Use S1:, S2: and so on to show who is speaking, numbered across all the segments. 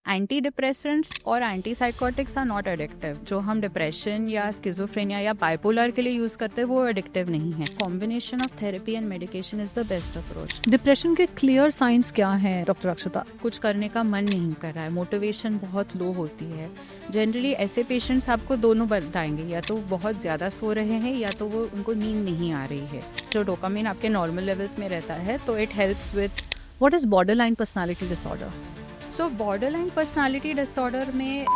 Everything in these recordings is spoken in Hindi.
S1: एंटी डिप्रेसेंट्स और antipsychotics are not addictive. जो हम डिप्रेशन या स्किज़ोफ्रेनिया या बाइपोलर के लिए यूज़ करते हैं वो एडिक्टिव नहीं है। Combination of therapy and medication is the best approach.
S2: Depression के क्लियर साइंस क्या हैं डॉक्टर अक्षता?
S1: कुछ करने का मन नहीं कर रहा है, मोटिवेशन बहुत लो होती है। जनरली ऐसे पेशेंट्स आपको दोनों बताएंगे, या तो बहुत ज़्यादा सो रहे हैं या तो वो उनको नींद नहीं आ रही है। जो डोपामिन आपके नॉर्मल लेवल्स में रहता है तो it helps with.
S2: What is borderline personality disorder?
S1: So borderline personality disorder में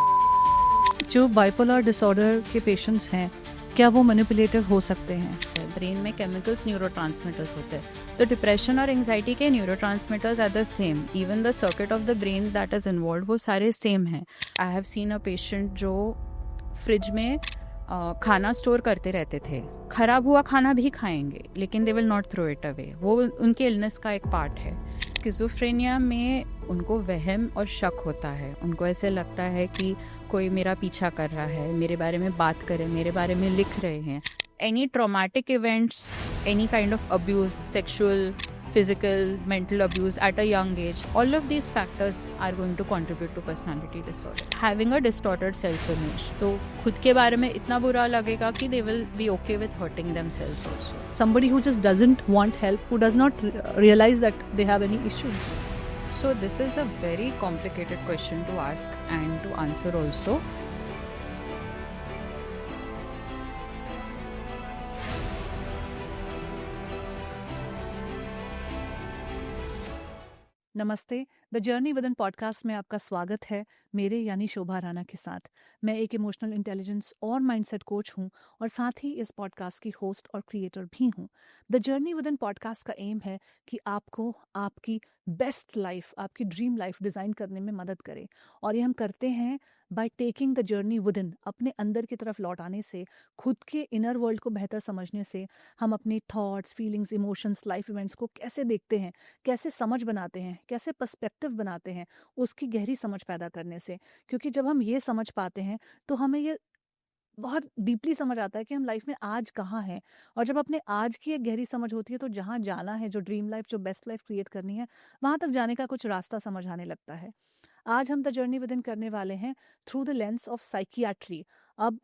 S2: जो बाइपोलर डिसऑर्डर के पेशेंट्स हैं, क्या वो मैनिपुलेटिव हो सकते हैं?
S1: ब्रेन में केमिकल्स न्यूरोट्रांसमीटर्स होते हैं। तो डिप्रेशन और एंजाइटी के neurotransmitters are the same, even the circuit of the brain that is involve वो सारे सेम हैं। I have seen a patient जो फ्रिज में खाना स्टोर करते रहते थे, खराब हुआ खाना भी खाएंगे लेकिन they will not throw it away. वो उनके इलनेस का एक पार्ट है। स्किज़ोफ्रेनिया में उनको वहम और शक होता है। उनको ऐसे लगता है कि कोई मेरा पीछा कर रहा है, मेरे बारे में बात करे, मेरे बारे में लिख रहे हैं। Any traumatic events, any kind of abuse, sexual, physical, mental abuse at a young age, all of these factors are going to contribute to personality disorder. Having a distorted self-image, तो खुद के बारे में इतना बुरा लगेगा कि they will be okay with hurting themselves also.
S2: Somebody who just doesn't want help, who does not realize that they have any issue.
S1: So this is a very complicated question to ask and to answer also.
S2: नमस्ते, the journey within podcast में आपका स्वागत है, मेरे यानी शोभा राणा के साथ। मैं एक इमोशनल इंटेलिजेंस और माइंडसेट कोच हूँ और साथ ही इस पॉडकास्ट की होस्ट और क्रिएटर भी हूँ। The journey within podcast का एम है कि आपको आपकी बेस्ट लाइफ, आपकी ड्रीम लाइफ डिज़ाइन करने में मदद करे। और ये हम करते हैं by taking the journey with in, अपने अंदर की तरफ लौट आने से, खुद के इनर वर्ल्ड को बेहतर समझने से। हम अपनी thoughts, feelings, emotions, life events को कैसे देखते हैं, कैसे समझ बनाते हैं, कैसे पर्सपेक्टिव बनाते हैं, उसकी गहरी समझ पैदा करने से। क्योंकि जब हम ये समझ पाते हैं तो हमें ये बहुत डीपली समझ आता है कि हम लाइफ में आज कहाँ हैं। और जब अपने आज की एक गहरी समझ होती है तो जहाँ जाना है, जो ड्रीम लाइफ, जो बेस्ट लाइफ क्रिएट करनी है, वहाँ तक जाने का कुछ रास्ता समझ आने लगता है। आज हम द जर्नी विद इन करने वाले हैं through the lens of psychiatry. अब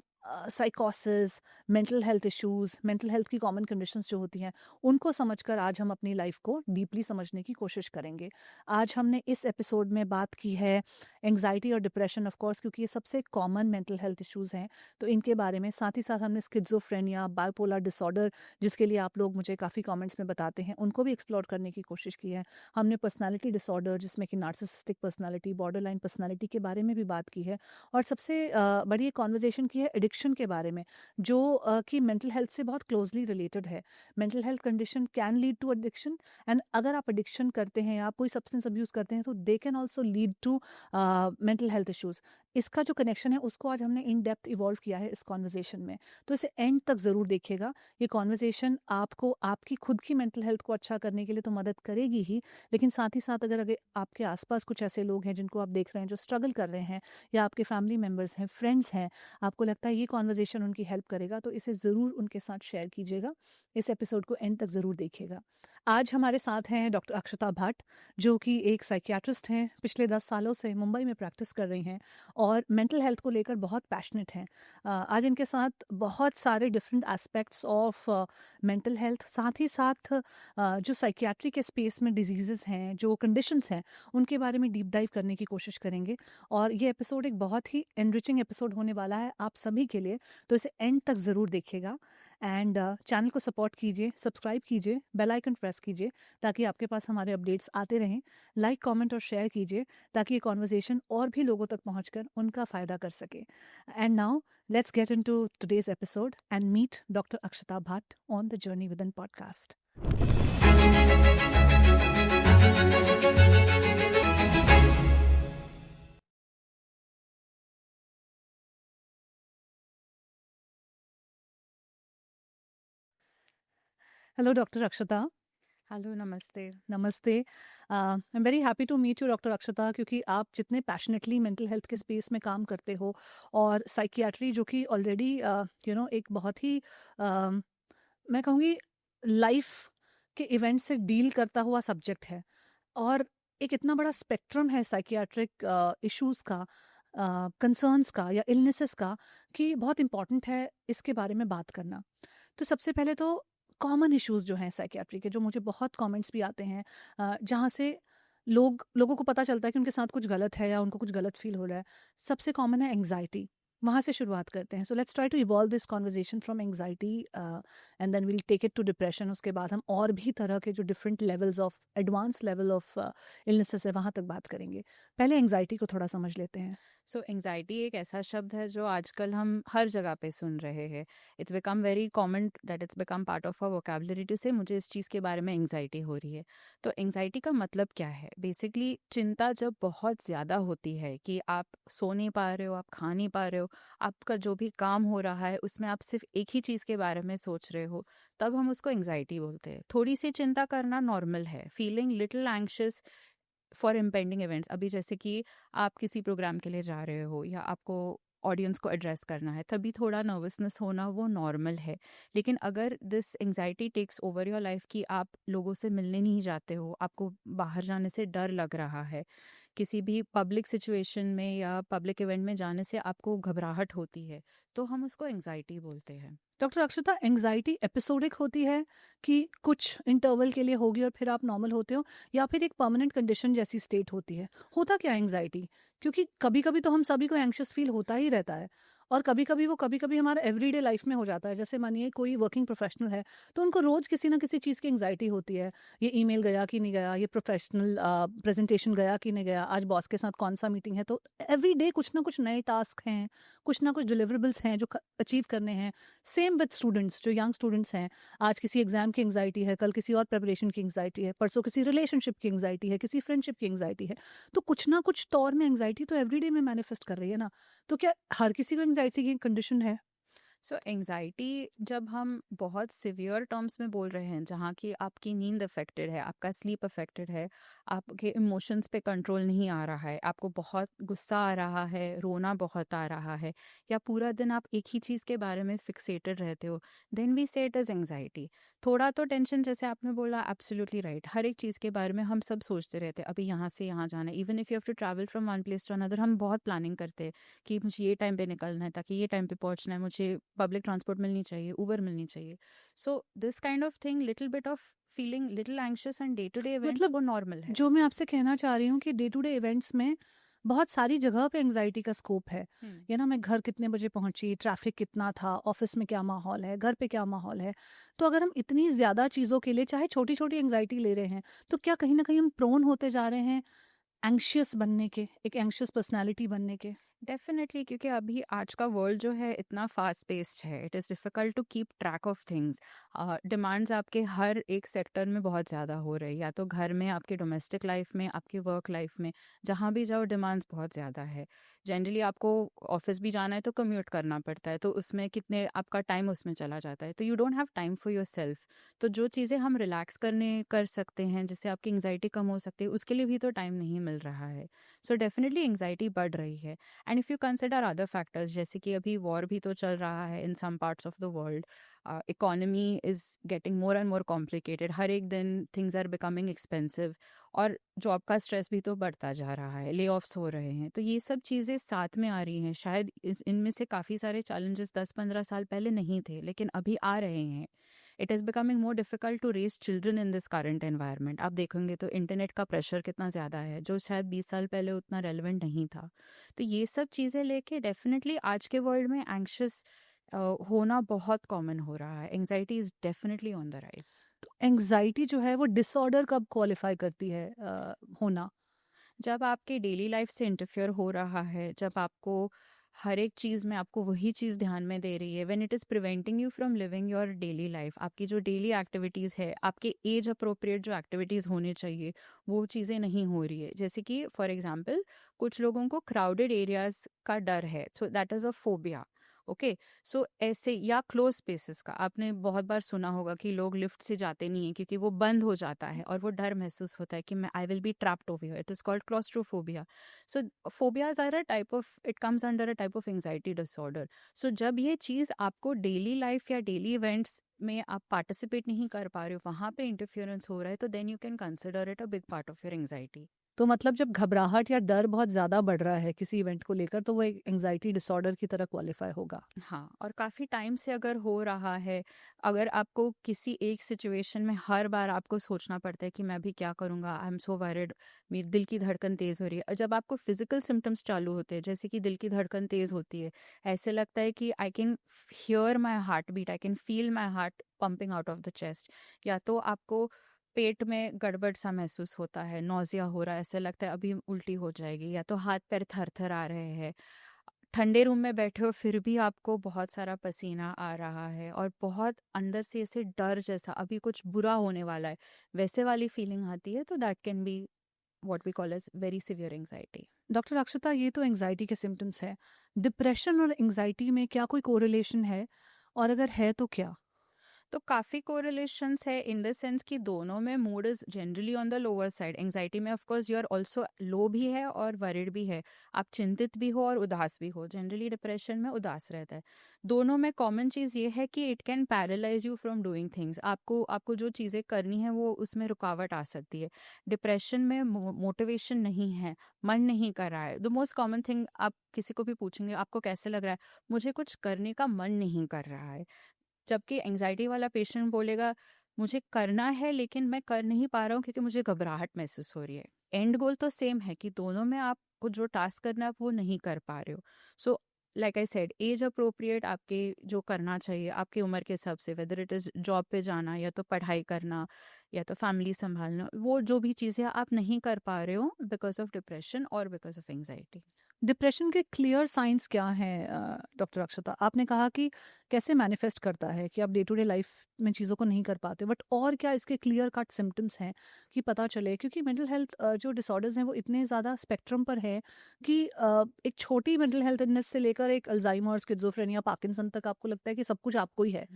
S2: साइकोसिस, mental health issues, mental health की कॉमन कंडीशंस जो होती हैं, उनको समझकर आज हम अपनी लाइफ को डीपली समझने की कोशिश करेंगे। आज हमने इस एपिसोड में बात की है एंग्जाइटी और डिप्रेशन, ऑफ कोर्स, क्योंकि ये सबसे कॉमन मेंटल हेल्थ इश्यूज हैं, तो इनके बारे में। साथ ही साथ हमने स्किज़ोफ्रेनिया, बाइपोलर डिसऑर्डर, जिसके लिए आप लोग मुझे काफ़ी कमेंट्स में बताते हैं, उनको भी एक्सप्लोर करने की कोशिश की है। हमने पर्सनालिटी डिसऑर्डर, जिसमें कि नार्सिसिस्टिक पर्सनालिटी, बॉर्डरलाइन पर्सनालिटी के बारे में भी बात की है। और सबसे बड़ी एक कॉन्वर्जेशन की है एडिक्शन के बारे में, जो कि मेंटल हेल्थ से बहुत क्लोजली रिलेटेड है। Mental health condition can lead to addiction, and अगर आप एडिक्शन करते हैं, आप कोई सब्सटेंस अब्यूज करते हैं, तो they can also lead to mental health issues. इसका जो कनेक्शन है उसको आज हमने इन डेप्थ इवॉल्व किया है इस कॉन्वर्जेशन में, तो इसे एंड तक ज़रूर देखिएगा। ये कॉन्वर्जेशन आपको आपकी खुद की मेंटल हेल्थ को अच्छा करने के लिए तो मदद करेगी ही, लेकिन साथ ही साथ अगर आपके आसपास कुछ ऐसे लोग हैं जिनको आप देख रहे हैं जो स्ट्रगल कर रहे हैं, या आपके फैमिली मेम्बर्स हैं, फ्रेंड्स हैं, आपको लगता है ये कॉन्वर्जेशन उनकी हेल्प करेगा, तो इसे ज़रूर उनके साथ शेयर कीजिएगा। इस एपिसोड को एंड तक ज़रूर देखिएगा। आज हमारे साथ हैं डॉक्टर अक्षता भट्ट, जो कि एक साइकियाट्रिस्ट हैं, पिछले 10 सालों से मुंबई में प्रैक्टिस कर रही हैं और मेंटल हेल्थ को लेकर बहुत पैशनेट हैं। आज इनके साथ बहुत सारे different aspects of mental health, साथ ही साथ जो साइकियाट्री के स्पेस में डिजीज़ेस हैं, जो कंडीशंस हैं, उनके बारे में डीप डाइव करने की कोशिश करेंगे। और ये एपिसोड एक बहुत ही एनरिचिंग एपिसोड होने वाला है आप सभी के लिए, तो इसे एंड तक ज़रूर देखिएगा। एंड चैनल को सपोर्ट कीजिए, सब्सक्राइब कीजिए, बेल आइकन प्रेस कीजिए ताकि आपके पास हमारे अपडेट्स आते रहें। लाइक, कमेंट और शेयर कीजिए ताकि ये कॉन्वर्जेशन और भी लोगों तक पहुंचकर उनका फ़ायदा कर सके। And now let's get into today's episode and meet doctor Akshata Bhatt on the journey within podcast. Hello doctor Akshata.
S1: Hello, नमस्ते।
S2: नमस्ते। I am very happy to meet you doctor Akshata, क्योंकि आप जितने पैशनेटली मेंटल हेल्थ के स्पेस में काम करते हो, और साइकियाट्री जो कि ऑलरेडी एक बहुत ही मैं कहूँगी लाइफ के इवेंट से डील करता हुआ सब्जेक्ट है, और एक इतना बड़ा स्पेक्ट्रम है साइकियाट्रिक इश्यूज का, कंसर्न्स का या इलनेसेस का, कि बहुत इंपॉर्टेंट है इसके बारे में बात करना। तो सबसे पहले तो कॉमन इश्यूज जो हैं साइकियाट्री के, जो मुझे बहुत कमेंट्स भी आते हैं, जहाँ से लोगों को पता चलता है कि उनके साथ कुछ गलत है या उनको कुछ गलत फील हो रहा है। सबसे कॉमन है एंग्जाइटी। वहाँ से शुरुआत करते हैं। So let's try to evolve this conversation from anxiety and then will take it to depression. उसके बाद हम और भी तरह के जो different levels of advance level of illnesses है वहाँ तक बात करेंगे। पहले एंग्जाइटी को थोड़ा समझ लेते हैं।
S1: सो एंग्जाइटी एक ऐसा शब्द है जो आजकल हम हर जगह पे सुन रहे हैं। It's become very common that it's become part of a vocabulary to say मुझे इस चीज़ के बारे में एंग्जाइटी हो रही है। तो एंग्जाइटी का मतलब क्या है? बेसिकली चिंता जब बहुत ज़्यादा होती है कि आप सो नहीं पा रहे हो, आप खा नहीं पा रहे हो, आपका जो भी काम हो रहा है उसमें आप सिर्फ एक ही चीज़ के बारे में सोच रहे हो, तब हम उसको एंग्जाइटी बोलते हैं। थोड़ी सी चिंता करना नॉर्मल है। Feeling little anxious for impending events, अभी जैसे कि आप किसी प्रोग्राम के लिए जा रहे हो या आपको ऑडियंस को एड्रेस करना है, तभी थोड़ा नर्वसनेस होना वो नॉर्मल है। लेकिन अगर this anxiety takes over your life कि आप लोगों से मिलने नहीं जाते हो, आपको बाहर जाने से डर लग रहा है, किसी भी पब्लिक सिचुएशन में या पब्लिक इवेंट में जाने से आपको घबराहट होती है, तो हम उसको एंग्जाइटी बोलते हैं।
S2: डॉक्टर अक्षता, एंग्जाइटी एपिसोडिक होती है कि कुछ इंटरवल के लिए होगी और फिर आप नॉर्मल होते हो, या फिर एक परमानेंट कंडीशन जैसी स्टेट होती है? होता क्या है एंग्जाइटी? क्योंकि कभी कभी तो हम सभी को एंग्शियस फील होता ही रहता है, और कभी कभी हमारे एवरीडे लाइफ में हो जाता है। जैसे मानिए कोई वर्किंग प्रोफेशनल है, तो उनको रोज किसी ना किसी चीज़ की एंग्जाइटी होती है। ये ईमेल गया कि नहीं गया, ये प्रोफेशनल प्रेजेंटेशन गया कि नहीं गया, आज बॉस के साथ कौन सा मीटिंग है। तो एवरीडे कुछ ना कुछ नए टास्क हैं, कुछ ना कुछ डिलीवरेबल्स हैं जो अचीव करने हैं। सेम विद स्टूडेंट्स, जो यंग स्टूडेंट्स हैं, आज किसी एग्जाम की एंग्जाइटी है, कल किसी और प्रिपरेशन की एंग्जाइटी है, परसों किसी रिलेशनशिप की एंग्जाइटी है, किसी फ्रेंडशिप की एंग्जाइटी है। तो कुछ ना कुछ तौर में एंग्जाइटी तो एवरीडे में मैनिफेस्ट कर रही है ना। तो क्या हर किसी को एंग्जाइटी की कंडीशन है?
S1: सो एंग्जाइटी जब हम बहुत सिवियर टर्म्स में बोल रहे हैं, जहाँ की आपकी नींद अफेक्टेड है, आपका स्लीप अफेक्टेड है, आपके इमोशंस पे कंट्रोल नहीं आ रहा है, आपको बहुत गुस्सा आ रहा है, रोना बहुत आ रहा है, या पूरा दिन आप एक ही चीज़ के बारे में फिक्सेटेड रहते हो, देन वी से इट इज़ एंग्जाइटी। थोड़ा तो टेंशन, जैसे आपने बोला, एब्सोल्युटली राइट, हर एक चीज़ के बारे में हम सब सोचते रहते हैं। अभी यहाँ से यहाँ जाना है, even if you have to travel from one place to another, हम बहुत प्लानिंग करते हैं कि मुझे ये टाइम पे निकलना है, ताकि ये टाइम पे पहुंचना है, मुझे पब्लिक ट्रांसपोर्ट मिलनी चाहिए, उबर मिलनी चाहिए। So this kind of thing, little bit of feeling little anxious and day to day events,
S2: मतलब
S1: वो नॉर्मल है।
S2: जो मैं आपसे कहना चाह रही हूँ कि डे टू डे इवेंट्स में बहुत सारी जगह पे एंग्जाइटी का स्कोप है।
S1: हम्म।
S2: ये ना, मैं घर कितने बजे पहुंची, ट्रैफिक कितना था, ऑफिस में क्या माहौल है, घर पे क्या माहौल है। तो अगर हम इतनी ज़्यादा चीज़ों के लिए चाहे छोटी छोटी एंग्जाइटी ले रहे हैं, तो क्या कहीं ना कहीं हम प्रोन होते जा रहे हैं एंग्शियस बनने के, एक एंग्शियस पर्सनैलिटी बनने के?
S1: डेफिनेटली, क्योंकि अभी आज का वर्ल्ड जो है इतना फास्ट पेस्ड है, it is difficult to keep track of things. Demands आपके हर एक सेक्टर में बहुत ज़्यादा हो रही है, या तो घर में, आपके डोमेस्टिक लाइफ में, आपकी वर्क लाइफ में, जहाँ भी जाओ डिमांड्स बहुत ज़्यादा है। जनरली आपको ऑफिस भी जाना है तो कम्यूट करना पड़ता है, तो उसमें कितने आपका टाइम उसमें चला जाता है, तो you don't have time for your self. तो जो चीज़ें हम रिलैक्स करने कर सकते हैं, जिससे आपकी एंग्जाइटी कम हो सकती है, उसके लिए भी तो टाइम नहीं मिल रहा है। सो डेफिनेटली एंग्जाइटी बढ़ रही है। And if you consider other factors, जैसे कि अभी वॉर भी तो चल रहा है in some parts of the world, economy is getting more and more complicated, हर एक दिन थिंग्स आर बिकमिंग एक्सपेंसिव, और जॉब का स्ट्रेस भी तो बढ़ता जा रहा है, ले ऑफ्स हो रहे हैं, तो ये सब चीज़ें साथ में आ रही हैं। शायद इनमें से काफ़ी सारे चैलेंजेस 10-15 साल पहले नहीं थे, लेकिन अभी आ रहे हैं। It is becoming more difficult to raise children in this current environment. आप देखेंगे तो इंटरनेट का प्रेशर कितना ज़्यादा है, जो शायद 20 साल पहले उतना रेलिवेंट नहीं था। तो ये सब चीज़ें लेके डेफिनेटली आज के वर्ल्ड में एंग्शियस होना बहुत कॉमन हो रहा है। Anxiety is definitely on the rise.
S2: तो एंग्जाइटी जो है वो डिसऑर्डर कब क्वालिफाई करती है होना?
S1: जब आपके डेली लाइफ से इंटरफेयर हो रहा है, जब आपको हर एक चीज़ में आपको वही चीज़ ध्यान में दे रही है, when it is preventing you from living your daily life, आपकी जो डेली एक्टिविटीज़ है, आपके एज अप्रोप्रिएट जो एक्टिविटीज़ होनी चाहिए, वो चीज़ें नहीं हो रही है। जैसे कि फॉर एग्जांपल, कुछ लोगों को क्राउडेड एरियाज का डर है, so that is a phobia. Okay, so ऐसे, या क्लोज स्पेसेस का आपने बहुत बार सुना होगा कि लोग लिफ्ट से जाते नहीं हैं क्योंकि वो बंद हो जाता है, और वो डर महसूस होता है कि मैं I will be trapped over here. It is called claustrophobia. So phobias are a type of, it comes under a type of anxiety disorder. So जब ये चीज़ आपको डेली लाइफ या डेली इवेंट्स में आप पार्टिसिपेट नहीं कर पा रहे हो, वहाँ पे इंटरफियरेंस हो रहा है, तो then you can consider it a big part of your anxiety.
S2: तो मतलब जब घबराहट या डर बहुत ज़्यादा बढ़ रहा है किसी इवेंट को लेकर, तो वो एक एंग्जाइटी डिसऑर्डर की तरह क्वालिफाई होगा।
S1: हाँ, और काफ़ी टाइम से अगर हो रहा है, अगर आपको किसी एक सिचुएशन में हर बार आपको सोचना पड़ता है कि मैं अभी क्या करूँगा, आई एम सो वरिड, मेरी दिल की धड़कन तेज़ हो रही है। और जब आपको फिजिकल सिम्टम्स चालू होते हैं, जैसे कि दिल की धड़कन तेज़ होती है, ऐसे लगता है कि I can hear my heart beat, I can feel my heart pumping out of the chest, या तो आपको पेट में गड़बड़ सा महसूस होता है, नौजिया हो रहा है, ऐसे लगता है अभी उल्टी हो जाएगी, या तो हाथ पैर थर थर आ रहे हैं, ठंडे रूम में बैठे हो फिर भी आपको बहुत सारा पसीना आ रहा है, और बहुत अंदर से ऐसे डर जैसा अभी कुछ बुरा होने वाला है वैसे वाली फीलिंग आती है, तो that can be what we call as very severe anxiety.
S2: Doctor Akshata, ये तो एंग्जाइटी के सिम्टम्स हैं। डिप्रेशन और एंग्जाइटी में क्या कोई कोरिलेशन है, और अगर है तो क्या?
S1: तो काफ़ी कोरिलेशंस है इन द सेंस कि दोनों में mood is generally on the lower side. Anxiety में of course you are also low भी है और वरिड भी है, आप चिंतित भी हो और उदास भी हो। जनरली डिप्रेशन में उदास रहता है। दोनों में कॉमन चीज़ ये है कि it can paralyse you from doing things. आपको आपको जो चीज़ें करनी है वो उसमें रुकावट आ सकती है। डिप्रेशन में मोटिवेशन नहीं है, मन नहीं कर रहा है। द मोस्ट कॉमन थिंग, आप किसी को भी पूछेंगे आपको कैसे लग रहा है, मुझे कुछ करने का मन नहीं कर रहा है। जबकि एंजाइटी वाला पेशेंट बोलेगा मुझे करना है लेकिन मैं कर नहीं पा रहा हूँ क्योंकि मुझे घबराहट महसूस हो रही है। एंड गोल तो सेम है कि दोनों में आपको जो टास्क करना है आप वो नहीं कर पा रहे हो। So like I said, age appropriate आपके जो करना चाहिए आपकी उम्र के हिसाब से, वेदर इट इज़ जॉब पे जाना या तो पढ़ाई करना या तो फैमिली संभालना, वो जो भी चीज़ें आप नहीं कर पा रहे हो बिकॉज ऑफ डिप्रेशन और बिकॉज ऑफ एंजाइटी।
S2: डिप्रेशन के क्लियर साइंस क्या हैं डॉक्टर अक्षता? आपने कहा कि कैसे मैनिफेस्ट करता है कि आप डे टू डे लाइफ में चीज़ों को नहीं कर पाते, बट और क्या इसके क्लियर कट सिम्टम्स हैं कि पता चले? क्योंकि मेंटल हेल्थ जो डिसऑर्डर्स हैं वो इतने ज़्यादा स्पेक्ट्रम पर है कि एक छोटी मेंटल हेल्थ इलनेस से लेकर एक अल्जाइमर, स्किज़ोफ्रेनिया, पार्किंसन तक आपको लगता है कि सब कुछ आपको ही है।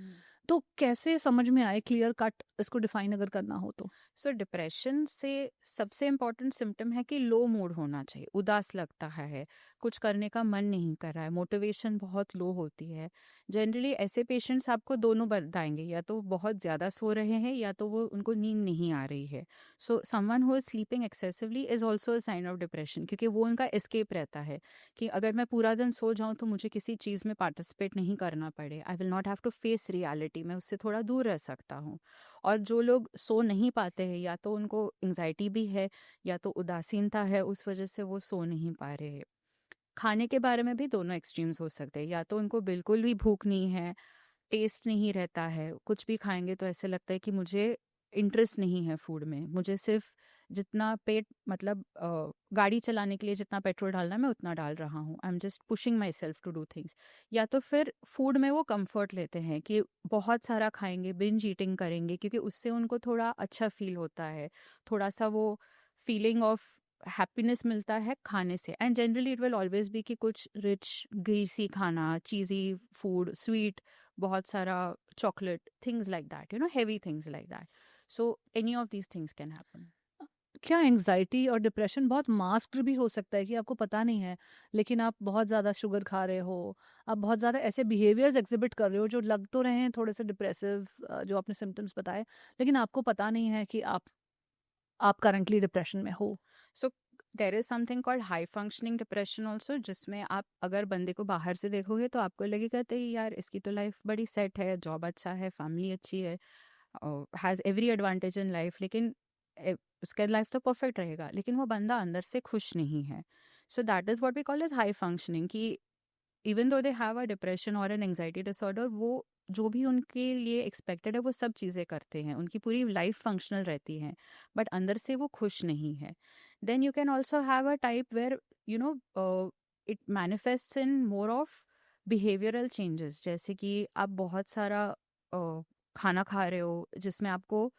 S2: तो कैसे समझ में आए क्लियर कट, इसको डिफाइन अगर करना हो तो?
S1: सो डिप्रेशन से सबसे इम्पॉर्टेंट सिम्टम है कि लो मूड होना चाहिए, उदास लगता है, कुछ करने का मन नहीं कर रहा है, मोटिवेशन बहुत लो होती है। जनरली ऐसे पेशेंट्स आपको दोनों बताएंगे, या तो बहुत ज़्यादा सो रहे हैं या तो वो उनको नींद नहीं आ रही है। So someone who is sleeping excessively is also a sign of depression, क्योंकि वो उनका एस्केप रहता है कि अगर मैं पूरा दिन सो जाऊं तो मुझे किसी चीज़ में पार्टिसिपेट नहीं करना पड़े, I will not have to face reality, मैं उससे थोड़ा दूर रह सकता हूँ। और जो लोग सो नहीं पाते हैं, या तो उनको एंजाइटी भी है या तो उदासीनता है, उस वजह से वो सो नहीं पा रहे हैं। खाने के बारे में भी दोनों एक्सट्रीम्स हो सकते हैं, या तो उनको बिल्कुल भी भूख नहीं है, टेस्ट नहीं रहता है, कुछ भी खाएंगे तो ऐसे लगता है कि मुझे इंटरेस्ट नहीं है फूड में, मुझे सिर्फ जितना पेट मतलब गाड़ी चलाने के लिए जितना पेट्रोल डालना है मैं उतना डाल रहा हूँ, I am just pushing myself to do things. या तो फिर फूड में वो कंफर्ट लेते हैं कि बहुत सारा खाएंगे, बिंज ईटिंग करेंगे, क्योंकि उससे उनको थोड़ा अच्छा फील होता है, थोड़ा सा वो फीलिंग ऑफ हैप्पीनेस मिलता है खाने से। And generally it will always be कि कुछ रिच ग्रीसी खाना, चीज़ी फूड, स्वीट, बहुत सारा chocolate, things like that, heavy things like that. So any of these things can happen.
S2: क्या एंग्जाइटी और डिप्रेशन बहुत मास्क्ड भी हो सकता है कि आपको पता नहीं है, लेकिन आप बहुत ज़्यादा शुगर खा रहे हो, आप बहुत ज़्यादा ऐसे बिहेवियर्स एग्जिबिट कर रहे हो जो लग तो रहे हैं थोड़े से डिप्रेसिव, जो आपने सिम्टम्स बताए, लेकिन आपको पता नहीं है कि आप करंटली डिप्रेशन में हो?
S1: So there is something called high functioning depression also, जिसमें आप अगर बंदे को बाहर से देखोगे तो आपको लगेगा कि यार इसकी तो लाइफ बड़ी सेट है, जॉब अच्छा है, फैमिली अच्छी है, has every advantage in life, लेकिन उसका लाइफ तो परफेक्ट रहेगा, लेकिन वो बंदा अंदर से खुश नहीं है। So that is what we call as high functioning, कि even though they have a depression और एन एंग्जाइटी डिसऑर्डर, वो जो भी उनके लिए एक्सपेक्टेड है वो सब चीज़ें करते हैं, उनकी पूरी लाइफ फंक्शनल रहती है, बट अंदर से वो खुश नहीं है। Then you can also have a type where it manifests in more of behavioural changes, जैसे कि आप बहुत सारा खाना खा रहे हो जिसमें आपको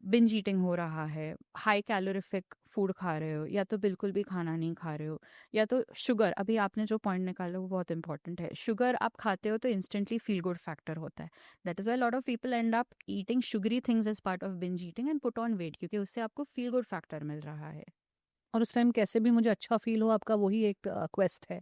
S1: बिंज ईटिंग हो रहा है, हाई कैलोरीफिक फूड खा रहे हो, या तो बिल्कुल भी खाना नहीं खा रहे हो, या तो शुगर, अभी आपने जो पॉइंट निकाला वो बहुत इंपॉर्टेंट है, शुगर आप खाते हो तो इंस्टेंटली फील गुड फैक्टर होता है। That is why lot of people end up eating sugary things as part of binge eating and put on weight, क्योंकि उससे आपको फील गुड फैक्टर मिल रहा है।
S2: और उस टाइम कैसे भी मुझे अच्छा फील हो, आपका वही एक क्वेस्ट है,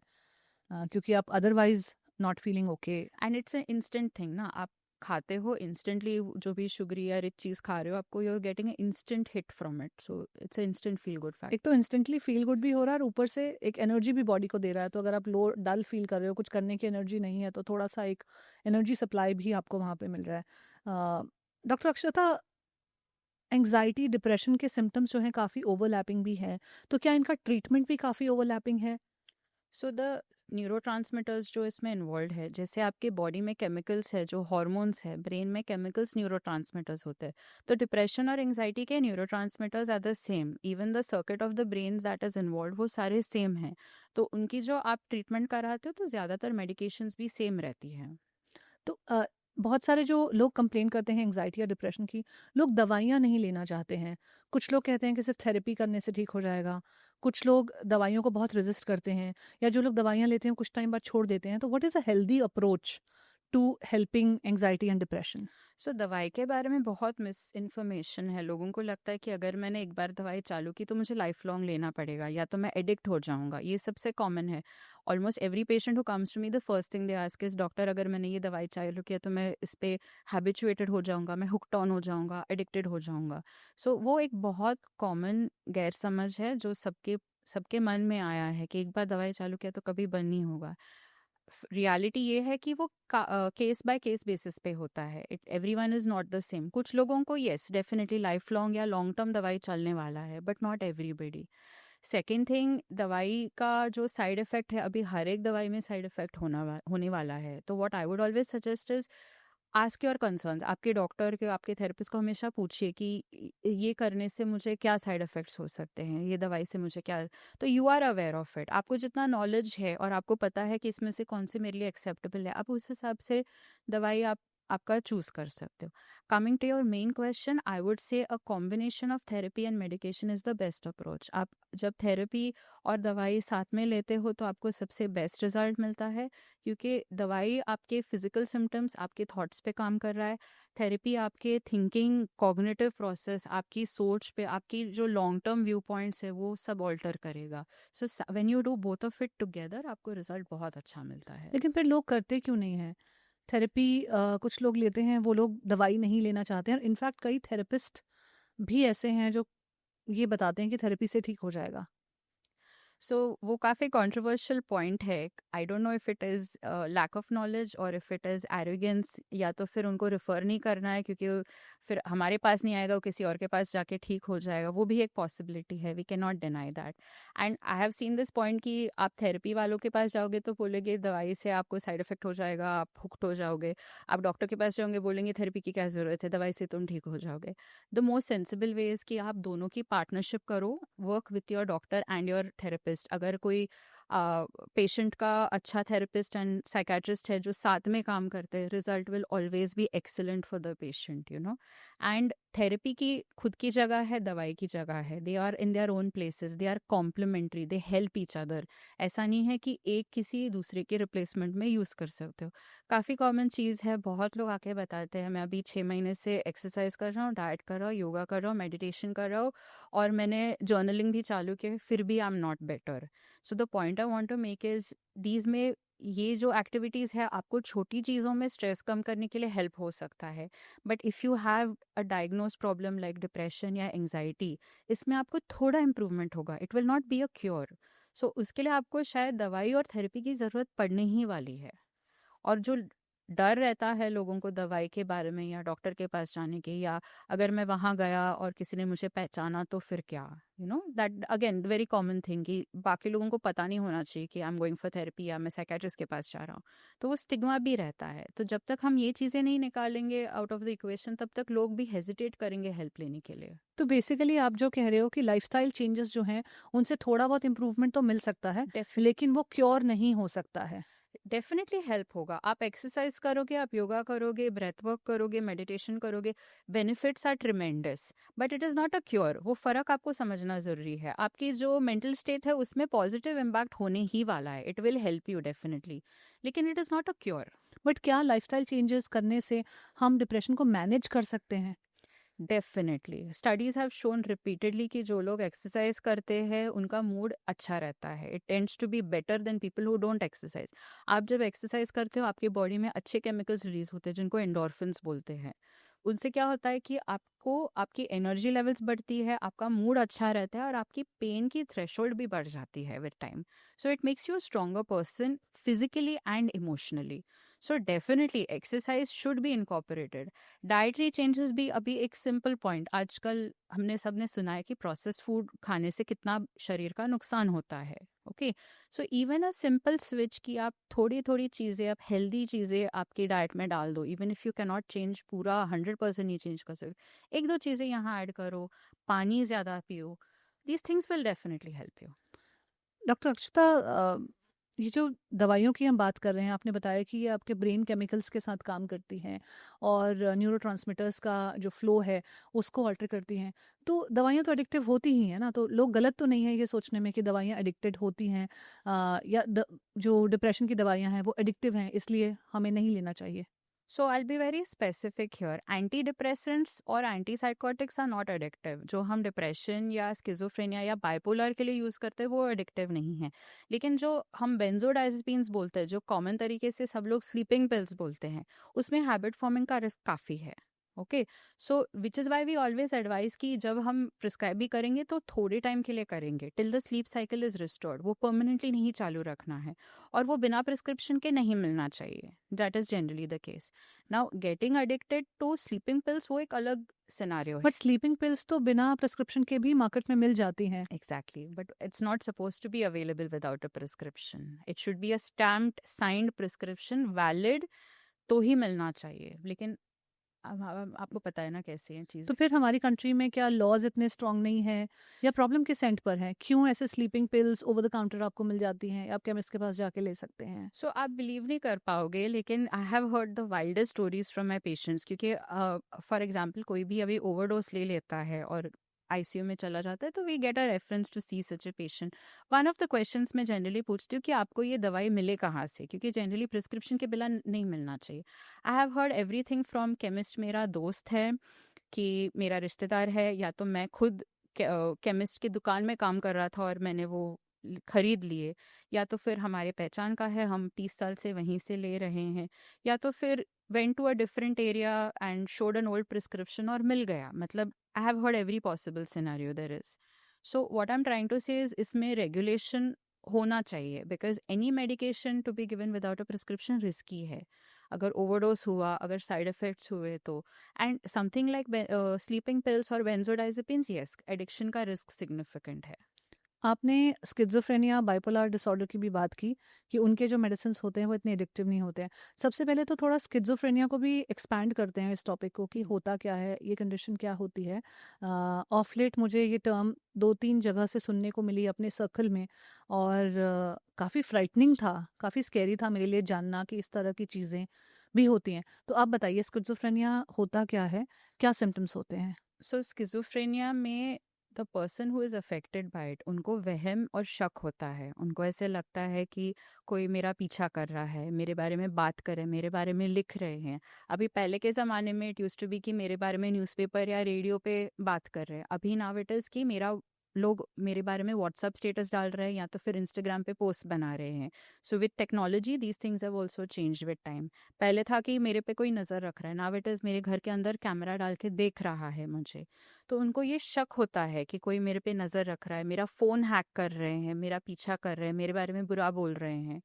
S2: क्योंकि आप otherwise not feeling okay.
S1: And it's an instant thing ना, आप खाते हो इंस्टेंटली, जो भी शुगरी या रिच चीज़ खा रहे हो, आपको you are getting instant hit from it, so it's instant feel good fact.
S2: एक तो इंस्टेंटली फील गुड भी हो रहा है और ऊपर से एक एनर्जी भी बॉडी को दे रहा है। तो अगर आप लो डल फील कर रहे हो, कुछ करने की एनर्जी नहीं है, तो थोड़ा सा एक एनर्जी सप्लाई भी आपको वहाँ पे मिल रहा है। डॉक्टर अक्षता, एंग्जाइटी डिप्रेशन के सिम्टम्स जो हैं काफ़ी ओवरलैपिंग भी है, तो क्या इनका ट्रीटमेंट भी काफ़ी ओवरलैपिंग है?
S1: सो द न्यूरोट्रांसमीटर्स जो इसमें इन्वॉल्व है, जैसे आपके बॉडी में केमिकल्स है, जो हॉर्मोन्स है, ब्रेन में केमिकल्स न्यूरोट्रांसमीटर्स होते हैं। तो डिप्रेशन और एंग्जाइटी के neurotransmitters are the same, even the circuit of the brain that is involve वो सारे सेम हैं। तो उनकी जो आप ट्रीटमेंट कराते हो तो ज़्यादातर मेडिकेशंस भी सेम रहती हैं।
S2: तो बहुत सारे जो लोग कंप्लेन करते हैं एंग्जाइटी या डिप्रेशन की, लोग दवाइयाँ नहीं लेना चाहते हैं। कुछ लोग कहते हैं कि सिर्फ थेरेपी करने से ठीक हो जाएगा। कुछ लोग दवाइयों को बहुत रेजिस्ट करते हैं, या जो लोग दवाइयाँ लेते हैं कुछ टाइम बाद छोड़ देते हैं। तो what is a healthy approach to helping anxiety and depression?
S1: So दवाई के बारे में बहुत मिस इन्फॉर्मेशन है। लोगों को लगता है कि अगर मैंने एक बार दवाई चालू की तो मुझे लाइफ लॉन्ग लेना पड़ेगा, या तो मैं एडिक्ट हो जाऊंगा। ये सबसे कॉमन है। Almost every patient who comes to me the first thing they ask is, doctor अगर मैंने ये दवाई चालू किया तो मैं इस पे हैबिचुएटेड हो जाऊंगा, मैं हुक्ड ऑन हो जाऊंगा, एडिक्टेड हो जाऊंगा। सो वो एक बहुत कॉमन गैर समझ है जो सबके सबके मन में आया है कि एक बार दवाई चालू किया तो कभी बंद नहीं होगा। रियलिटी ये है कि वो केस बाय केस बेसिस पे होता है। It everyone is not the same. कुछ लोगों को येस डेफिनेटली लाइफ लॉन्ग या लॉन्ग टर्म दवाई चलने वाला है, but not everybody. Second thing, दवाई का जो साइड इफेक्ट है, अभी हर एक दवाई में साइड इफेक्ट होने वाला है। तो what I would always suggest is ask your concerns. आपके डॉक्टर के, आपके थेरेपिस्ट को हमेशा पूछिए कि ये करने से मुझे क्या साइड इफेक्ट्स हो सकते हैं, ये दवाई से मुझे क्या। तो you are aware of it. आपको जितना नॉलेज है और आपको पता है कि इसमें से कौन सी मेरे लिए एक्सेप्टेबल है, आप उस हिसाब से दवाई आपका चूज कर सकते हो। Coming to your main question, I would say a combination of therapy and medication is the best approach. आप जब थेरेपी और दवाई साथ में लेते हो तो आपको सबसे बेस्ट रिजल्ट मिलता है, क्योंकि दवाई आपके फिजिकल सिम्टम्स, आपके थॉट्स पे काम कर रहा है। थेरेपी आपके थिंकिंग, कॉग्निटिव प्रोसेस, आपकी सोच पे, आपकी जो लॉन्ग टर्म व्यू पॉइंट्स है वो सब ऑल्टर करेगा। So when you do both of it together, आपको रिजल्ट बहुत अच्छा मिलता है।
S2: लेकिन फिर लोग करते क्यों नहीं हैं? थेरेपी कुछ लोग लेते हैं, वो लोग दवाई नहीं लेना चाहते हैं। इनफैक्ट कई थेरेपिस्ट भी ऐसे हैं जो ये बताते हैं कि थेरेपी से ठीक हो जाएगा।
S1: सो वो काफ़ी कंट्रोवर्शियल पॉइंट है। I don't know if it is lack of knowledge और इफ़ इट इज़ एरोगेंस, या तो फिर उनको रेफ़र नहीं करना है क्योंकि फिर हमारे पास नहीं आएगा, वो किसी और के पास जाके ठीक हो जाएगा। वो भी एक पॉसिबिलिटी है, we can not deny that. And I have seen this point कि आप थेरेपी वालों के पास जाओगे तो बोलेंगे दवाई से आपको साइड इफेक्ट हो जाएगा, आप हुक्ड हो जाओगे। आप डॉक्टर के पास जाओगे, बोलेंगे थेरेपी की क्या ज़रूरत है, दवाई से तुम ठीक हो जाओगे। The most sensible way is कि आप दोनों की पार्टनरशिप करो, work with your doctor and your therapist. अगर कोई पेशेंट का अच्छा थेरेपिस्ट एंड साइकेट्रिस्ट है जो साथ में काम करते हैं, result will always be excellent for the patient, you know. And therapy की खुद की जगह है, दवाई की जगह है। They are in their own places, they are complementary, they help each other. ऐसा नहीं है कि एक किसी दूसरे के रिप्लेसमेंट में यूज़ कर सकते हो। काफ़ी कॉमन चीज़ है, बहुत लोग आके बताते हैं मैं अभी 6 महीने से एक्सरसाइज कर रहा हूँ, डाइट कर रहा हूँ, योगा कर रहा हूँ, मेडिटेशन कर रहा हूँ, और मैंने जर्नलिंग भी चालू की, फिर भी I am not better. So the point I want to make is, these में ये जो एक्टिविटीज़ है आपको छोटी चीज़ों में स्ट्रेस कम करने के लिए हेल्प हो सकता है। But if you have a diagnose problem like depression या एंग्जाइटी, इसमें आपको थोड़ा इम्प्रूवमेंट होगा, it will not be a cure. So उसके लिए आपको शायद दवाई और थेरेपी की ज़रूरत पड़ने ही वाली है। और जो डर रहता है लोगों को दवाई के बारे में या डॉक्टर के पास जाने के, या अगर मैं वहाँ गया और किसी ने मुझे पहचाना तो फिर क्या, you know, that again very common thing कि बाकी लोगों को पता नहीं होना चाहिए कि I am going for therapy या मैं साइकेट्रिस्ट के पास जा रहा हूँ। तो वो स्टिग्मा भी रहता है। तो जब तक हम ये चीज़ें नहीं निकालेंगे आउट ऑफ द इक्वेशन, तब तक लोग भी हेजिटेट करेंगे हेल्प लेने के लिए।
S2: तो बेसिकली आप जो कह रहे हो कि लाइफस्टाइल चेंजेस जो हैं, उनसे थोड़ा बहुत इम्प्रूवमेंट तो मिल सकता है, लेकिन वो क्योर नहीं हो सकता है।
S1: डेफिनेटली हेल्प होगा। आप एक्सरसाइज करोगे, आप योगा करोगे, ब्रेथ वर्क करोगे, मेडिटेशन करोगे, benefits are tremendous, but it is not a cure. वो फ़र्क आपको समझना ज़रूरी है। आपकी जो मेंटल स्टेट है उसमें पॉजिटिव इम्पैक्ट होने ही वाला है, it will help you definitely, लेकिन it is not a cure.
S2: But क्या लाइफस्टाइल चेंजेस करने से हम डिप्रेशन को मैनेज कर सकते हैं?
S1: Definitely studies have shown repeatedly कि जो लोग एक्सरसाइज करते हैं उनका मूड अच्छा रहता है. It tends to be better than people who don't exercise. आप जब एक्सरसाइज करते हो आपकी बॉडी में अच्छे केमिकल्स रिलीज होते हैं जिनको एंडोर्फिन्स बोलते हैं. उनसे क्या होता है कि आपको आपकी एनर्जी लेवल्स बढ़ती है, आपका मूड अच्छा रहता है और आपकी पेन की थ्रेशोल्ड भी बढ़ जाती है with time. So it makes you a stronger person physically and emotionally. So definitely exercise should be incorporated. Dietary changes भी अभी एक सिंपल पॉइंट, आजकल हमने सबने सुना है कि प्रोसेस्ड फूड खाने से कितना शरीर का नुकसान होता है. Okay, so even a simple switch कि आप थोड़ी थोड़ी चीज़ें, आप हेल्दी चीज़ें आपकी डाइट में डाल दो. Even if you can not change पूरा 100% नहीं चेंज कर सकते, एक दो चीज़ें यहाँ ऐड करो, पानी ज़्यादा पियो. These things will definitely help you.
S2: Doctor Akshata, ये जो दवाइयों की हम बात कर रहे हैं, आपने बताया कि ये आपके ब्रेन केमिकल्स के साथ काम करती हैं और न्यूरोट्रांसमीटर्स का जो फ्लो है उसको अल्टर करती हैं। तो दवाइयाँ तो एडिक्टिव होती ही हैं ना, तो लोग गलत तो नहीं है ये सोचने में कि दवाइयाँ एडिक्टेड होती हैं, या जो डिप्रेशन की दवाइयाँ हैं वो एडिक्टिव हैं इसलिए हमें नहीं लेना चाहिए?
S1: So I'll be very specific here. Antidepressants और antipsychotics are not addictive. जो हम डिप्रेशन या स्किज़ोफ्रेनिया या बाइपोलर के लिए यूज़ करते हैं वो एडिक्टिव नहीं है. लेकिन जो हम बेंजोडाइज़ेपिन्स बोलते हैं, जो कॉमन तरीके से सब लोग स्लीपिंग पिल्स बोलते हैं, उसमें हैबिट फॉर्मिंग का रिस्क काफ़ी है. Okay, so which is why we always advise कि जब हम प्रिस्क्राइब भी करेंगे तो थोड़े टाइम के लिए करेंगे till the sleep cycle is restored. वो परमानेंटली नहीं चालू रखना है और वो बिना प्रिस्क्रिप्शन के नहीं मिलना चाहिए. That is generally the case. Now getting addicted to sleeping pills वो एक अलग सिनारियो है.
S2: बट स्लीपिंग पिल्स तो बिना प्रिस्क्रिप्शन के भी मार्केट में मिल जाती हैं.
S1: Exactly, but it's not supposed to be available without a prescription. It should be a stamped, signed prescription, valid, तो ही मिलना चाहिए. लेकिन अब आपको पता है ना कैसे हैं चीज़.
S2: तो फिर हमारी कंट्री में क्या लॉज इतने स्ट्रांग नहीं है, या प्रॉब्लम किस एंड पर है? क्यों ऐसे sleeping pills over the counter आपको मिल जाती हैं, आप केमिस्ट के पास जाके ले सकते हैं?
S1: सो आप बिलीव नहीं कर पाओगे लेकिन आई have heard the wildest stories from my patients. क्योंकि फॉर एग्जाम्पल कोई भी अभी ओवरडोज ले लेता है और आईसीयू में चला जाता है तो we get a reference to see such a patient. One of the questions मैं जनरली पूछती हूँ कि आपको ये दवाई मिले कहाँ से, क्योंकि जनरली प्रिस्क्रिप्शन के बिना नहीं मिलना चाहिए. आई have heard everything from chemist मेरा दोस्त है, कि मेरा रिश्तेदार है, या तो मैं खुद केमिस्ट की दुकान में काम कर रहा था और मैंने वो खरीद लिए, या तो फिर हमारे पहचान का है, हम 30 साल से वहीं से ले रहे हैं, या तो फिर went to a different area and showed an old prescription और मिल गया. मतलब I have heard every possible scenario there is. So what I am trying to say is इसमें रेगुलेशन होना चाहिए, because any medication to be given without a prescription risky है. अगर ओवरडोज हुआ, अगर साइड इफेक्ट्स हुए तो. And something like sleeping pills और बेंजोडाइजेपिन्स, यस, एडिक्शन का रिस्क सिग्निफिकेंट है.
S2: आपने स्किज़ोफ्रेनिया, बाइपोलर डिसऑर्डर की भी बात की कि उनके जो मेडिसिन्स होते हैं वो इतने एडिक्टिव नहीं होते हैं। सबसे पहले तो थोड़ा स्किज़ोफ्रेनिया को भी एक्सपैंड करते हैं, इस टॉपिक को, कि होता क्या है, ये कंडीशन क्या होती है। ऑफ लेट मुझे ये टर्म 2-3 जगह से सुनने को मिली अपने सर्कल में, और काफ़ी फ्राइटनिंग था, काफ़ी स्कैरी था मेरे लिए जानना कि इस तरह की चीज़ें भी होती हैं। तो आप बताइए स्किज़ोफ्रेनिया होता क्या है? क्या सिम्पटम्स होते हैं?
S1: सो स्किज़ोफ्रेनिया में the person who is affected by it, उनको वहम और शक होता है. उनको ऐसे लगता है कि कोई मेरा पीछा कर रहा है, मेरे बारे में बात कर रहे हैं, मेरे बारे में लिख रहे हैं. अभी पहले के ज़माने में इट यूज्ड टू बी कि मेरे बारे में न्यूज़पेपर या रेडियो पे बात कर रहे हैं. अभी नाउ इट इज़ कि लोग मेरे बारे में व्हाट्सएप स्टेटस डाल रहे हैं या तो फिर इंस्टाग्राम पे पोस्ट बना रहे हैं. So with technology these things have also changed with time. पहले था कि मेरे पे कोई नज़र रख रहा है, नाउ इट इज़ मेरे घर के अंदर कैमरा डाल के देख रहा है मुझे. तो उनको ये शक होता है कि कोई मेरे पे नज़र रख रहा है, मेरा फ़ोन हैक कर रहे हैं, मेरा पीछा कर रहे हैं, मेरे बारे में बुरा बोल रहे हैं.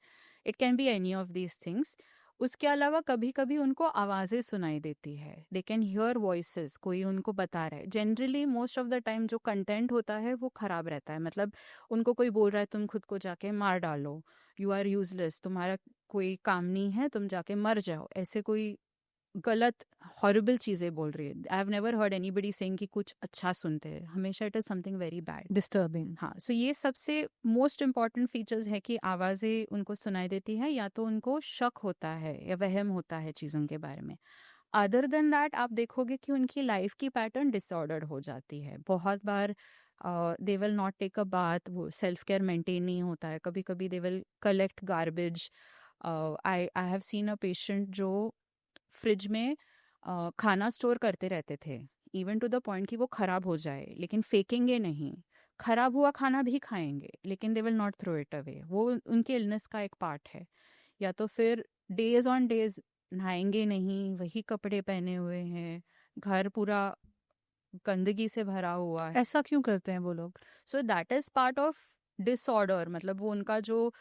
S1: It can be any of these things. उसके अलावा कभी कभी उनको आवाज़ें सुनाई देती है. दे कैन हियर वॉइसेस, कोई उनको बता रहा है. Generally most of the time जो कंटेंट होता है वो ख़राब रहता है. मतलब उनको कोई बोल रहा है तुम खुद को जाके मार डालो, यू आर यूजलेस, तुम्हारा कोई काम नहीं है, तुम जाके मर जाओ, ऐसे कोई गलत हॉरिबल चीज़ें बोल रही है. I have never heard anybody saying कि कुछ अच्छा सुनते हैं. हमेशा it is something very bad,
S2: disturbing.
S1: हाँ. सो ये सबसे मोस्ट इम्पॉर्टेंट फीचर्स है कि आवाज़ें उनको सुनाई देती है, या तो उनको शक होता है या वहम होता है चीज़ों के बारे में. अदर देन दैट आप देखोगे कि उनकी लाइफ की पैटर्न डिसऑर्डर्ड हो जाती है. बहुत बार they will not take a bath, वो सेल्फ केयर मेंटेन नहीं होता है. कभी कभी they will collect garbage. I I have seen a patient जो फ्रिज में खाना स्टोर करते रहते थे. इवन टू द पॉइंट कि वो खराब हो जाए, लेकिन फेंकेंगे नहीं। खराब हुआ खाना भी खाएंगे, लेकिन they will not throw it away. वो उनके इलनेस का एक पार्ट है। या तो फिर डेज ऑन डेज नहाएंगे नहीं, वही कपड़े पहने हुए हैं, घर पूरा गंदगी से भरा हुआ है।
S2: ऐसा क्यों करते हैं वो लोग?
S1: सो that is part of disorder. मतलब वो उनका जो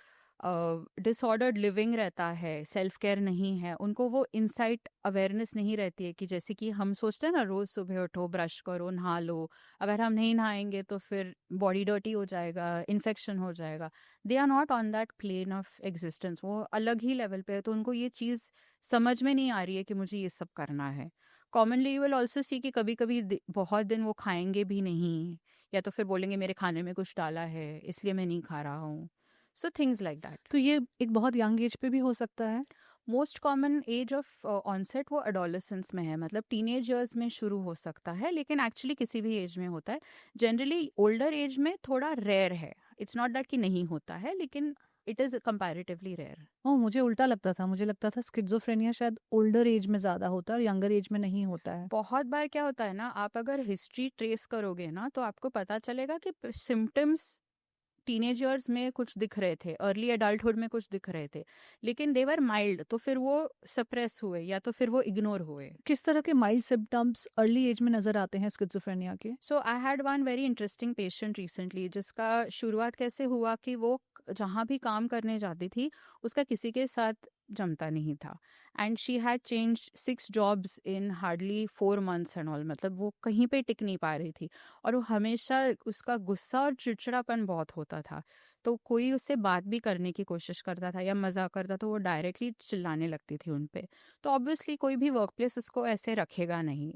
S1: डिसऑर्डर्ड लिविंग रहता है, सेल्फ केयर नहीं है उनको, वो इनसाइट अवेयरनेस नहीं रहती है कि जैसे कि हम सोचते हैं ना, रोज सुबह उठो, ब्रश करो, नहा लो। अगर हम नहीं नहाएंगे तो फिर बॉडी डर्टी हो जाएगा, इन्फेक्शन हो जाएगा। They are not on that plane of existence, वो अलग ही लेवल पे है। तो उनको ये चीज़ समझ में नहीं आ रही है कि मुझे ये सब करना है। Commonly you will also see कि कभी कभी बहुत दिन वो खाएंगे भी नहीं, या तो फिर बोलेंगे मेरे खाने में कुछ डाला है इसलिए मैं नहीं खा रहा हूँ। So things like that.
S2: तो ये एक बहुत यंग एज पे भी हो सकता है?
S1: Most common age of onset वो एडोलेसेंस में है, मतलब टीनेज ईयर्स में शुरू हो सकता है, लेकिन एक्चुअली किसी भी एज में होता है। जनरली ओल्डर एज में थोड़ा रेयर है। इट्स नॉट दैट कि नहीं होता है, लेकिन इट इज़ कंपैरेटिवली रेयर।
S2: ओह, मुझे उल्टा लगता था, मुझे लगता था स्किज़ोफ्रेनिया शायद ओल्डर एज में ज़्यादा होता है और यंगर एज में नहीं होता है।
S1: बहुत बार क्या होता है ना, आप अगर हिस्ट्री ट्रेस करोगे ना तो आपको पता चलेगा कि सिम्टम्स टीनेज ईयर्स में कुछ दिख रहे थे, अर्ली एडल्टहुड में कुछ दिख रहे थे, लेकिन देवर माइल्ड, तो फिर वो सप्रेस हुए या तो फिर वो इग्नोर हुए।
S2: किस तरह के माइल्ड सिम्टम्स अर्ली एज में नजर आते हैं स्किज़ोफ्रेनिया के?
S1: So I had one very interesting patient recently, जिसका शुरुआत कैसे हुआ कि वो जहाँ भी काम करने जाती थी उसका किसी के साथ जमता नहीं था। And she had change 6 jobs in hardly 4 months and all. मतलब वो कहीं पे टिक नहीं पा रही थी, और वो हमेशा उसका गुस्सा और चिड़चिड़ापन बहुत होता था। तो कोई उससे बात भी करने की कोशिश करता था या मजाक करता तो वो डायरेक्टली चिल्लाने लगती थी उन पे। तो ऑब्वियसली कोई भी वर्क प्लेस उसको ऐसे रखेगा नहीं।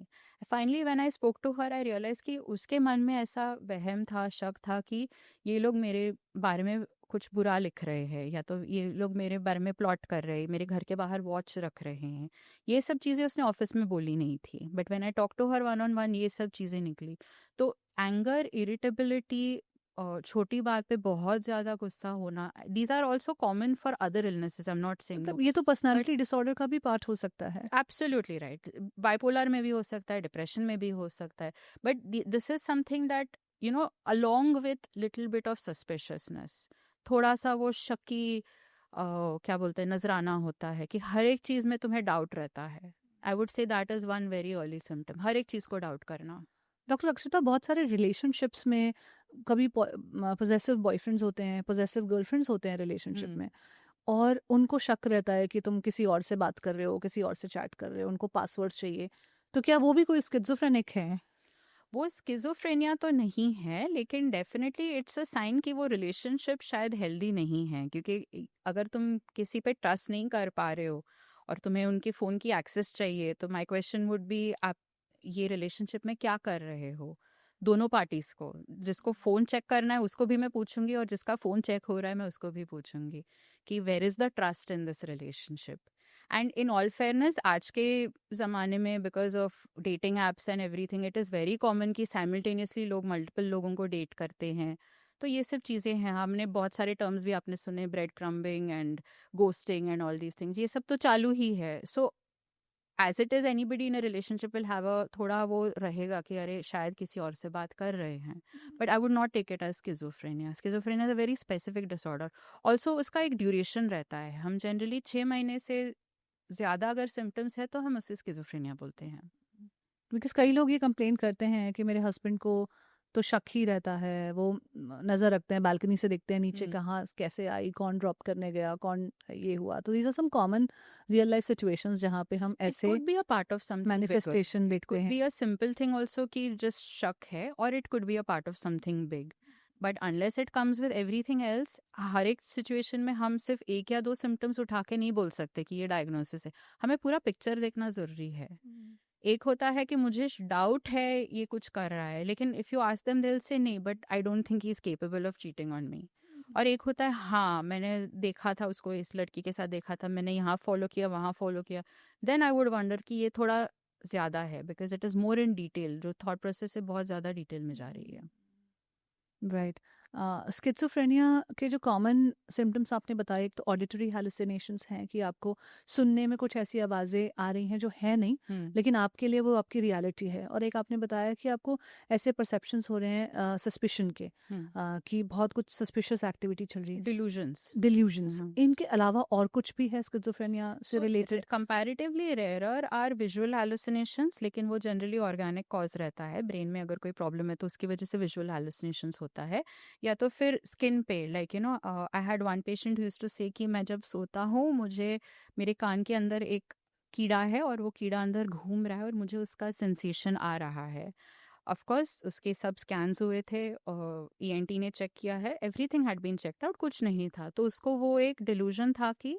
S1: Finally when I spoke to her I realise कि उसके मन में ऐसा वहम था, शक था कि ये लोग मेरे बारे में कुछ बुरा लिख रहे हैं, या तो ये लोग मेरे बारे में प्लॉट कर रहे हैं, मेरे घर के बाहर वॉच रख रहे हैं। ये सब चीज़ें उसने ऑफिस में बोली नहीं थी, but when I talk to her one on one ये सब चीज़ें निकली। तो एंगर, इरिटेबिलिटी और छोटी बात पे बहुत ज़्यादा गुस्सा होना, these are also common for other illnesses. I am not saying
S2: मतलब ये तो पर्सनालिटी डिसऑर्डर का भी पार्ट हो सकता है।
S1: Absolutely right. बाइपोलर में भी हो सकता है, डिप्रेशन में भी हो सकता है, but this is something that you know along with little bit of suspiciousness, थोड़ा सा वो शकी क्या बोलते हैं, नजराना होता है कि हर एक चीज में तुम्हें डाउट रहता है। I would say that is one very early symptom, हर एक चीज को डाउट करना।
S2: डॉक्टर अक्षता, बहुत सारे रिलेशनशिप्स में कभी पोजेसिव बॉयफ्रेंड्स होते हैं, पोजेसिव गर्लफ्रेंड्स होते हैं रिलेशनशिप
S1: हम्म।
S2: में, और उनको शक रहता है कि तुम किसी और से बात कर रहे हो, किसी और से चैट कर रहे हो, उनको पासवर्ड चाहिए। तो क्या वो भी कोई स्किज़ोफ्रेनिक है?
S1: वो स्किज़ोफ्रेनिया तो नहीं है, लेकिन डेफिनेटली इट्स अ साइन कि वो रिलेशनशिप शायद हेल्दी नहीं है। क्योंकि अगर तुम किसी पे ट्रस्ट नहीं कर पा रहे हो और तुम्हें उनके फ़ोन की एक्सेस चाहिए, तो माय क्वेश्चन वुड बी, आप ये रिलेशनशिप में क्या कर रहे हो? दोनों पार्टीज को, जिसको फ़ोन चेक करना है उसको भी मैं पूछूंगी, और जिसका फ़ोन चेक हो रहा है मैं उसको भी पूछूंगी कि where is the trust in this relationship. And in all fairness, आज के ज़माने में because of dating apps and everything, it is very common कि साइमल्टेनियसली लोग मल्टीपल लोगों को डेट करते हैं। तो ये सब चीज़ें हैं। हमने बहुत सारे टर्म्स भी आपने सुने, bread crumbing and ghosting and all these things, ये सब तो चालू ही है। So as it is anybody in a relationship will have a थोड़ा वो रहेगा कि अरे शायद किसी और से बात कर रहे हैं, but I would not take it as schizophrenia. Schizophrenia is a very specific disorder. Also उसका एक ड्यूरेशन रहता है। हम जनरली 6 महीने से ज़्यादा अगर सिम्टम्स है तो हम उसे स्किज़ोफ्रेनिया बोलते हैं।
S2: बिकॉज कई लोग ये कंप्लेन करते हैं कि मेरे हस्बैंड को तो शक ही रहता है, वो नज़र रखते हैं, बालकनी से देखते हैं नीचे कहाँ कैसे आई, कौन ड्रॉप करने गया, कौन ये हुआ। तो these are some common real life situations जहाँ पे हम
S1: It
S2: ऐसे
S1: could be a part of something bigger.
S2: Manifestation
S1: It
S2: देखते
S1: could
S2: हैं।
S1: be a simple thing also कि just शक है, और it could be a part of something big. But unless it comes with everything else, हर एक सिचुएशन में हम सिर्फ एक या दो सिम्टम्स उठा के नहीं बोल सकते कि ये डायग्नोसिस है। हमें पूरा पिक्चर देखना ज़रूरी है। एक होता है कि मुझे डाउट है ये कुछ कर रहा है, लेकिन if you ask them they will say नहीं, but I don't think he is capable of cheating on me. और एक होता है हाँ मैंने देखा था उसको, इस लड़की के साथ देखा था, मैंने यहाँ फॉलो किया, वहाँ फॉलो किया, देन आई वुड वंडर कि ये थोड़ा ज़्यादा है, because it is more in detail, जो थॉट प्रोसेस है बहुत ज़्यादा डिटेल में जा रही है।
S2: राइट। स्किज़ोफ्रेनिया के जो कॉमन सिम्पटम्स आपने बताए, एक तो ऑडिटरी हैलुसिनेशंस हैं कि आपको सुनने में कुछ ऐसी आवाज़ें आ रही हैं जो है नहीं, लेकिन आपके लिए वो आपकी रियलिटी है। और एक आपने बताया कि आपको ऐसे परसेप्शंस हो रहे हैं सस्पिशन के, कि बहुत कुछ सस्पिशियस एक्टिविटी चल रही है।
S1: डिल्यूजन्स।
S2: डिल्यूजन्स, इनके अलावा और कुछ भी है स्किज़ोफ्रेनिया से related?
S1: Comparatively rarer are visual hallucinations, लेकिन वो जनरली ऑर्गेनिक कॉज रहता है। ब्रेन में अगर कोई प्रॉब्लम है तो उसकी वजह से विजुअल हैलुसिनेशंस होता है, या तो फिर स्किन पे, like you know, I had one patient who used to say कि मैं जब सोता हूँ मुझे मेरे कान के अंदर एक कीड़ा है और वो कीड़ा अंदर घूम रहा है और मुझे उसका सेंसेशन आ रहा है। ऑफ कोर्स उसके सब स्कैन्स हुए थे, ईएनटी ने चेक किया है, everything had been checked out, कुछ नहीं था। तो उसको वो एक डिल्यूजन था कि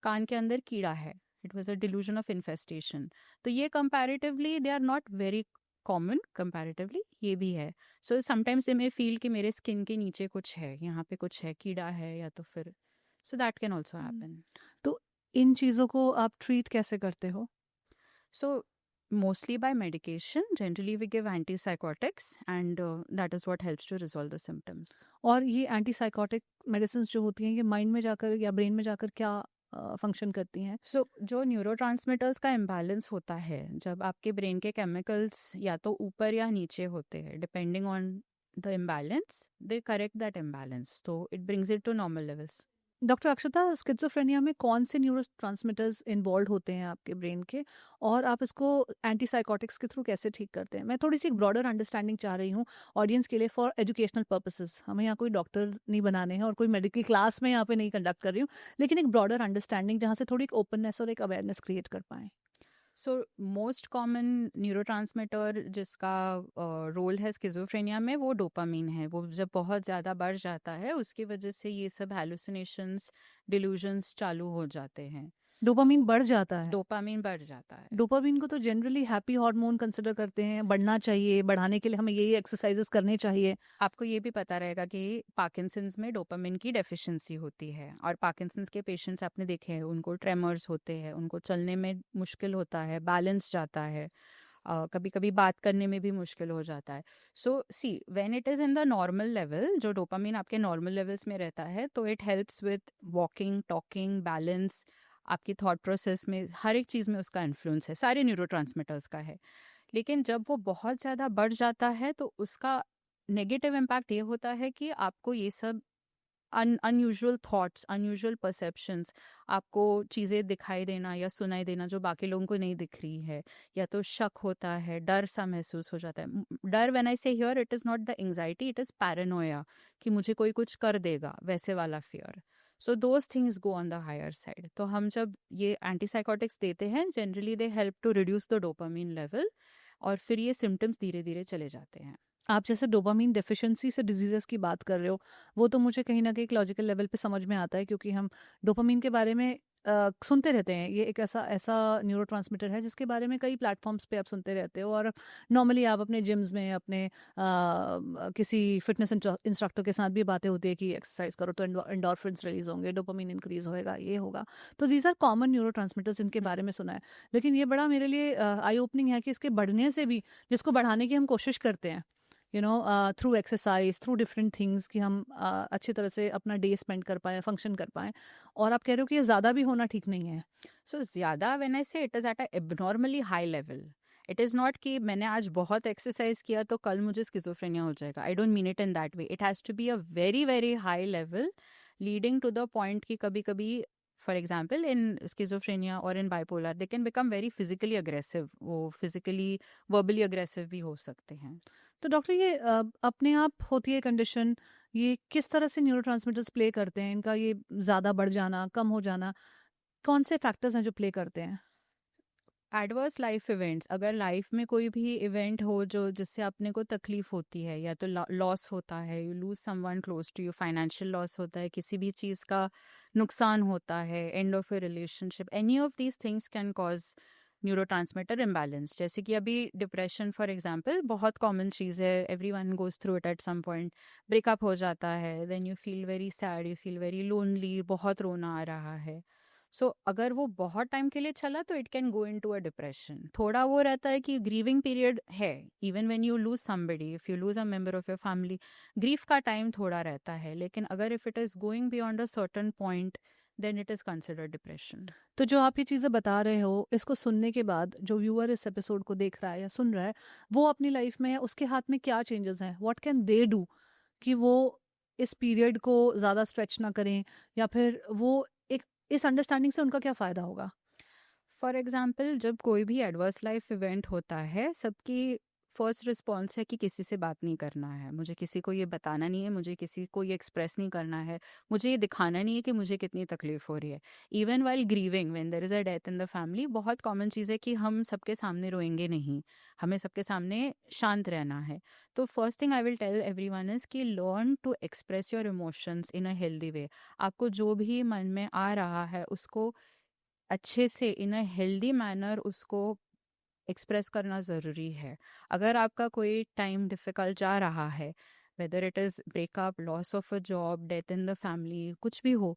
S1: कान के अंदर कीड़ा है। It was a delusion of infestation. तो ये comparatively they are not very common, comparatively ये भी है। So sometimes they may feel कि मेरे स्किन के नीचे कुछ है, यहाँ पे कुछ है, कीड़ा है, या तो फिर so that can also happen.
S2: तो इन चीज़ों को आप ट्रीट कैसे करते हो?
S1: So, mostly by medication. Generally, we give antipsychotics, and that is what helps to resolve the symptoms.
S2: और ये एंटीसाइकोटिक मेडिसिन्स जो होती हैं, ये माइंड में जाकर या ब्रेन में जाकर क्या फंक्शन करती हैं?
S1: So, जो न्यूरोट्रांसमीटर्स का इम्बैलेंस होता है, जब आपके ब्रेन के केमिकल्स या तो ऊपर या नीचे होते हैं, depending on the imbalance, they correct that imbalance, तो it brings it to normal levels.
S2: Doctor Akshata, schizophrenia में कौन से न्यूरोट्रांसमीटर्स इन्वॉल्व होते हैं आपके ब्रेन के, और आप इसको एंटीसाइकोटिक्स के थ्रू कैसे ठीक करते हैं? मैं थोड़ी-सी एक ब्रॉडर अंडरस्टैंडिंग चाह रही हूँ ऑडियंस के लिए, फॉर एजुकेशनल पर्पसेस। हमें यहाँ कोई डॉक्टर नहीं बनाने हैं और कोई मेडिकल क्लास में यहाँ पे नहीं कंडक्ट कर रही हूँ, लेकिन एक ब्रॉडर अंडरस्टैंडिंग जहाँ से थोड़ी एक ओपननेस और एक अवेयरनेस क्रिएट कर पाएँ।
S1: सो मोस्ट कॉमन न्यूरोट्रांसमीटर जिसका रोल है स्किज़ोफ्रेनिया में, वो डोपामीन है। वो जब बहुत ज़्यादा बढ़ जाता है उसकी वजह से ये सब हैलुसिनेशंस, डिल्यूजन्स चालू हो जाते हैं।
S2: डोपामाइन बढ़ जाता है?
S1: डोपामीन बढ़ जाता है।
S2: डोपामाइन को तो जनरली हैप्पी हार्मोन कंसिडर करते हैं, बढ़ना चाहिए, बढ़ाने के लिए हमें ये एक्सरसाइजेस करने चाहिए।
S1: आपको ये भी पता रहेगा कि पार्किंसंस में डोपामिन की डेफिशिएंसी होती है, और पार्किंसंस के पेशेंट्स आपने देखे हैं, उनको ट्रेमर्स होते हैं, उनको चलने में मुश्किल होता है, बैलेंस जाता है, कभी कभी बात करने में भी मुश्किल हो जाता है। So see, when it is in the normal level, जो डोपामिन आपके नॉर्मल लेवल्स में रहता है, तो it helps with walking, talking, balance, आपकी थॉट प्रोसेस में, हर एक चीज़ में उसका इन्फ्लुएंस है, सारे न्यूरोट्रांसमीटर्स का है। लेकिन जब वो बहुत ज़्यादा बढ़ जाता है तो उसका नेगेटिव इम्पैक्ट ये होता है कि आपको ये सब अनयूजुअल थॉट्स, अनयूजुअल परसेप्शंस, आपको चीज़ें दिखाई देना या सुनाई देना जो बाकी लोगों को नहीं दिख रही है, या तो शक होता है, डर सा महसूस हो जाता है। डर, when I say here, it is not the anxiety, it is paranoia, कि मुझे कोई कुछ कर देगा, वैसे वाला fear. So those things go on the higher side. तो हम जब ये एंटीसाइकोटिक्स देते हैं, generally they help to reduce the dopamine level, और फिर ये सिम्टम्स धीरे धीरे चले जाते हैं।
S2: आप जैसे डोपामाइन डेफिशिएंसी से डिजीजेस की बात कर रहे हो, वो तो मुझे कहीं न कहीं एक लॉजिकल लेवल पे समझ में आता है, क्योंकि हम डोपामाइन के बारे में सुनते रहते हैं। ये एक ऐसा ऐसा न्यूरोट्रांसमीटर है जिसके बारे में कई प्लेटफ़ॉर्म्स पे आप सुनते रहते हो, और नॉर्मली आप अपने जिम्स में अपने किसी फिटनेस इंस्ट्रक्टर के साथ भी बातें होती है कि एक्सरसाइज करो तो एंडोर्फिन्स रिलीज़ होंगे, डोपामाइन इंक्रीज़ होएगा, ये होगा। तो दीज़ आर कॉमन न्यूरोट्रांसमीटर्स जिनके बारे में सुना है। लेकिन ये बड़ा मेरे लिए आई ओपनिंग है कि इसके बढ़ने से भी, जिसको बढ़ाने की हम कोशिश करते हैं, through exercise, through different things, कि हम अच्छी तरह से अपना डे स्पेंड कर पाएँ, फंक्शन कर पाएँ, और आप कह रहे हो कि ये ज़्यादा भी होना ठीक नहीं है।
S1: सो ज़्यादा, व्हेन आई से, it is at a abnormally high level. It is not कि मैंने आज बहुत एक्सरसाइज किया तो कल मुझे स्किज़ोफ्रेनिया हो जाएगा। I don't mean it in that way. It has to be a very very high level, leading to the point कि कभी कभी, फॉर एग्जाम्पल इन स्किज़ोफ्रेनिया और in bipolar, they can become very physically aggressive. वो फिजिकली, वर्बली अग्रेसिव भी हो सकते हैं।
S2: तो डॉक्टर, ये अपने आप होती है कंडीशन, ये किस तरह से न्यूरोट्रांसमीटर्स प्ले करते हैं? इनका ये ज़्यादा बढ़ जाना, कम हो जाना, कौन से फैक्टर्स हैं जो प्ले करते हैं?
S1: एडवर्स लाइफ इवेंट्स, अगर लाइफ में कोई भी इवेंट हो जो जिससे अपने को तकलीफ होती है, या तो लॉस होता है, you lose someone close to you, financial loss होता है, किसी भी चीज़ का नुकसान होता है, and of a relationship, any of these things can cause neurotransmitter imbalance. जैसे कि अभी डिप्रेशन फॉर एग्जांपल बहुत कॉमन चीज़ है, everyone goes through it at some point. Breakup हो जाता है, then you feel very sad, you feel very lonely, बहुत रोना आ रहा है। सो अगर वो बहुत टाइम के लिए चला तो it can go into a depression. थोड़ा वो रहता है कि ग्रीविंग पीरियड है. Even when you lose somebody, if you lose a member of your family, grief का टाइम थोड़ा रहता है. लेकिन अगर if it is going beyond a certain point, then it is considered depression.
S2: तो जो आप ये चीज़ें बता रहे हो, इसको सुनने के बाद जो व्यूअर इस एपिसोड को देख रहा है या सुन रहा है, वो अपनी लाइफ में उसके हाथ में क्या चेंजेस हैं? व्हाट कैन दे डू कि वो इस पीरियड को ज़्यादा स्ट्रेच ना करें, या फिर वो एक इस अंडरस्टैंडिंग से उनका क्या फ़ायदा होगा?
S1: फॉर एग्जाम्पल, जब कोई भी एडवर्स लाइफ इवेंट होता है, सबकी फर्स्ट रिस्पॉन्स है कि किसी से बात नहीं करना है, मुझे किसी को ये बताना नहीं है, मुझे किसी को ये एक्सप्रेस नहीं करना है, मुझे ये दिखाना नहीं है कि मुझे कितनी तकलीफ हो रही है. Even while grieving, when there is a death in the family, बहुत कॉमन चीज़ है कि हम सबके सामने रोएंगे नहीं, हमें सबके सामने शांत रहना है. तो first thing I will tell everyone is कि learn to express your emotions in a healthy way. आपको जो भी मन में आ रहा है उसको अच्छे से इन अ हेल्दी मैनर उसको एक्सप्रेस करना ज़रूरी है. अगर आपका कोई टाइम डिफ़िकल्ट जा रहा है, whether it is breakup, loss of a job, death in the family, कुछ भी हो,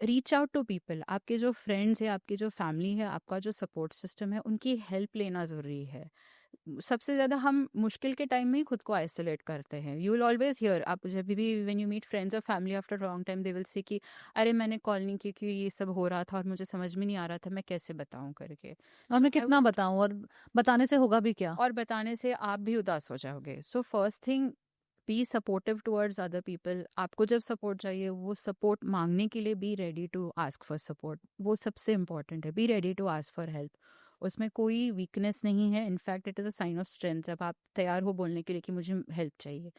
S1: रीच आउट टू पीपल. आपके जो फ्रेंड्स है, आपकी जो फैमिली है, आपका जो सपोर्ट सिस्टम है, उनकी हेल्प लेना ज़रूरी है. सबसे ज़्यादा हम मुश्किल के टाइम में ही खुद को आइसोलेट करते हैं. यू विल ऑलवेज हियर, आप जब भी व्हेन यू मीट फ्रेंड्स और family after long time, they will से कि अरे मैंने कॉल नहीं की क्योंकि ये सब हो रहा था और मुझे समझ में नहीं आ रहा था मैं कैसे बताऊं करके.
S2: और
S1: सो
S2: मैं कितना बताऊँ, और बताने से होगा भी क्या?
S1: और बताने से आप भी उदास हो जाओगे. So first thing, be supportive towards other people. आपको जब सपोर्ट चाहिए, वो सपोर्ट मांगने के लिए be ready to ask for support. वो सबसे इम्पोर्टेंट है. Be ready to ask for help. उसमें कोई वीकनेस नहीं है. In fact it is a sign of strength जब आप तैयार हो बोलने के लिए कि मुझे हेल्प चाहिए.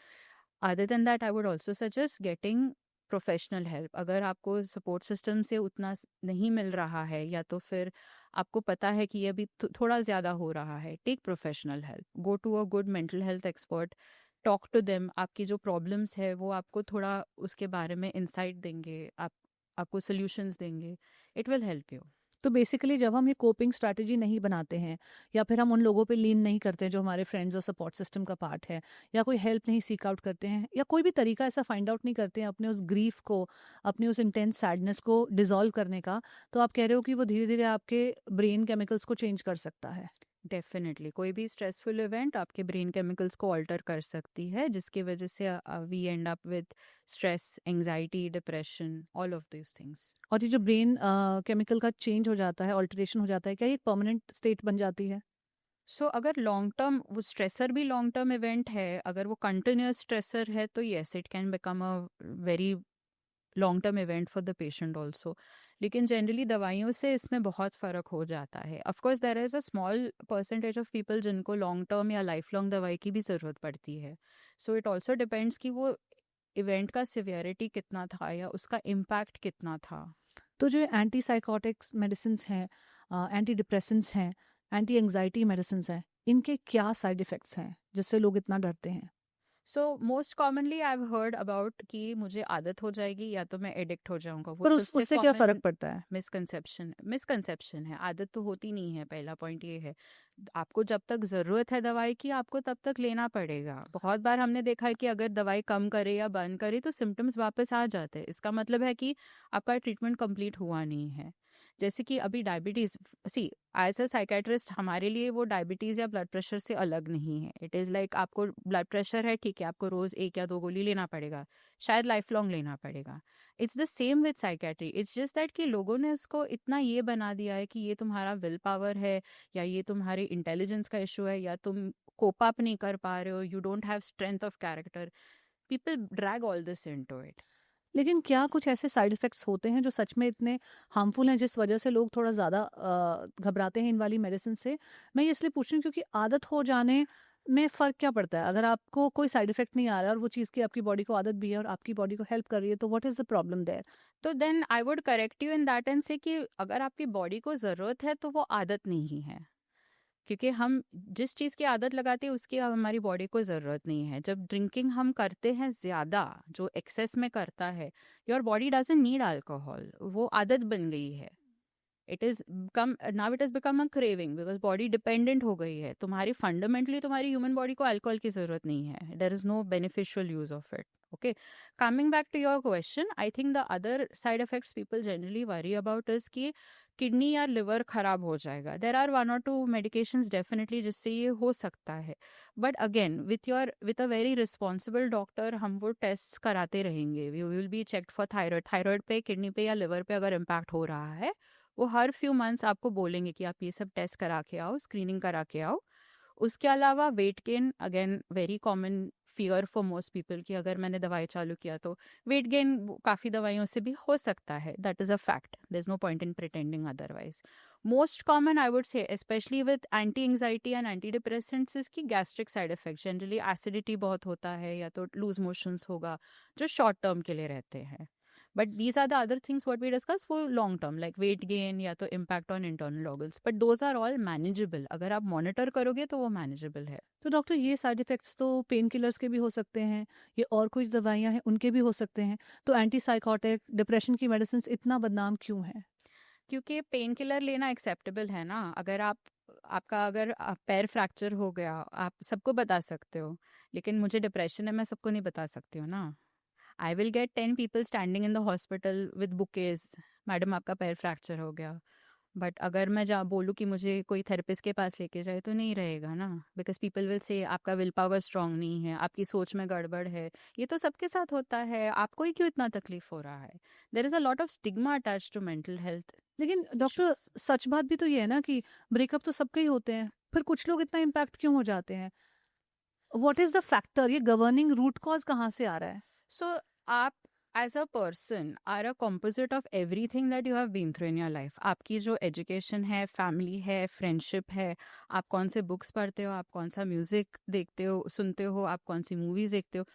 S1: Other than that, I would also suggest getting professional help. अगर आपको सपोर्ट सिस्टम से उतना नहीं मिल रहा है, या तो फिर आपको पता है कि ये अभी थोड़ा ज़्यादा हो रहा है, take professional help. Go to a good mental health expert. Talk to them. आपकी जो प्रॉब्लम्स है वो आपको थोड़ा उसके बारे में इंसाइट देंगे, आपको सोल्यूशंस देंगे. It will help you.
S2: तो बेसिकली जब हम ये कोपिंग स्ट्रैटेजी नहीं बनाते हैं, या फिर हम उन लोगों पे लीन नहीं करते हैं जो हमारे फ्रेंड्स और सपोर्ट सिस्टम का पार्ट है, या कोई हेल्प नहीं सीक आउट करते हैं, या कोई भी तरीका ऐसा फाइंड आउट नहीं करते हैं अपने उस ग्रीफ को, अपने उस इंटेंस सैडनेस को डिसॉल्व करने का, तो आप कह रहे हो कि वो धीरे धीरे आपके ब्रेन केमिकल्स को चेंज कर सकता है?
S1: डेफिनेटली कोई भी स्ट्रेसफुल इवेंट आपके ब्रेन केमिकल्स को ऑल्टर कर सकती है, जिसकी वजह से we end up with stress, anxiety, depression, all of these things.
S2: और ये जो ब्रेन केमिकल का चेंज हो जाता है, ऑल्टरेशन हो जाता है, क्या ये परमानेंट स्टेट बन जाती है?
S1: सो अगर लॉन्ग टर्म वो स्ट्रेसर भी लॉन्ग टर्म इवेंट है, अगर वो कंटिन्यूस स्ट्रेसर है, तो yes it can become a very long term event for the patient also. लेकिन जनरली दवाइयों से इसमें बहुत फ़र्क हो जाता है. Of course there is a small percentage of people जिनको लॉन्ग टर्म या लाइफ लॉन्ग दवाई की भी ज़रूरत पड़ती है. सो इट ऑल्सो डिपेंड्स कि वो इवेंट का सिवियरिटी कितना था या उसका इम्पैक्ट कितना था.
S2: तो जो एंटी साइकोटिक्स मेडिसिन हैं, एंटी डिप्रेसेंट्स हैं, एंटी एंग्जाइटी मेडिसिन हैं, इनके क्या साइड इफ़ेक्ट्स हैं जिससे लोग इतना डरते हैं?
S1: So most commonly I have heard about कि मुझे आदत हो जाएगी या तो मैं एडिक्ट हो जाऊंगा. वो
S2: पर
S1: सबसे
S2: उससे क्या
S1: कॉमन
S2: फ़र्क पड़ता है?
S1: मिसकंसेप्शन है. आदत तो होती नहीं है. पहला पॉइंट ये है, आपको जब तक ज़रूरत है दवाई की, आपको तब तक लेना पड़ेगा. बहुत बार हमने देखा है कि अगर दवाई कम करे या बंद करे तो सिम्टम्स वापस आ जाते हैं. इसका मतलब है कि आपका ट्रीटमेंट कंप्लीट हुआ नहीं है. जैसे कि अभी diabetes, see as a psychiatrist हमारे लिए वो डायबिटीज़ या ब्लड प्रेशर से अलग नहीं है. इट इज़ लाइक आपको ब्लड प्रेशर है, ठीक है, आपको रोज़ 1 या 2 गोली लेना पड़ेगा, शायद लाइफ लॉन्ग लेना पड़ेगा. It's the same with psychiatry. It's just that कि लोगों ने उसको इतना ये बना दिया है कि ये तुम्हारा विल पावर है, या ये तुम्हारी इंटेलिजेंस का इशू है, या तुम कोप अप नहीं कर पा रहे हो, you don't have strength of character. People drag all this into it.
S2: लेकिन क्या कुछ ऐसे साइड इफ़ेक्ट्स होते हैं जो सच में इतने हार्मफुल हैं, जिस वजह से लोग थोड़ा ज़्यादा घबराते हैं इन वाली मेडिसिन से? मैं ये इसलिए पूछ रही हूँ क्योंकि आदत हो जाने में फ़र्क क्या पड़ता है? अगर आपको कोई साइड इफ़ेक्ट नहीं आ रहा है और वो चीज़ की आपकी बॉडी को आदत भी है और आपकी बॉडी को हेल्प कर रही है, तो what is the problem there?
S1: तो then I would correct you in that and say कि अगर आपकी बॉडी को ज़रूरत है तो वो आदत नहीं है. क्योंकि हम जिस चीज़ की आदत लगाते हैं उसकी अब हमारी बॉडी को ज़रूरत नहीं है. जब ड्रिंकिंग हम करते हैं ज़्यादा, जो एक्सेस में करता है, your body doesn't need alcohol, वो आदत बन गई है. It is come now, it has become a craving because body dependent हो गई है तुम्हारी, फंडामेंटली तुम्हारी ह्यूमन बॉडी को अल्कोहल की जरूरत नहीं है, there is no beneficial use of it. Okay, coming back to your question, I think the other side effects people generally worry about is कि किडनी या लिवर खराब हो जाएगा. There are 1 or 2 medications definitely जिससे ये हो सकता है, but again with a very responsible doctor हम वो टेस्ट कराते रहेंगे. We will be checked for thyroid. Thyroid पे, किडनी पे या लिवर पे अगर इम्पैक्ट हो रहा है, वो हर फ्यू मंथ्स आपको बोलेंगे कि आप ये सब टेस्ट करा के आओ, स्क्रीनिंग करा के आओ. उसके अलावा weight gain, again very common fear for most people कि अगर मैंने दवाई चालू किया तो वेट गेन काफ़ी दवाइयों से भी हो सकता है. That is a fact, there is no point in pretending otherwise. Most common I would say specially with anti anxiety and anti depressants is की gastric side effect. Generally acidity बहुत होता है या तो लूज मोशंस होगा, जो शॉर्ट टर्म के लिए रहते हैं. But these are the other things what we discuss वो long term, like weight gain या तो impact on internal organs. But those are all manageable, अगर आप मॉनिटर करोगे तो वो मैनेजेबल है.
S2: तो डॉक्टर ये साइड इफ़ेक्ट्स तो पेन किलर्स के भी हो सकते हैं, ये और कुछ दवाइयाँ हैं उनके भी हो सकते हैं। तो एंटी साइकोटिक, डिप्रेशन की मेडिसिन्स इतना बदनाम क्यों हैं?
S1: क्योंकि पेन किलर लेना एक्सेप्टेबल है ना. अगर अगर पैर फ्रैक्चर हो गया, आप सबको बता सकते हो, लेकिन मुझे डिप्रेशन है मैं सबको नहीं बता सकती हूँ ना. I will get 10 people standing in the hospital with bouquets, madam आपका पैर फ्रैक्चर हो गया. बट अगर मैं जा बोलूँ कि मुझे कोई थेरेपिस्ट के पास लेके जाए तो नहीं रहेगा ना, बिकॉज पीपल विल से आपका विल पावर स्ट्रांग नहीं है, आपकी सोच में गड़बड़ है. ये तो सबके साथ होता है, आपको ही क्यों इतना तकलीफ हो रहा है. There is a lot of stigma attach to mental health
S2: लेकिन डॉक्टर
S1: इश्यूज.
S2: सच बात भी तो ये है ना कि ब्रेकअप तो सबके ही होते हैं, फिर कुछ लोग इतना इम्पैक्ट क्यों हो जाते हैं? What is the factor? ये गवर्निंग रूट कॉज़ कहाँ से आ रहा है?
S1: सो आप as a person are a composite of everything that you have been through in your life. आपकी जो एजुकेशन है, फैमिली है, फ्रेंडशिप है, आप कौन से बुक्स पढ़ते हो, आप कौन सा म्यूजिक देखते हो सुनते हो, आप कौन सी मूवीज देखते हो,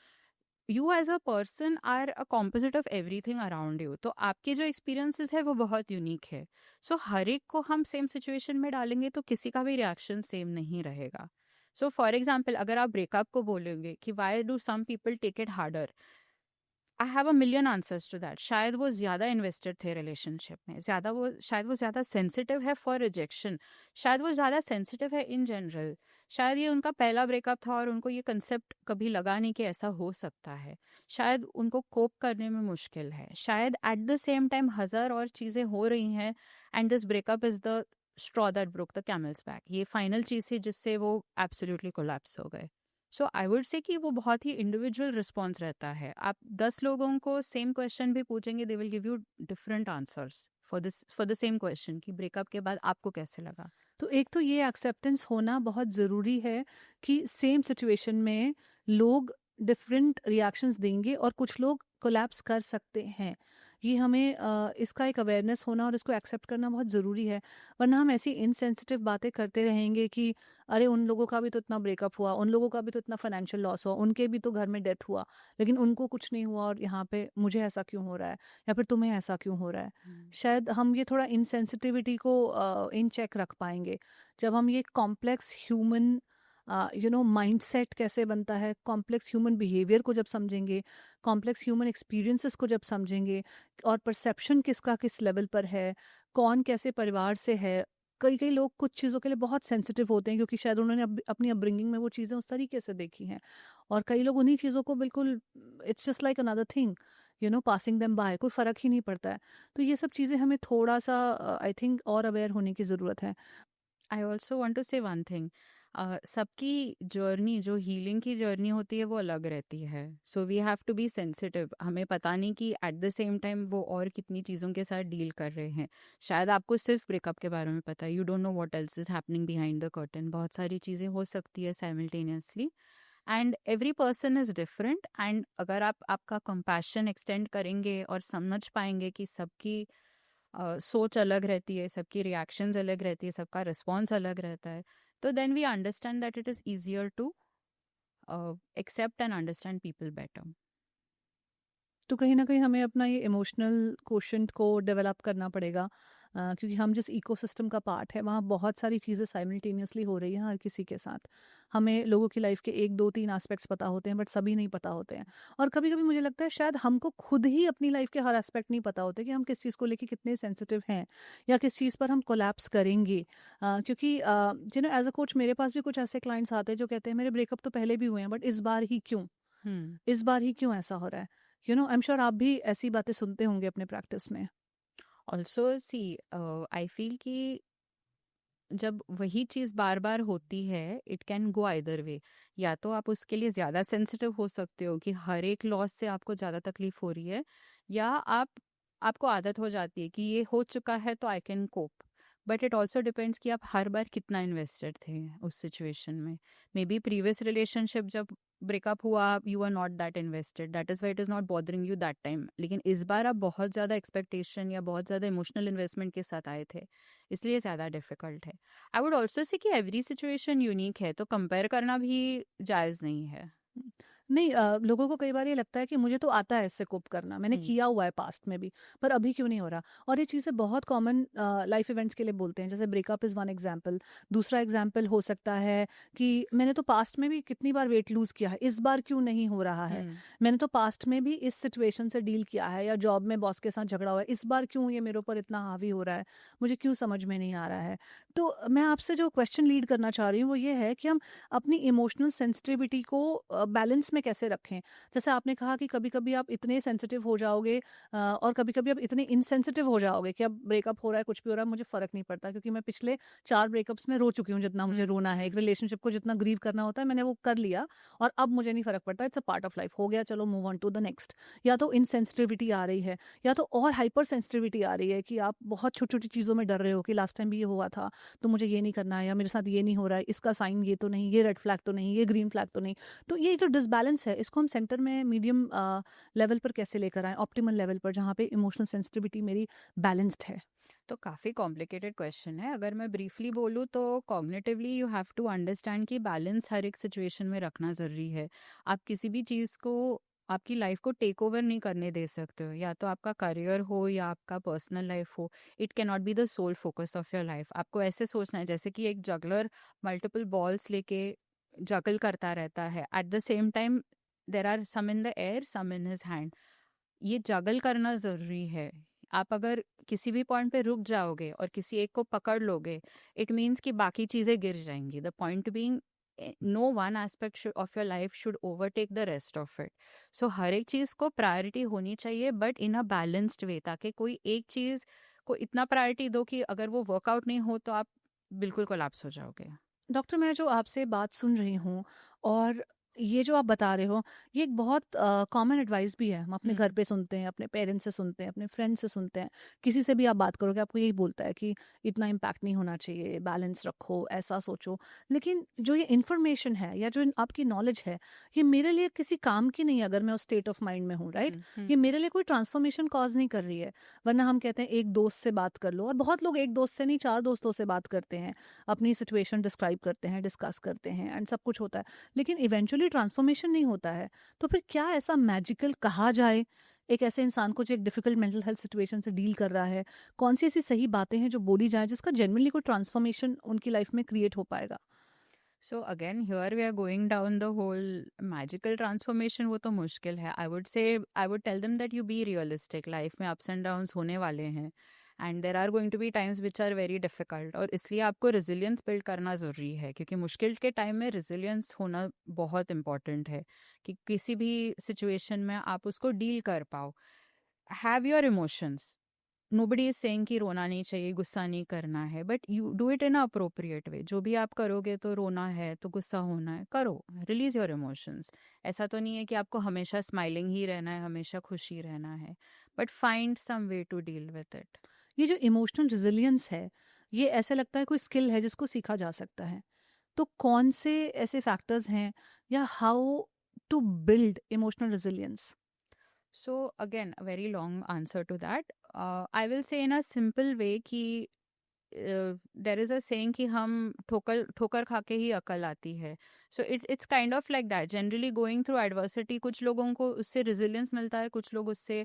S1: you as a person are a composite of everything around you. तो आपके जो एक्सपीरियंसेस है वो बहुत यूनिक है. सो हर एक को हम सेम सिचुएशन में डालेंगे तो किसी का भी रिएक्शन सेम नहीं रहेगा. सो फॉर एग्जाम्पल, अगर आप ब्रेकअप को बोलोगे कि why do some people take it harder, I have a million answers to that. शायद वो ज़्यादा इन्वेस्टेड थे रिलेशनशिप में, शायद वो ज़्यादा सेंसिटिव है फॉर रिजेक्शन, शायद वो ज़्यादा सेंसिटिव है इन जनरल, शायद ये उनका पहला ब्रेकअप था और उनको ये कंसेप्ट कभी लगा नहीं कि ऐसा हो सकता है, शायद उनको कोप करने में मुश्किल है, शायद एट द सेम टाइम हज़ार और चीज़ें हो रही हैं. And this breakup is the straw that broke the camel's back. ये फाइनल चीज़ थी जिससे वो एब्सोल्युटली कोलैप्स हो गए. सो आई वुड से कि वो बहुत ही इंडिविजुअल रिस्पॉन्स रहता है. आप 10 लोगों को सेम क्वेश्चन भी पूछेंगे, they will give you different answers for the same question कि ब्रेकअप के बाद आपको कैसे लगा.
S2: तो एक तो ये एक्सेप्टेंस होना बहुत ज़रूरी है कि सेम सिचुएशन में लोग डिफरेंट रिएक्शंस देंगे और कुछ लोग कोलैप्स कर सकते हैं. ये हमें इसका एक अवेयरनेस होना और इसको एक्सेप्ट करना बहुत ज़रूरी है. वरना हम ऐसी इनसेंसिटिव बातें करते रहेंगे कि अरे उन लोगों का भी तो इतना ब्रेकअप हुआ, उन लोगों का भी तो इतना फाइनेंशियल लॉस हुआ, उनके भी तो घर में डेथ हुआ, लेकिन उनको कुछ नहीं हुआ और यहाँ पे मुझे ऐसा क्यों हो रहा है या फिर तुम्हें ऐसा क्यों हो रहा है. शायद हम ये थोड़ा इनसेंसिटिविटी को इन चेक रख पाएंगे जब हम ये कॉम्प्लेक्स ह्यूमन माइंडसेट कैसे बनता है, कॉम्प्लेक्स ह्यूमन बिहेवियर को जब समझेंगे, कॉम्प्लेक्स ह्यूमन एक्सपीरियंसेस को जब समझेंगे और परसेप्शन किसका किस लेवल पर है, कौन कैसे परिवार से है. कई कई लोग कुछ चीज़ों के लिए बहुत सेंसिटिव होते हैं क्योंकि शायद उन्होंने अपनी अपब्रिंगिंग में वो चीज़ें उस तरीके से देखी हैं, और कई लोग उन्हीं चीज़ों को बिल्कुल it's just like another thing, passing them by, कोई फ़र्क ही नहीं पड़ता है. तो ये सब चीज़ें हमें थोड़ा सा आई थिंक और अवेयर होने की ज़रूरत है.
S1: I also want to say one thing. सबकी जर्नी, जो हीलिंग की जर्नी होती है वो अलग रहती है. So we have to be sensitive. हमें पता नहीं कि एट द सेम टाइम वो और कितनी चीज़ों के साथ डील कर रहे हैं. शायद आपको सिर्फ ब्रेकअप के बारे में पता है, you don't know what else is happening behind the curtain. बहुत सारी चीज़ें हो सकती है simultaneously, and every person is different. And अगर आप आपका कंपैशन एक्सटेंड करेंगे और समझ पाएंगे कि सबकी सोच अलग रहती है, सबकी रिएक्शंस अलग रहती है, सबका रिस्पॉन्स अलग रहता है, तो then we understand that it is easier to accept and understand people better.
S2: तो कहीं न कहीं हमें अपना ये इमोशनल क्वोशंट को डेवलप करना पड़ेगा, क्योंकि हम जिस इकोसिस्टम का पार्ट है वहाँ बहुत सारी चीज़ें साइमल्टेनियसली हो रही हैं हर किसी के साथ। हमें लोगों की लाइफ के 1, 2, 3 एस्पेक्ट्स पता होते हैं बट सभी नहीं पता होते हैं। और कभी-कभी मुझे लगता है शायद हमको खुद ही अपनी लाइफ के हर एस्पेक्ट नहीं पता होते कि हम किस चीज़ को लेके कितने सेंसिटिव हैं या किस चीज़ पर हम कोलैप्स करेंगे। क्योंकि एज़ अ कोच मेरे पास भी कुछ ऐसे क्लाइंट्स आते हैं जो कहते हैं मेरे ब्रेकअप तो पहले भी हुए हैं बट इस बार ही क्यों?
S1: हम्म
S2: इस बार ही क्यों ऐसा हो रहा है? आई एम श्योर आप भी ऐसी बातें सुनते होंगे अपने प्रैक्टिस में।
S1: ऑल्सो सी आई फील कि जब वही चीज़ बार बार होती है it can go either way. या तो आप उसके लिए ज़्यादा सेंसिटिव हो सकते हो कि हर एक लॉस से आपको ज़्यादा तकलीफ हो रही है, या आपको आदत हो जाती है कि ये हो चुका है तो I can cope. But it also depends कि आप हर बार कितना इन्वेस्टेड थे उस सिचुएशन में। मे बी प्रीवियस रिलेशनशिप जब ब्रेकअप हुआ you are not that invested, that is why it is not bothering you that time. लेकिन इस बार आप बहुत ज़्यादा एक्सपेक्टेशन या बहुत ज़्यादा इमोशनल इन्वेस्टमेंट के साथ आए थे, इसलिए ज़्यादा डिफिकल्ट है। आई वुड ऑल्सो से कि एवरी सिचुएशन यूनिक है, तो कंपेयर करना भी जायज़ नहीं है।
S2: नहीं, लोगों को कई बार ये लगता है कि मुझे तो आता है इससे कोप करना, मैंने
S1: हम्म
S2: किया हुआ है पास्ट में भी, पर अभी क्यों नहीं हो रहा? और ये चीज़ें बहुत कॉमन लाइफ इवेंट्स के लिए बोलते हैं, जैसे ब्रेकअप इज़ वन एग्जांपल। दूसरा एग्जांपल हो सकता है कि मैंने तो पास्ट में भी कितनी बार वेट लूज़ किया है, इस बार क्यों नहीं हो रहा है?
S1: हम्म
S2: मैंने तो पास्ट में भी इस सिचुएशन से डील किया है, या जॉब में बॉस के साथ झगड़ा हुआ है, इस बार क्यों ये मेरे ऊपर इतना हावी हो रहा है? मुझे क्यों समझ में नहीं आ रहा है? तो मैं आपसे जो क्वेश्चन लीड करना चाह रही हूँ वो ये है कि हम अपनी इमोशनल सेंसिटिविटी को बैलेंस में कैसे रखें? जैसे आपने कहा कि कभी-कभी आप इतने सेंसिटिव हो जाओगे, और कभी-कभी आप इतने इनसेंसिटिव हो जाओगे कि अब ब्रेकअप हो रहा है, कुछ भी हो रहा है, मुझे फ़र्क नहीं पड़ता, क्योंकि मैं पिछले 4 ब्रेकअप्स में रो चुकी हूँ जितना मुझे रोना है। एक रिलेशनशिप को जितना ग्रीव करना होता है मैंने वो कर लिया, और अब मुझे नहीं फ़र्क पड़ता, it's a part of life, हो गया, चलो move on to the next. या तो इनसेंसिटिविटी आ रही है, या तो और हाइपर सेंसिटिविटी आ रही है कि आप बहुत छोटी-छोटी चीज़ों में डर रहे हो कि लास्ट टाइम भी ये हुआ था, तो मुझे ये नहीं करना है, या मेरे साथ ये नहीं हो रहा है, इसका साइन ये तो नहीं, ये रेड फ्लैग तो नहीं, ये ग्रीन फ्लैग तो नहीं। तो ये जो डिसबैलेंस है इसको हम सेंटर में मीडियम लेवल पर कैसे लेकर आएँ, ऑप्टिमल लेवल पर जहाँ पे इमोशनल सेंसिटिविटी मेरी बैलेंस्ड है?
S1: तो काफ़ी कॉम्प्लिकेटेड क्वेश्चन है। अगर मैं ब्रीफली बोलूँ तो cognitively you have to understand कि बैलेंस हर एक सिचुएशन में रखना ज़रूरी है। आप किसी भी चीज़ को आपकी लाइफ को टेक ओवर नहीं करने दे सकते हो, या तो आपका करियर हो या आपका पर्सनल लाइफ हो। It can not be the sole focus of your life. आपको ऐसे सोचना है जैसे कि एक जगलर मल्टीपल बॉल्स लेके जगल करता रहता है, at the same time there are some in the air some in his hand. ये जगल करना ज़रूरी है। आप अगर किसी भी पॉइंट पे रुक जाओगे और किसी एक को पकड़ लोगे, इट मीन्स कि बाकी चीज़ें गिर जाएंगी। The point being no one aspect of your life should overtake the rest of it. So हर एक चीज़ को प्रायोरिटी होनी चाहिए, but in a balanced way, ताकि कोई एक चीज़ को इतना प्रायोरिटी दो कि अगर वो वर्कआउट नहीं हो तो आप बिल्कुल कोलैप्स हो जाओगे।
S2: डॉक्टर, मैं जो आपसे बात सुन रही हूँ, और ये जो आप बता रहे हो, ये एक बहुत कॉमन एडवाइस भी है। हम अपने घर
S1: हम्म
S2: पे सुनते हैं, अपने पेरेंट्स से सुनते हैं, अपने फ्रेंड्स से सुनते हैं। किसी से भी आप बात करोगे आपको यही बोलता है कि इतना इम्पैक्ट नहीं होना चाहिए, बैलेंस रखो, ऐसा सोचो। लेकिन जो ये इन्फॉर्मेशन है या जो आपकी नॉलेज है, ये मेरे लिए किसी काम की नहीं है अगर मैं उस स्टेट ऑफ माइंड में हूँ, राइट?
S1: हम्म
S2: ये मेरे लिए कोई ट्रांसफॉर्मेशन कॉज नहीं कर रही है। वरना हम कहते हैं एक दोस्त से बात कर लो, और बहुत लोग एक दोस्त से नहीं 4 दोस्तों से बात करते हैं, अपनी सिचुएशन डिस्क्राइब करते हैं, डिस्कस करते हैं, एंड सब कुछ होता है, लेकिन इवेंचुअली ट्रांसफॉर्मेशन नहीं होता है। तो फिर क्या ऐसा मैजिकल कहा जाए एक ऐसे इंसान को जो एक डिफिकल्ट मेंटल हेल्थ सिचुएशन से डील कर रहा है? कौन सी ऐसी सही बातें हैं जो बोली जाए जिसका जेन्युइनली कोई ट्रांसफॉर्मेशन उनकी लाइफ में क्रिएट हो पाएगा?
S1: So again here we are going down the whole magical transformation, वो तो मुश्किल है। I would tell them that you be realistic. Life में अप्स एंड डाउन्स होने वाले हैं, and there are going to be times which are very difficult, और इसलिए आपको रेजिलियंस बिल्ड करना ज़रूरी है, क्योंकि मुश्किल के टाइम में रेजिलियंस होना बहुत इंपॉर्टेंट है कि किसी भी सिचुएशन में आप उसको डील कर पाओ। Have your emotions. Nobody is saying कि रोना नहीं चाहिए, गुस्सा नहीं करना है, but you do it in a appropriate way. जो भी आप करोगे, तो रोना है तो गुस्सा होना है, करो, रिलीज योर इमोशंस। ऐसा तो नहीं है कि आपको हमेशा स्माइलिंग ही रहना है, हमेशा खुश ही रहना है, but find some way to deal with it.
S2: ये जो इमोशनल रेजिलियंस है, ये ऐसे लगता है कोई स्किल है जिसको सीखा जा सकता है। तो कौन से ऐसे फैक्टर्स हैं, या how to build emotional resilience?
S1: So again a very long answer to that. I will say in a simple way कि देर इज अ सेइंग कि हम ठोकर ठोकर खा के ही अकल आती है. So it's kind of like that. Generally going through adversity, कुछ लोगों को उससे रेजिलियंस मिलता है, कुछ लोग उससे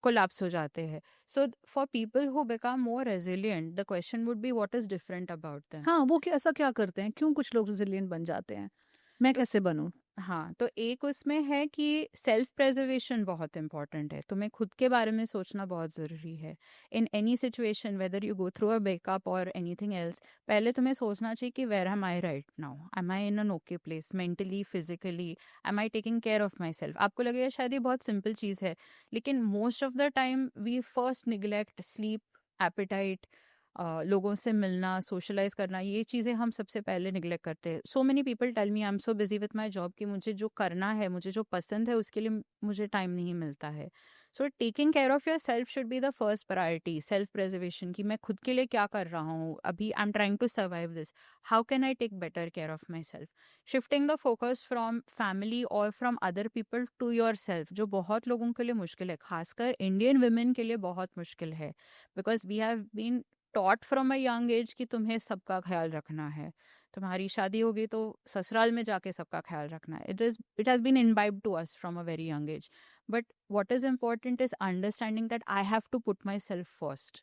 S1: कोलैप्स हो जाते हैं. So for people who become more resilient, the question would be what is different about them.
S2: हाँ, वो ऐसा क्या करते हैं, क्यों कुछ लोग रिजिलियंट बन जाते हैं? मैं
S1: तो
S2: कैसे बनूं?
S1: हाँ, तो एक उसमें है कि सेल्फ प्रिजर्वेशन बहुत इंपॉर्टेंट है. तुम्हें खुद के बारे में सोचना बहुत ज़रूरी है. In any situation, whether you go through a breakup और एनीथिंग एल्स, पहले तुम्हें सोचना चाहिए कि where am I right now, am I in an okay place mentally, physically, am I taking care of my self. आपको लगेगा शायद ये बहुत सिंपल चीज़ है, लेकिन most of the time we first neglect sleep, appetite, लोगों से मिलना, सोशलाइज करना, ये चीज़ें हम सबसे पहले निग्लेक्ट करते हैं. So many people tell me I am so busy with my job कि मुझे जो करना है, मुझे जो पसंद है, उसके लिए मुझे टाइम नहीं मिलता है. So taking care of your self should be the first priority. Self preservation, कि मैं खुद के लिए क्या कर रहा हूँ अभी, I am trying to survive this, how can I take better care of my self. Shifting the focus from family और from other people to yourself, जो बहुत लोगों के लिए मुश्किल है, खासकर इंडियन वुमेन के लिए बहुत मुश्किल है. Because we have been taught from a young age कि तुम्हें सबका ख्याल रखना है, तुम्हारी शादी होगी तो ससुराल में जाके सबका ख्याल रखना है. It has been imbibed to us from a very young age. But what is important is understanding that I have to put myself first.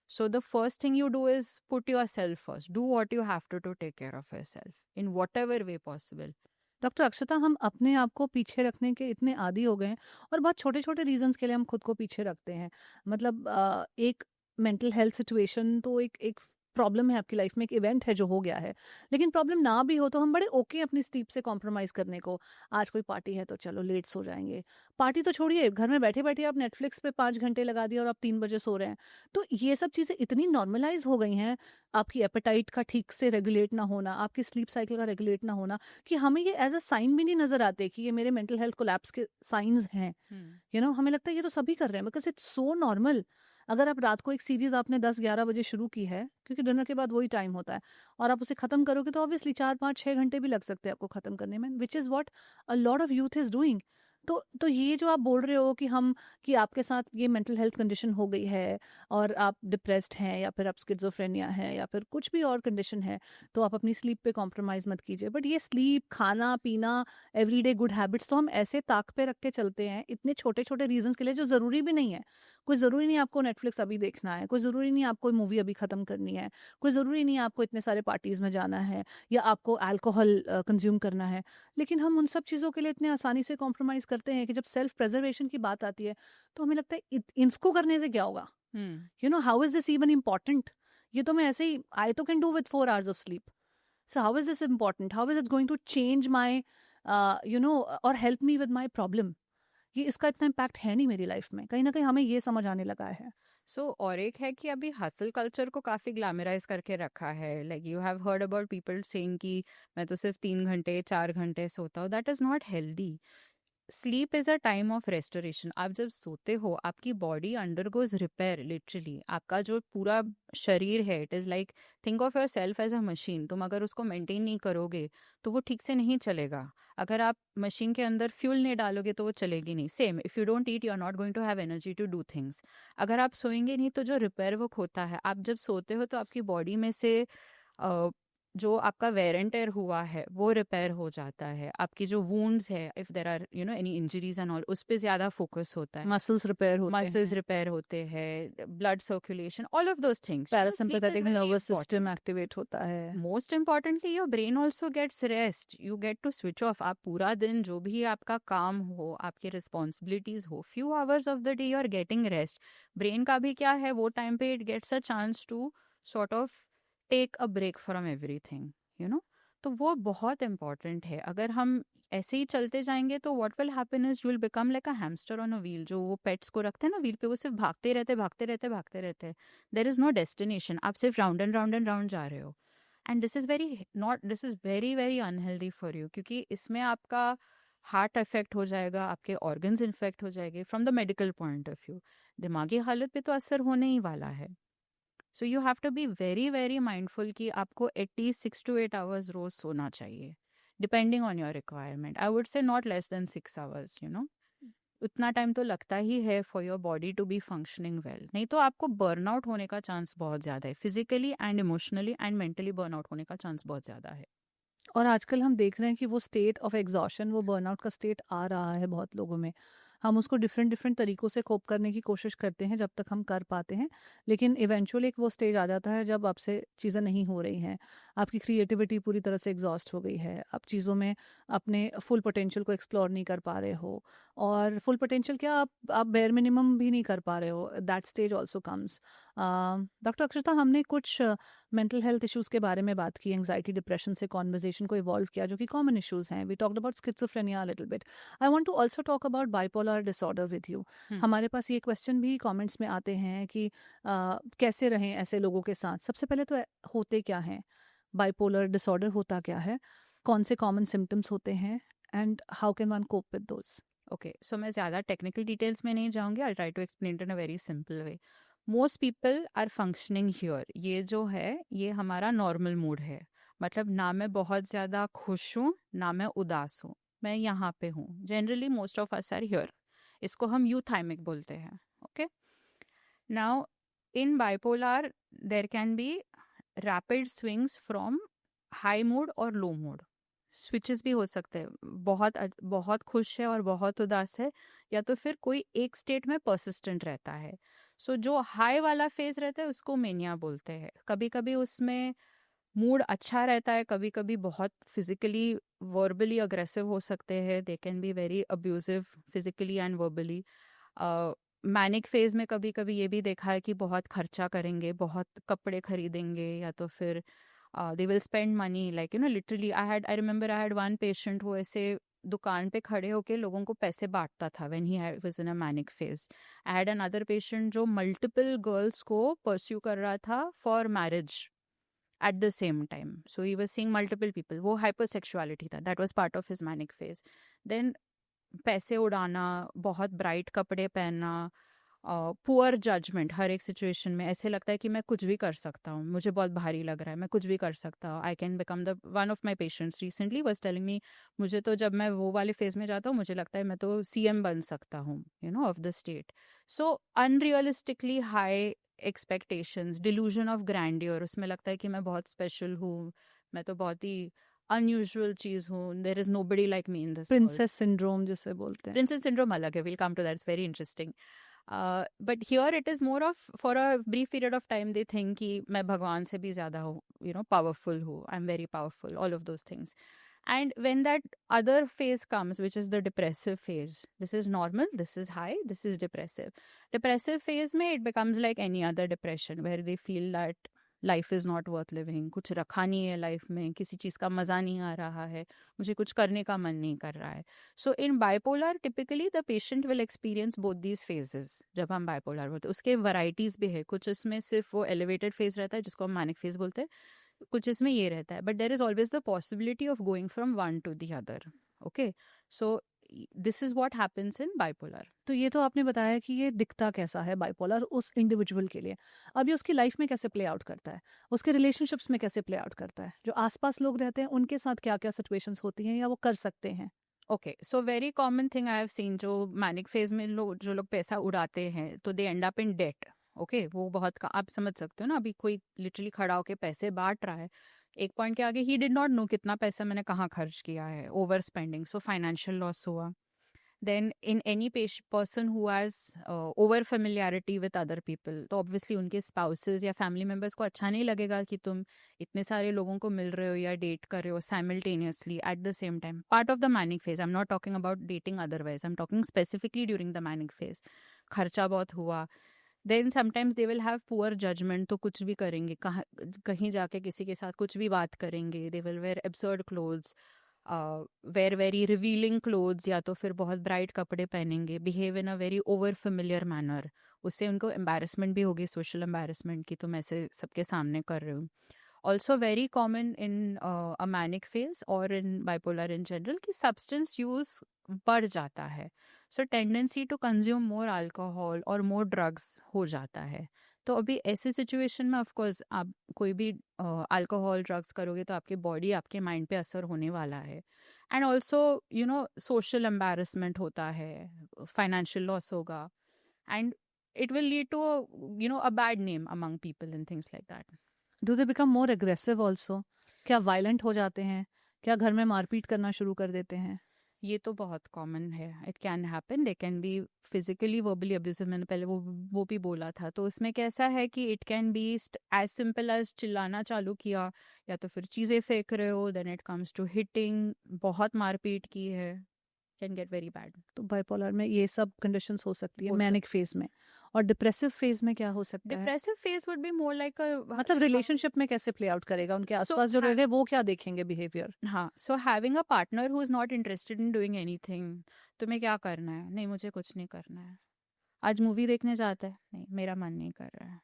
S1: So the first thing you do is put yourself first. Do what you have to take care of yourself in whatever way possible.
S2: Doctor Akshata, हम अपने आप को पीछे रखने के इतने आदी हो गए हैं और बहुत छोटे-छोटे रीज़न्स के लिए हम खुद को पीछे रखते हैं। मतलब एक मेंटल हेल्थ सिचुएशन तो एक एक प्रॉब्लम है आपकी लाइफ में, एक इवेंट है जो हो गया है। लेकिन प्रॉब्लम ना भी हो तो हम बड़े ओके अपनी स्लीप से कॉम्प्रोमाइज़ करने को। आज कोई पार्टी है तो चलो लेट सो जाएँगे। पार्टी तो छोड़िए, घर में बैठे-बैठे आप नेटफ्लिक्स पे 5 घंटे लगा दिए और आप 3 बजे सो रहे हैं। तो ये सब चीज़ें इतनी नॉर्मलाइज़ हो गई हैं, आपकी एपेटाइट का ठीक से रेगुलेट ना होना, आपकी स्लीप साइकिल का रेगुलेट ना होना, कि हमें ये एज़ अ साइन भी नहीं नज़र आते कि ये मेरे मेंटल हेल्थ कोलैप्स के साइन्स हैं। हमें लगता है ये तो सभी कर रहे हैं बिकॉज़ इट्स सो नॉर्मल। अगर आप रात को एक सीरीज़ आपने 10-11 बजे शुरू की है, क्योंकि डिनर के बाद वही टाइम होता है, और आप उसे ख़त्म करोगे तो ऑब्वियसली 4-5-6 घंटे भी लग सकते हैं आपको ख़त्म करने में, which is what a lot of youth is doing. तो ये जो आप बोल रहे हो कि आपके साथ ये मेंटल हेल्थ कंडीशन हो गई है और आप डिप्रेस्ड हैं या फिर आप स्किज़ोफ्रेनिया है या फिर कुछ भी और कंडीशन है, तो आप अपनी स्लीप पे कॉम्प्रोमाइज़ मत कीजिए। बट ये स्लीप, खाना-पीना, एवरीडे गुड हैबिट्स तो हम ऐसे ताक पे रख के चलते हैं, इतने छोटे-छोटे रीज़न्स के लिए जो ज़रूरी भी नहीं है। कोई ज़रूरी नहीं है आपको नेटफ्लिक्स अभी देखना है, कोई ज़रूरी नहीं है आपको मूवी अभी ख़त्म करनी है, कोई ज़रूरी नहीं है आपको इतने सारे पार्टीज़ में जाना है या आपको अल्कोहल कंज़्यूम करना है। लेकिन हम उन सब चीज़ों के लिए इतने आसानी से कॉम्प्रोमाइज़ करते हैं कि जब सेल्फ प्रिजर्वेशन की बात आती है, तो हमें लगता है इसको करने से क्या होगा? How is this even important? ये तो मैं ऐसे ही आई तो can do with 4 hours of sleep. So how is this important? How is it going to change my और help me with my problem? ये इसका इतना इम्पैक्ट है नहीं मेरी लाइफ में। कहीं न कहीं हमें ये समझ आने लगा है।
S1: और एक है कि अभी हसल कल्चर को काफ़ी ग्लैमराइज करके रखा है. Like you have heard about people saying कि मैं तो सिर्फ 3 घंटे 4 घंटे सोता हूँ. That is not healthy. Sleep is a time of restoration. आप जब सोते हो, आपकी बॉडी अंडरगोज रिपेयर. लिटरली आपका जो पूरा शरीर है, it is like, think of your self as a machine. तुम अगर उसको मेंटेन नहीं करोगे तो वो ठीक से नहीं चलेगा. अगर आप मशीन के अंदर फ्यूल नहीं डालोगे तो वो चलेगी नहीं. Same, if you don't eat, you are not going to have energy to do things. अगर आप सोएंगे नहीं तो जो रिपेयर वर्क होता है, आप जब सोते हो तो आपकी बॉडी में से जो आपका वेयर एंड टेयर हुआ है वो रिपेयर हो जाता है. आपकी जो वूंड्स है, if there are any injuries and all, उस पे ज्यादा फोकस होता है.
S2: मसल्स रिपेयर होते
S1: मसल्स
S2: हैं,
S1: रिपेयर होते हैं, blood circulation, all of those things.
S2: Parasympathetic nervous system activate होता है।
S1: Most importantly your brain also gets rest. You get to switch off. आप पूरा दिन जो भी आपका काम हो, आपकी रिस्पॉन्सिबिलिटीज हो, few hours of the day you are getting rest. Brain का भी क्या है, वो टाइम पे it gets a chance to sort of take a break from everything. तो वो बहुत इंपॉर्टेंट है. अगर हम ऐसे ही चलते जाएंगे तो what will happen is you will become like a hamster on a wheel. जो वो पेट्स को रखते हैं ना व्हील पे, वो सिर्फ भागते रहते भागते रहते भागते रहते हैं. There is no destination. आप सिर्फ राउंड एंड राउंड जा रहे हो. And this is very very unhealthy for you, क्योंकि इसमें आपका हार्ट अफेक्ट हो जाएगा, आपके ऑर्गन्स इन्फेक्ट हो जाएंगे from the medical point of view. दिमागी हालत पे तो असर होने ही वाला है. So you have to be very very mindful कि आपको एटलीस्ट 6 to 8 hours रोज सोना चाहिए, depending on your requirement. I would say not less than 6 hours. उतना टाइम तो लगता ही है for your body to be functioning well, नहीं तो आपको बर्नआउट होने का चांस बहुत ज़्यादा है, physically and emotionally and mentally burnout होने का चांस बहुत ज़्यादा है।
S2: और आजकल हम देख रहे हैं कि वो स्टेट ऑफ एग्जॉशन, वो बर्नआउट का स्टेट आ रहा है बहुत लोगों में। हम उसको डिफरेंट डिफरेंट तरीकों से कोप करने की कोशिश करते हैं जब तक हम कर पाते हैं, लेकिन इवेंचुअली एक वो स्टेज आ जाता है जब आपसे चीज़ें नहीं हो रही हैं, आपकी क्रिएटिविटी पूरी तरह से एग्जॉस्ट हो गई है, आप चीज़ों में अपने फुल पोटेंशियल को एक्सप्लोर नहीं कर पा रहे हो, और फुल पोटेंशियल क्या, आप बेयर मिनिमम भी नहीं कर पा रहे हो, that stage also comes. Doctor Akshata, हमने कुछ मेंटल हेल्थ इश्यूज़ के बारे में बात की, एंग्जाइटी डिप्रेशन से कॉन्वर्जेशन को इवॉल्व किया जो कि कॉमन इश्यूज़ हैं, we talked about schizophrenia a little bit. I want to also talk about bipolar disorder with you. हमारे पास ये क्वेश्चन भी कमेंट्स में आते हैं कि कैसे रहें ऐसे लोगों के साथ। सबसे पहले तो होते क्या हैं, बाइपोलर डिसऑर्डर होता क्या है, कौन से कॉमन सिम्टम्स होते हैं, and how can one cope with those?
S1: Okay, so मैं ज़्यादा टेक्निकल डिटेल्स में नहीं जाऊँगी, I try to explain in a very simple way. Most people are functioning here, ये जो है ये हमारा नॉर्मल मूड है, मतलब ना मैं बहुत ज़्यादा खुश हूँ ना मैं उदास हूँ, मैं यहाँ पे हूँ। Generally most of us are here, इसको हम यूथाइमिक बोलते हैं। Okay, now in bipolar there can be rapid swings from high mood और लो मूड, स्विचेस भी हो सकते हैं, बहुत खुश है और बहुत उदास है, या तो फिर कोई एक स्टेट में परसिस्टेंट रहता है। सो जो हाई वाला फेज रहता है उसको मेनिया बोलते हैं। कभी कभी उसमें मूड अच्छा रहता है, कभी कभी बहुत फिजिकली वर्बली अग्रेसिव हो सकते हैं, they can be very abusive physically and verbally. Manic phase में कभी कभी ये भी देखा है कि बहुत खर्चा करेंगे, बहुत कपड़े खरीदेंगे, या तो फिर they will spend money, like you know, literally I remember I had one patient वो ऐसे दुकान पे खड़े होके लोगों को पैसे बांटता था when he was in a manic phase. I had another patient जो multiple girls को pursue कर रहा था for marriage at the same time, so he was seeing multiple people, वो hypersexuality था, that was part of his manic phase. Then पैसे उड़ाना, बहुत ब्राइट कपड़े पहनना, पुअर जजमेंट, हर एक सिचुएशन में ऐसे लगता है कि मैं कुछ भी कर सकता हूँ, मुझे बहुत भारी लग रहा है, मैं कुछ भी कर सकता हूँ, I can become the one of my patients recently was telling me, मुझे तो जब मैं वो वाले फेज में जाता हूँ मुझे लगता है मैं तो सीएम बन सकता हूँ, you know, of the state. So unrealistically high expectations, delusion of grandeur, उसमें लगता है कि मैं बहुत स्पेशल हूँ, मैं तो बहुत ही अनयूजुअल चीज हूँ, there is nobody like me in this world.
S2: Princess syndrome जिसे बोलते हैं।
S1: प्रिंसेस सिंड्रोम अलग है, will come to that, it's very interesting. But here it is more of for a brief period of time they think कि मैं भगवान से भी ज्यादा हूँ, यू नो, पावरफुल हूँ, I am very powerful, all of those things. And when that other phase comes, which is the depressive phase, this is normal, this is high, this is depressive. Depressive phase में it becomes like any other depression where they feel that life is not worth living, कुछ रखा नहीं है लाइफ में, किसी चीज़ का मज़ा नहीं आ रहा है, मुझे कुछ करने का मन नहीं कर रहा है। So in bipolar typically the patient will experience both these phases। जब हम bipolar होते हैं उसके varieties भी है, कुछ इसमें सिर्फ वो elevated phase रहता है जिसको हम manic phase बोलते हैं, कुछ इसमें ये रहता है, but there is always the possibility of going from one two the other. Okay, so this is what happens in bipolar.
S2: तो ये तो आपने बताया कि ये दिखता कैसा है बाइपोलर उस इंडिविजुअल के लिए, अब ये उसकी लाइफ में कैसे प्ले आउट करता है, उसके रिलेशनशिप्स में कैसे प्ले आउट करता है, जो आसपास लोग रहते हैं उनके साथ क्या क्या सिचुएशंस होती हैं या वो कर सकते हैं?
S1: Okay, so very common thing I have seen, जो मैनिक फेज में जो लोग पैसा उड़ाते हैं तो they end up in debt. Okay, वो बहुत आप समझ सकते हो ना, अभी कोई लिटरली खड़ा होके पैसे बांट रहा है, एक पॉइंट के आगे ही डिड नॉट नो कितना पैसा मैंने कहाँ खर्च किया है, over spending, so financial loss हुआ। Then in any person who has over familiarity with other people, तो ऑब्वियसली उनके स्पाउसेस या फैमिली मेम्बर्स को अच्छा नहीं लगेगा कि तुम इतने सारे लोगों को मिल रहे हो या डेट कर रहे हो simultaneously at the same time, part of the manic phase. I am not talking about dating otherwise, I am talking specifically during the manic phase. खर्चा बहुत हुआ, then sometimes they will have poor judgement, तो कुछ भी करेंगे, कहीं जाके किसी के साथ कुछ भी बात करेंगे, they will wear absurd clothes, wear very revealing clothes, या तो फिर बहुत ब्राइट कपड़े पहनेंगे, behave in a very over familiar manner, उससे उनको एम्बैरसमेंट भी होगी, सोशल एम्बैरसमेंट, कि तुम ऐसे सबके सामने कर रहे हो। Also very common in a manic phase और इन बाइपोलर इन जनरल कि सब्सटेंस यूज बढ़ जाता है, so tendency to consume more alcohol और मोर ड्रग्स हो जाता है। तो अभी ऐसी सिचुएशन में ऑफकोर्स आप कोई भी अल्कोहल ड्रग्स करोगे तो आपके बॉडी आपके माइंड पे असर होने वाला है, and also you know social embarrassment होता है, फाइनेंशियल लॉस होगा, and it will lead to a bad name among people and things like that.
S2: Do they become more aggressive also? क्या वायलेंट हो जाते हैं? क्या घर में मारपीट करना शुरू कर देते हैं?
S1: ये तो बहुत कॉमन है, it can happen, they can be physically verbally abusive, मैंने पहले वो भी बोला था। तो उसमें कैसा है कि it can be as simple as चिल्लाना चालू किया, या तो फिर चीज़ें फेंक रहे हो, then it comes to hitting, बहुत मारपीट की है, कैन गेट वेरी बैड।
S2: तो बाइपोलर में ये सब कंडीशंस हो सकती है
S1: हो
S2: मैनिक फेज में। और डिप्रेसिव फेज में क्या हो सकता है?
S1: Depressive phase would be more like
S2: मतलब रिलेशनशिप में कैसे प्ले आउट करेगा? उनके आसपास जो लोग हैं वो क्या देखेंगे बिहेवियर?
S1: हाँ, so having a partner who is not interested in doing anything. तुम्हें क्या करना है? नहीं, मुझे कुछ नहीं करना है। आज मूवी देखने जाते हैं? नहीं, मेरा मन नहीं कर रहा है।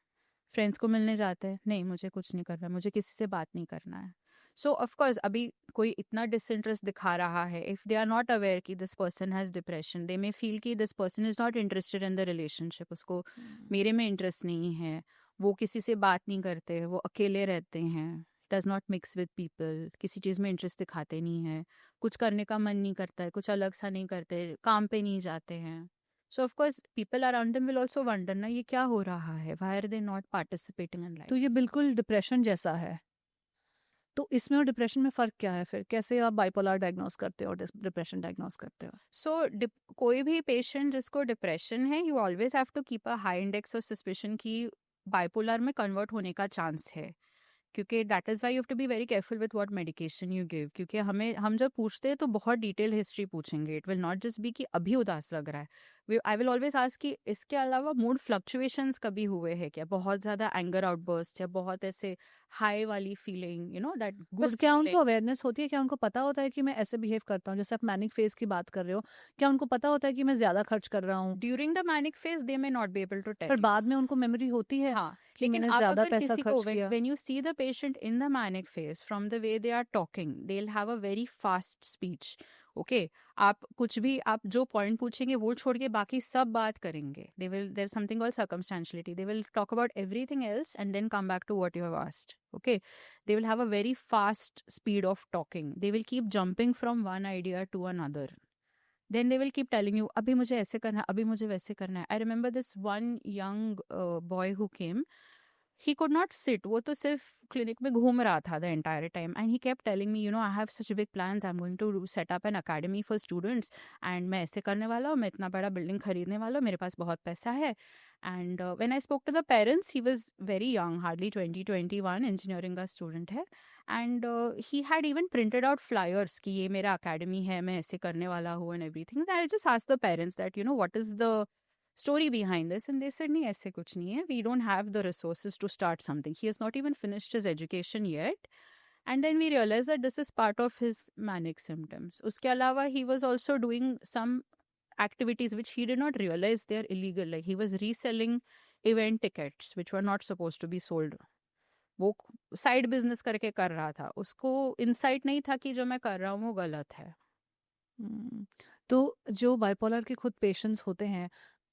S1: फ्रेंड्स को मिलने जाते हैं? नहीं, मुझे कुछ नहीं करना है, मुझे किसी से बात नहीं करना है। सो ऑफ कोर्स अभी कोई इतना डिसइंटरेस्ट दिखा रहा है, if they are not aware कि this person has depression, they may feel कि this person is not interested in the relationship, उसको मेरे में इंटरेस्ट नहीं है, वो किसी से बात नहीं करते, वो अकेले रहते हैं, does not mix with people, किसी चीज़ में इंटरेस्ट दिखाते नहीं है, कुछ करने का मन नहीं करता है, कुछ अलग सा नहीं करते, काम पे नहीं जाते हैं। So of course people around them will also wonder ना, ये क्या हो रहा है, why are they not participating in
S2: to
S1: life.
S2: ये बिल्कुल डिप्रेशन जैसा है। तो इसमें और डिप्रेशन में फ़र्क क्या है फिर? कैसे आप बाइपोलर डायग्नोस करते हो और डिप्रेशन डायग्नोस करते हो?
S1: सो कोई भी पेशेंट जिसको डिप्रेशन है, you always have to keep a high index of suspicion की बाइपोलर में कन्वर्ट होने का चांस है, क्योंकि that is why you have to be very careful with what medication you give. क्योंकि हम जब पूछते हैं तो बहुत डिटेल हिस्ट्री पूछेंगे, it will not just be कि अभी उदास लग रहा है। आई विल ऑलवेज आस्क कि इसके अलावा मूड फ्लक्चुएशंस कभी हुए हैं क्या, बहुत ज़्यादा एंगर आउटबर्स्ट या बहुत ऐसे हाई वाली फीलिंग, दैट
S2: बस
S1: गुड
S2: क्या उनको
S1: फीलिंग।
S2: अवेयरनेस होती है? क्या उनको पता होता है कि मैं ऐसे बिहेव करता हूँ? जैसे आप मैनिक फेज की बात कर रहे हो, क्या उनको पता होता है कि मैं ज़्यादा खर्च कर रहा हूँ?
S1: During the manic phase they may not be able to
S2: पर
S1: टेल।
S2: बाद में उनको मेमोरी होती है
S1: हाँ,
S2: कि
S1: लेकिन
S2: मैंने
S1: आप
S2: ज़्यादा
S1: अगर
S2: पैसा
S1: किसी को
S2: खर्च किया?
S1: When you see the patient in the manic phase, from the way they are talking, they will have a very fast speech. Okay, आप कुछ भी, आप जो पॉइंट पूछेंगे वो छोड़ के बाकी सब बात करेंगे। They will, there is something called circumstantiality, they will talk about everything else and then come back to what you have asked. Okay, they will have a very fast speed of talking, they will keep jumping from one idea to another, then they will keep telling you अभी मुझे ऐसे करना है, अभी मुझे वैसे करना है। I remember this one young boy who came, he could not sit, वो तो सिर्फ क्लिनिक में घूम रहा था the entire time, and he kept telling me, I have such big plans, I'm going to set up an academy for students, and मैं ऐसे करने वाला हूँ, मैं इतना बड़ा बिल्डिंग खरीदने वाला हूँ, मेरे पास बहुत पैसा है। And when I spoke to the parents, he was very young, hardly 20-21, engineering का student है, and he had even printed out flyers कि ये मेरा academy है, मैं ऐसे करने वाला हूँ and everything. I just asked the parents that, what is the story behind this, and they said नहीं, ऐसे कुछ नहीं है, we don't have the resources to start something, he has not even finished his education yet. And then we realized that this is part of his manic symptoms. उसके अलावा he was also doing some activities which he did not realize they are illegal, like he was reselling event tickets which were not supposed to be sold. वो साइड बिजनेस करके कर रहा था, उसको इंसाइट नहीं था कि जो मैं कर रहा हूँ वो गलत है।
S2: तो जो बाइपोलर के खुद पेशेंट्स होते हैं,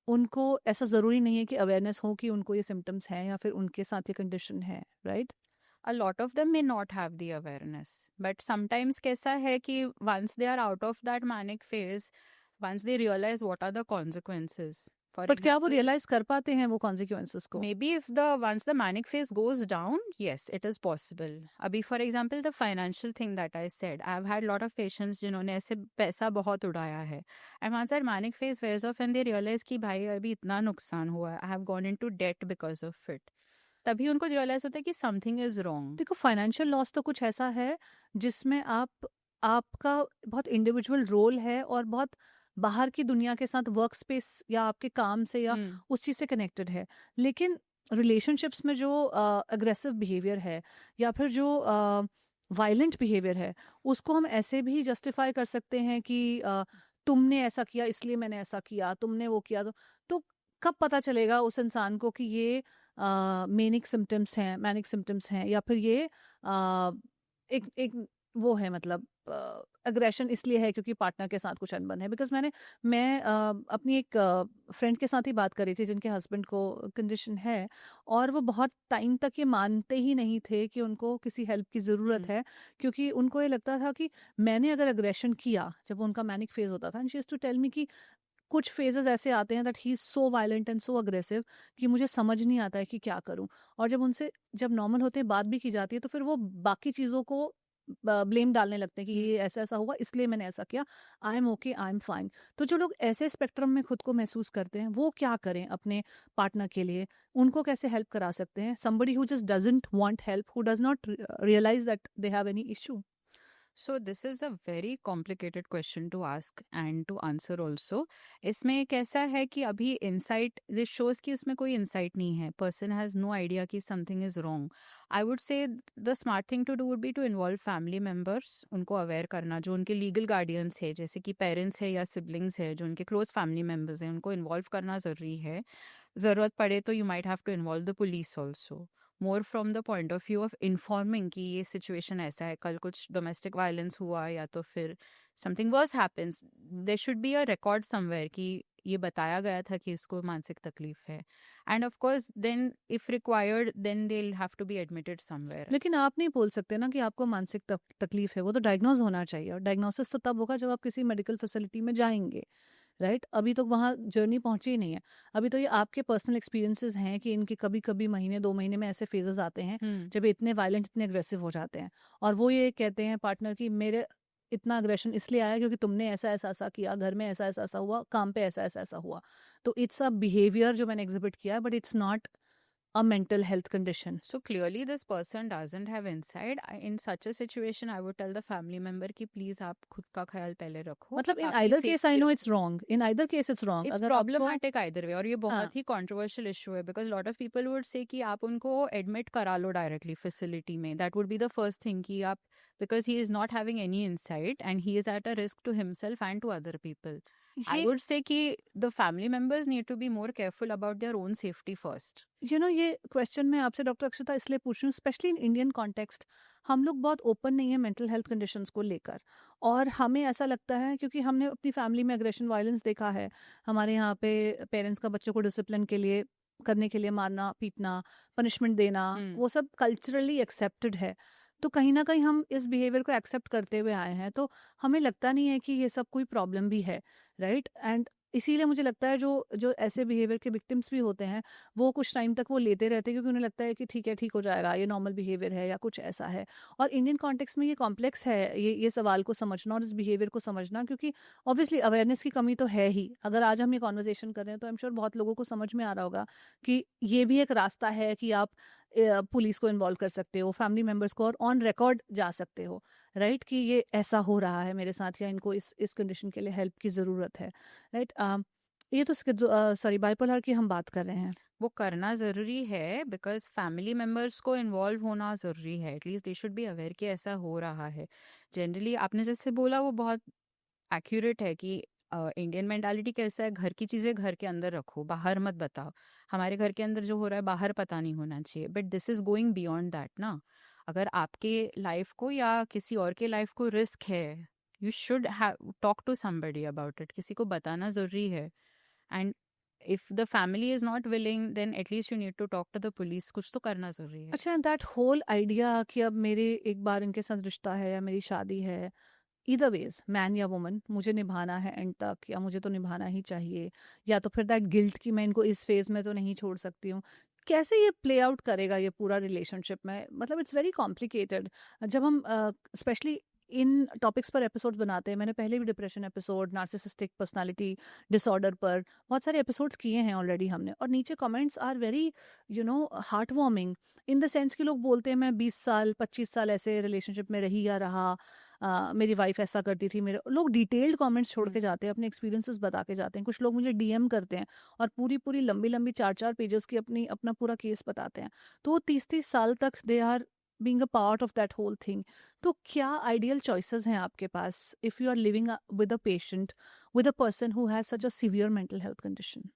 S2: उनको ऐसा ज़रूरी नहीं है कि अवेयरनेस हो कि उनको ये सिम्टम्स हैं या फिर उनके साथ ये कंडीशन है, right?
S1: A lot of them may not have the awareness, but sometimes कैसा है कि once they are out of that manic phase, once they realize what are the consequences, for
S2: but क्या वो
S1: example,
S2: रियलाइज कर पाते हैं वो कॉन्सिक्वेंसेस को?
S1: maybe if once the manic phase goes down, yes, it is possible. Abhi, for example, the financial thing that I said, I've had a lot of patients जिन्होंने ऐसे पैसा बहुत उड़ाया है, and once their manic phase wears off and they realize कि भाई अभी इतना नुकसान हुआ है, I have gone into debt because of it, तभी उनको रियलाइज होता है कि समथिंग इज रॉन्ग।
S2: देखो, फाइनेंशियल लॉस तो कुछ ऐसा है जिसमें आपका बहुत इंडिविजुअल रोल है और बहुत बाहर की दुनिया के साथ वर्क स्पेस या आपके काम से या उस चीज़ से कनेक्टेड है। लेकिन रिलेशनशिप्स में जो अग्रेसिव बिहेवियर है या फिर जो वायलेंट बिहेवियर है, उसको हम ऐसे भी जस्टिफाई कर सकते हैं कि तुमने ऐसा किया इसलिए मैंने ऐसा किया, तुमने वो किया। तो कब पता चलेगा उस इंसान को कि ये मैनिक सिम्टम्स हैं या फिर ये एक एक वो है, मतलब अग्रेशन इसलिए है क्योंकि पार्टनर के साथ कुछ अनबन है? बिकॉज मैं अपनी एक फ्रेंड के साथ ही बात करी थी जिनके हस्बैंड को कंडीशन है, और वो बहुत टाइम तक ये मानते ही नहीं थे कि उनको किसी हेल्प की ज़रूरत है, क्योंकि उनको ये लगता था कि मैंने अगर अग्रेशन किया, जब वो उनका मैनिक फेज होता था, and she used to tell me कि कुछ फेजेस ऐसे आते हैं that he is so violent and so aggressive कि मुझे समझ नहीं आता है कि क्या करूं। और जब नॉर्मल होते हैं, बात भी की जाती है, तो फिर वो बाकी चीज़ों को ब्लेम डालने लगते हैं कि ये ऐसा ऐसा हुआ इसलिए मैंने ऐसा किया, I am okay, I am fine. तो जो लोग ऐसे स्पेक्ट्रम में खुद को महसूस करते हैं, वो क्या करें अपने पार्टनर के लिए? उनको कैसे हेल्प करा सकते हैं? Somebody who just doesn't want help, who does not realize that they have any issue.
S1: So this is a very complicated question to ask and to answer also. इसमें एक ऐसा है कि अभी insight, this shows कि उसमें कोई insight नहीं है. Person has no idea कि something is wrong. I would say the smart thing to do would be to involve family members. उनको aware करना, जो उनके legal guardians है, जैसे कि parents है या siblings है, जो उनके close family members हैं, उनको involve करना ज़रूरी है. ज़रूरत पड़े तो you might have to involve the police also. More from the point of view of informing कि ये सिचुएशन ऐसा है, कल कुछ डोमेस्टिक वायलेंस हुआ या तो फिर something worse happens, there should be a record somewhere कि ये बताया गया था कि इसको मानसिक तकलीफ है, and of course then if required then they will have to be admitted somewhere.
S2: लेकिन आप नहीं बोल सकते ना कि आपको मानसिक तकलीफ है, वो तो डायग्नोज होना चाहिए, और डायग्नोसिस तो तब होगा जब आप किसी मेडिकल फैसिलिटी में जाएंगे, राइट? अभी तो वहाँ जर्नी पहुंची ही नहीं है। अभी तो ये आपके पर्सनल एक्सपीरियंसेस हैं कि इनके कभी कभी महीने 2 महीने में ऐसे फेजेस आते हैं जब ये इतने वायलेंट, इतने अग्रेसिव हो जाते हैं, और वो ये कहते हैं पार्टनर की मेरे इतना अग्रेशन इसलिए आया क्योंकि तुमने ऐसा ऐसा ऐसा किया, घर में ऐसा ऐसा ऐसा हुआ, काम पे ऐसा ऐसा ऐसा हुआ। तो इट्स अ बिहेवियर जो मैंने एग्जिबिट किया है, but it's not a mental health condition.
S1: So clearly this person doesn't have insight. In such a situation I would tell the family member कि please आप खुद का ख्याल पहले रखो.
S2: मतलब in
S1: आपकी
S2: either case I
S1: safety
S2: know it's wrong. In either case it's wrong.
S1: It's
S2: अगर आपको
S1: problematic either way, और ये
S2: हाँ,
S1: बहुत ही controversial issue है because lot of people would say कि आप उनको admit करा लो directly facility में. That would be the first thing कि आप, because he is not having any insight and he is at a risk to himself and to other people. I
S2: ये
S1: would say कि the family members need to be more careful about their own safety first.
S2: ये क्वेश्चन मैं आपसे डॉक्टर अक्षता इसलिए पूछ रही हूँ, स्पेशली इन इंडियन कॉन्टेक्स्ट हम लोग बहुत ओपन नहीं है मेंटल हेल्थ कंडीशंस को लेकर, और हमें ऐसा लगता है क्योंकि हमने अपनी फैमिली में एग्रेशन वायलेंस देखा है। हमारे यहाँ पे पेरेंट्स का बच्चों को डिसिप्लिन के लिए करने के लिए मारना पीटना, पनिशमेंट देना, वो सब कल्चरली एक्सेप्टेड है। तो कहीं ना कहीं हम इस बिहेवियर को एक्सेप्ट करते हुए आए हैं, तो हमें लगता नहीं है कि ये सब कोई प्रॉब्लम भी है, राइट? एंड इसीलिए मुझे लगता है जो जो ऐसे बिहेवियर के विक्टिम्स भी होते हैं, वो कुछ टाइम तक वो लेते रहते हैं क्योंकि उन्हें लगता है कि ठीक है, ठीक हो जाएगा, ये नॉर्मल बिहेवियर है या कुछ ऐसा है। और इंडियन कॉन्टेक्स्ट में ये कॉम्प्लेक्स है, ये सवाल को समझना और इस बिहेवियर को समझना, क्योंकि ऑब्वियसली अवेयरनेस की कमी तो है ही। अगर आज हम ये कॉन्वर्जेशन कर रहे हैं तो आई एम श्योर बहुत लोगों को समझ में आ रहा होगा कि ये भी एक रास्ता है कि आप पुलिस को इन्वॉल्व कर सकते हो, फैमिली मेम्बर्स को, और ऑन रिकॉर्ड जा सकते हो, राइट? कि ये ऐसा हो रहा है मेरे साथ, या इनको इस कंडीशन के लिए हेल्प की ज़रूरत है, राइट? ये तो सॉरी बाइपोलर की हम बात कर रहे हैं।
S1: वो करना ज़रूरी है बिकॉज फैमिली मेम्बर्स को इन्वॉल्व होना ज़रूरी है, at least they should be aware कि ऐसा हो रहा है। जनरली आपने जैसे बोला वो बहुत एक्यूरेट है कि इंडियन मेंटालिटी कैसा है, घर की चीज़ें घर के अंदर रखो, बाहर मत बताओ। हमारे घर के अंदर जो हो रहा है बाहर पता नहीं होना चाहिए, but this is going beyond that ना। अगर आपके लाइफ को या किसी और के लाइफ को रिस्क है, you should have talk to somebody about it, किसी को बताना ज़रूरी है। And if the family is not willing then at least you need to talk to the police, कुछ तो करना जरूरी है.
S2: अच्छा, दैट होल आइडिया कि अब मेरे एक बार इनके साथ रिश्ता है या मेरी शादी है, ईदर वेज मैन या वुमन मुझे निभाना है एंड तक, या मुझे तो निभाना ही चाहिए, या तो फिर दैट गिल्ट कि मैं इनको इस फेज में तो नहीं छोड़ सकती हूँ। कैसे ये प्ले आउट करेगा ये पूरा रिलेशनशिप में? मतलब इट्स वेरी कॉम्प्लिकेटेड। जब हम स्पेशली इन टॉपिक्स पर एपिसोड्स बनाते हैं, मैंने पहले भी depression episode, narcissistic personality disorder पर बहुत सारे एपिसोड्स किए हैं ऑलरेडी हमने, और नीचे comments are very heart warming in the sense कि लोग बोलते हैं मैं 20 साल 25 साल ऐसे रिलेशनशिप में रही या रहा, मेरी वाइफ ऐसा करती थी, मेरे लोग डिटेल्ड कमेंट्स छोड़ के जाते हैं, अपने एक्सपीरियंसेस बता के जाते हैं। कुछ लोग मुझे डीएम करते हैं और पूरी पूरी लंबी लंबी 4-4 पेजेस की अपना पूरा केस बताते हैं। तो वो 30-30 साल तक they are being a part of that whole thing. तो क्या आइडियल चॉइसेस हैं आपके पास if you are living with a patient, with a person who has such a severe mental health condition?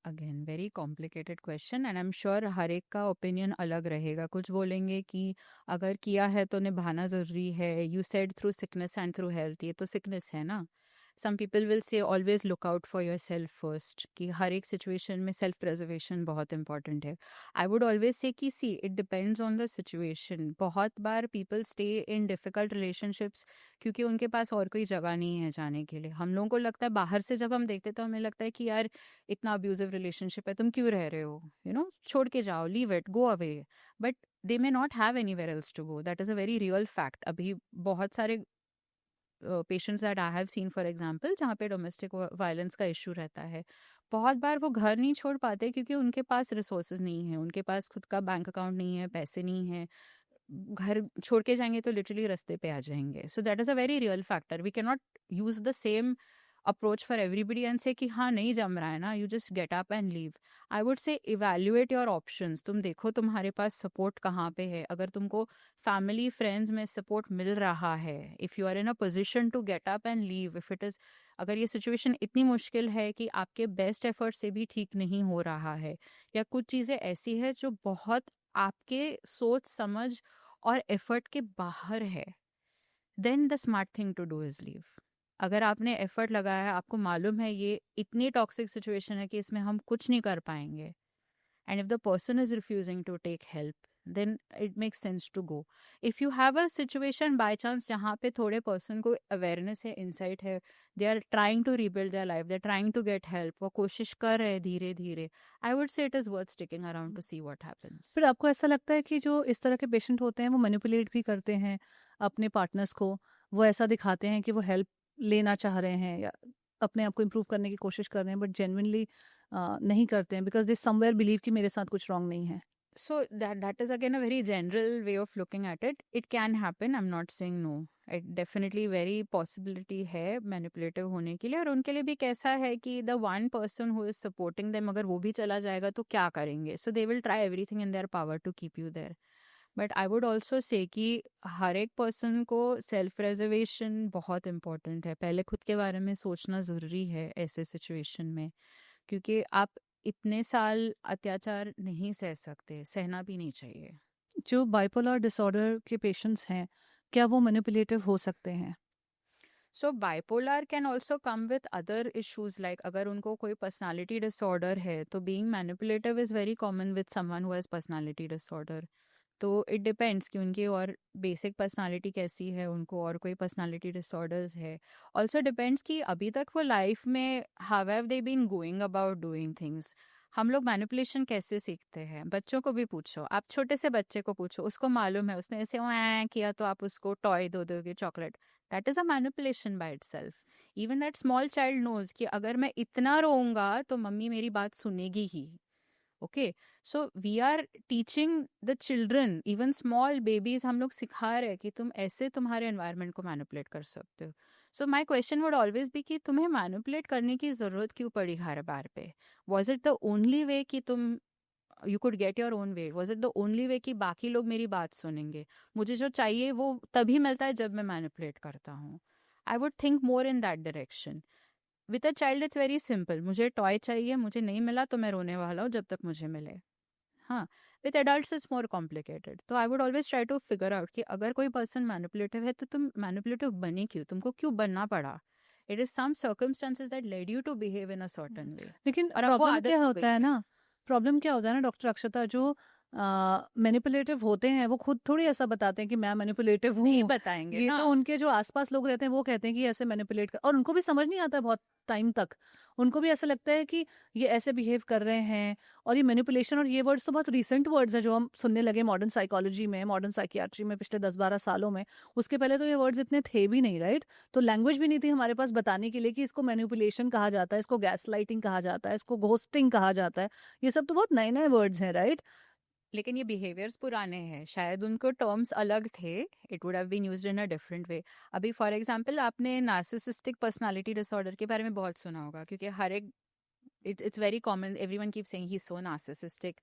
S1: Again very complicated question and I am sure हर एक का ओपिनियन अलग रहेगा. कुछ बोलेंगे कि अगर किया है तो निभाना ज़रूरी है. You said through sickness and through health, ये तो सिकनेस है ना. Some people will say always look out for your self first, कि हर एक सिचुएशन में सेल्फ प्रिजर्वेशन बहुत इंपॉर्टेंट है. आई वुड ऑलवेज से कि see it depends on the situation. बहुत बार people stay in difficult relationships क्योंकि उनके पास और कोई जगह नहीं है जाने के लिए. हम लोगों को लगता है बाहर से जब हम देखते तो हमें लगता है कि यार इतना अब्यूजिव रिलेशनशिप है, तुम क्यों रह रहे हो, छोड़ के जाओ, leave it, go away. But they may not have anywhere else to go. That is a very real fact. अभी बहुत सारे patients that I have seen for example जहाँ पे डोमेस्टिक वायलेंस का इशू रहता है, बहुत बार वो घर नहीं छोड़ पाते क्योंकि उनके पास रिसोर्सेज नहीं है, उनके पास खुद का बैंक अकाउंट नहीं है, पैसे नहीं है. घर छोड़ के जाएंगे तो लिटरली रास्ते पे आ जाएंगे. So that is a very real factor. We can not use the same approach for everybody and say कि हाँ नहीं जम रहा है ना, you just get up and leave. I would say evaluate your options. तुम देखो तुम्हारे पास सपोर्ट कहाँ पे है. अगर तुमको फैमिली फ्रेंड्स में सपोर्ट मिल रहा है, if you are in a position to get up and leave, if it is, अगर ये सिचुएशन इतनी मुश्किल है कि आपके बेस्ट एफर्ट से भी ठीक नहीं हो रहा है, या कुछ चीज़ें ऐसी है जो बहुत आपके सोच समझ और एफर्ट के बाहर है, then the smart thing to do is leave. अगर आपने एफर्ट लगाया है, आपको मालूम है ये इतनी टॉक्सिक सिचुएशन है कि इसमें हम कुछ नहीं कर पाएंगे, and if the person is refusing to take help, then it makes sense to go. If you have a situation by chance जहाँ पे थोड़े person को awareness है, insight है, they are trying to rebuild their life, they are trying to get help, वो कोशिश कर रहे हैं धीरे धीरे, I would say it is worth sticking around to see what happens.
S2: फिर आपको ऐसा लगता है कि जो इस तरह के पेशेंट होते हैं वो मैनिपुलेट भी करते हैं अपने पार्टनर्स को, वो ऐसा दिखाते हैं कि वो हेल्प लेना चाह रहे हैं या अपने आप को इम्प्रूव करने की कोशिश कर रहे हैं, बट जेन्युइनली नहीं करते हैं बिकॉज दे समवेयर बिलीव कि मेरे साथ कुछ रॉन्ग नहीं है.
S1: So that is again a very general way of looking at it. It can happen. I'm not saying no. It definitely very possibility है manipulative होने के लिए. और उनके लिए भी कैसा है कि the one person who is supporting them, अगर वो भी चला जाएगा तो क्या करेंगे? So they will try everything in their power to keep you there. But I would also say कि हर एक person को self preservation बहुत important है. पहले खुद के बारे में सोचना ज़रूरी है ऐसे situation में, क्योंकि आप इतने साल अत्याचार नहीं सह सकते, सहना भी नहीं चाहिए.
S2: जो बाइपोलर डिसऑर्डर के पेशेंट्स हैं, क्या वो मैनिपुलेटिव हो सकते हैं?
S1: So bipolar can also come with other issues, like अगर उनको कोई पर्सनालिटी डिसऑर्डर है तो being manipulative is very common with someone who has personality disorder. तो इट डिपेंड्स कि उनकी और बेसिक पर्सनालिटी कैसी है, उनको और कोई पर्सनालिटी डिसऑर्डर्स है. ऑल्सो डिपेंड्स कि अभी तक वो लाइफ में how have they been going about doing things. हम लोग मैनिपुलेशन कैसे सीखते हैं, बच्चों को भी पूछो, आप छोटे से बच्चे को पूछो, उसको मालूम है, उसने ऐसे वहाँ किया तो आप उसको टॉय दो दोगे, chocolate. That is a manipulation by itself. Even that small child knows कि अगर मैं इतना रोऊंगा तो मम्मी मेरी बात सुनेगी ही. Okay, so we are teaching the children, even small babies हम लोग सिखा रहे हैं कि तुम ऐसे तुम्हारे एनवायरनमेंट को मैनिपुलेट कर सकते हो. So my question would always be कि तुम्हें मैनिपुलेट करने की ज़रूरत क्यों पड़ी हर बार पे? Was it the only way कि तुम you could get your own way? Was it the only way कि बाकी लोग मेरी बात सुनेंगे, मुझे जो चाहिए वो तभी मिलता है जब मैं मैनिपुलेट करता हूँ? I would think more in that direction. With a child it's very simple, मुझे टॉय चाहिए, मुझे नहीं मिला तो मैं रोने वाला हूँ जब तक मुझे मिले. हाँ, with adults it's more complicated. तो I would always try to figure out कि अगर कोई पर्सन मैनिपुलेटिव है तो तुम मैनिपुलेटिव बने क्यों, तुमको क्यों बनना पड़ा? It is some circumstances that led you to behave in a certain way,
S2: लेकिन
S1: और अब वो
S2: प्रॉब्लम
S1: आदत
S2: क्या
S1: हो
S2: होता
S1: गई
S2: है
S1: है.
S2: ना, प्रॉब्लम क्या होता है ना डॉक्टर अक्षता, जो मैनिपुलेटिव होते हैं वो खुद थोड़ी ऐसा बताते हैं कि मैं मैनिपुलेटिव
S1: नहीं
S2: हूँ.
S1: बताएंगे
S2: ये
S1: ना.
S2: तो उनके जो आसपास लोग रहते हैं वो कहते हैं कि ऐसे मैनिपुलेट कर, और उनको भी समझ नहीं आता बहुत टाइम तक. उनको भी ऐसा लगता है कि ये ऐसे बिहेव कर रहे हैं. और ये मैनिपुलेशन और ये वर्ड्स तो बहुत रीसेंट वर्ड्स हैं जो हम सुनने लगे मॉडर्न साइकोलॉजी में, मॉडर्न साइकियाट्री में पिछले 10-12 सालों में. उसके पहले तो ये वर्ड्स इतने थे भी नहीं, राइट? तो लैंग्वेज भी नहीं थी हमारे पास बताने के लिए कि इसको मैनिपुलेशन कहा जाता है, इसको गैस लाइटिंग कहा जाता है, इसको घोस्टिंग कहा जाता है. ये सब तो बहुत नए नए वर्ड्स हैं, राइट?
S1: लेकिन ये बिहेवियर्स पुराने हैं, शायद उनको टर्म्स अलग थे. It would have been used in a different way. अभी फॉर एग्जांपल आपने नार्सिसिस्टिक पर्सनालिटी डिसऑर्डर के बारे में बहुत सुना होगा, क्योंकि हर एक it's very common, everyone keep saying he is so narcissistic.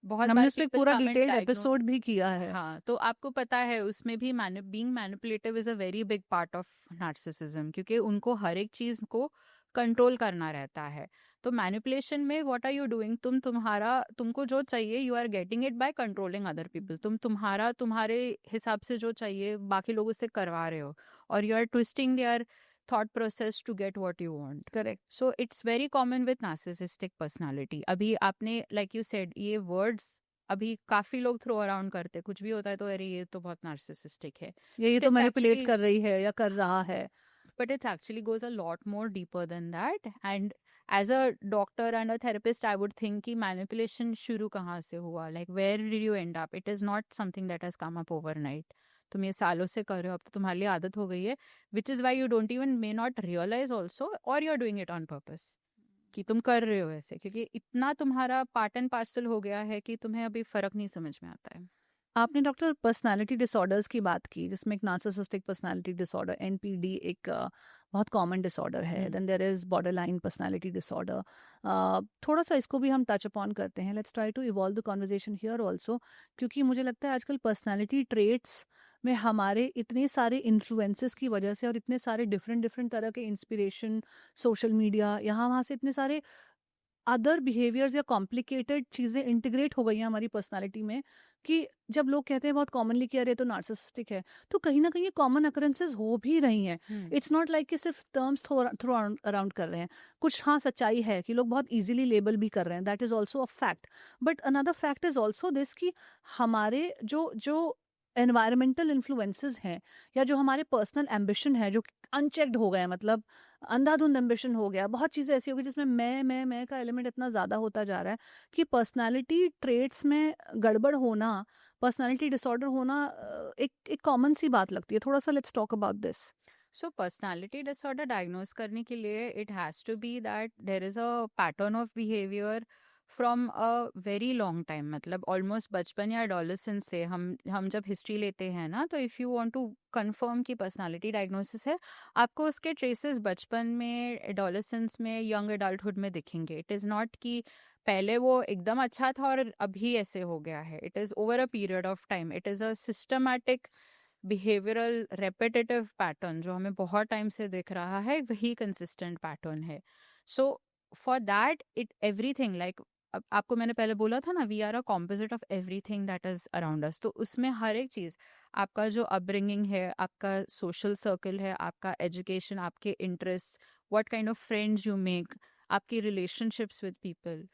S1: बहुत
S2: हमने
S1: बार
S2: उस पर एक
S1: पीपल
S2: पूरा
S1: come and
S2: detailed
S1: diagnose.
S2: Episode भी किया है.
S1: हाँ, तो आपको पता है उसमें भी being manipulative is a very big part of narcissism, क्योंकि उनको हर एक चीज को कंट्रोल करना रहता है. तो मैनिपुलेशन में व्हाट आर यू डूइंग, तुमको जो चाहिए you are getting it by controlling other people. तुम्हारे हिसाब से जो चाहिए बाकी लोगों से करवा रहे हो, और you are twisting their thought process to get what you want.
S2: Correct.
S1: So it's very common with narcissistic personality. अभी आपने like you said ये words अभी काफी लोग थ्रो अराउंड करते, कुछ भी होता है तो अरे ये तो बहुत नार्सिसिस्टिक है,
S2: ये तो
S1: It's
S2: मैनिपुलेट
S1: actually-
S2: कर रही है या कर रहा है।
S1: but it actually goes a lot more deeper than that. And as a doctor and a therapist I would think कि manipulation शुरू कहाँ से हुआ, like where did you end up? It is not something that has come up overnight. तुम ये सालों से कर रहे हो, अब तो तुम्हारे लिए आदत हो गई है, which is why you don't even may not realize also, or you're doing it on purpose कि तुम कर रहे हो ऐसे, क्योंकि इतना तुम्हारा पार्ट एंड पार्सल हो गया है कि तुम्हें अभी फर्क नहीं समझ में आता है।
S2: आपने डॉक्टर पर्सनालिटी डिसऑर्डर्स की बात की, जिसमें एक नार्सिसिस्टिक पर्सनालिटी डिसऑर्डर एनपीडी एक बहुत कॉमन डिसऑर्डर है। Then there is borderline personality disorder. थोड़ा सा इसको भी हम टच अपॉन करते हैं। Let's try to evolve the conversation here also, क्योंकि मुझे लगता है आजकल पर्सनालिटी ट्रेट्स में हमारे इतने सारे इन्फ्लुएंसेस की वजह से और इतने सारे डिफरेंट डिफरेंट तरह के इंस्पिरेशन, सोशल मीडिया, यहाँ वहाँ से इतने सारे अदर बिहेवियर्स या कॉम्प्लिकेटेड चीज़ें इंटीग्रेट हो गई हैं हमारी पर्सनालिटी में, कि जब लोग कहते हैं बहुत कॉमनली कि अरे तो नार्सिसिस्टिक है, तो कहीं ना कहीं ये कॉमन अकरेंसेस हो भी रही हैं। इट्स नॉट लाइक कि सिर्फ टर्म्स थ्रो अराउंड कर रहे हैं। कुछ हाँ सच्चाई है कि लोग बहुत इजीली लेबल भी कर रहे हैं, that is also a fact. But another fact is also this कि हमारे जो जो एनवायरमेंटल इन्फ्लुएंसेस हैं, या जो हमारे पर्सनल एम्बिशन है जो अनचेक्ड हो गए, मतलब अंधाधुंध एम्बिशन हो गया, बहुत चीज़ें ऐसी हो गई जिसमें मैं का एलिमेंट इतना ज़्यादा होता जा रहा है कि पर्सनालिटी ट्रेट्स में गड़बड़ होना, पर्सनालिटी डिसऑर्डर होना एक कॉमन सी बात लगती है। थोड़ा सा let's talk about this.
S1: So personality disorder diagnose करने के लिए it has to be that there is a pattern of behaviour from a very long time, मतलब ऑलमोस्ट बचपन या एडोलेसेंस से हम जब हिस्ट्री लेते हैं ना, तो if you want to confirm कि पर्सनालिटी डायग्नोसिस है, आपको उसके ट्रेसेस बचपन में, एडोलेसेंस में, यंग एडल्टहुड में दिखेंगे। इट इज़ नॉट कि पहले वो एकदम अच्छा था और अभी ऐसे हो गया है। It is over a period of time. It is a systematic behavioural repetitive pattern जो हमें बहुत टाइम से दिख रहा है, वही कंसिस्टेंट पैटर्न है। So for that it everything like, आपको मैंने पहले बोला था ना, we are a composite of everything that is around us. तो उसमें हर एक चीज़, आपका जो अपब्रिंगिंग है, आपका सोशल सर्कल है, आपका एजुकेशन, आपके interest, what kind of friends you make, आपकी relationships with people,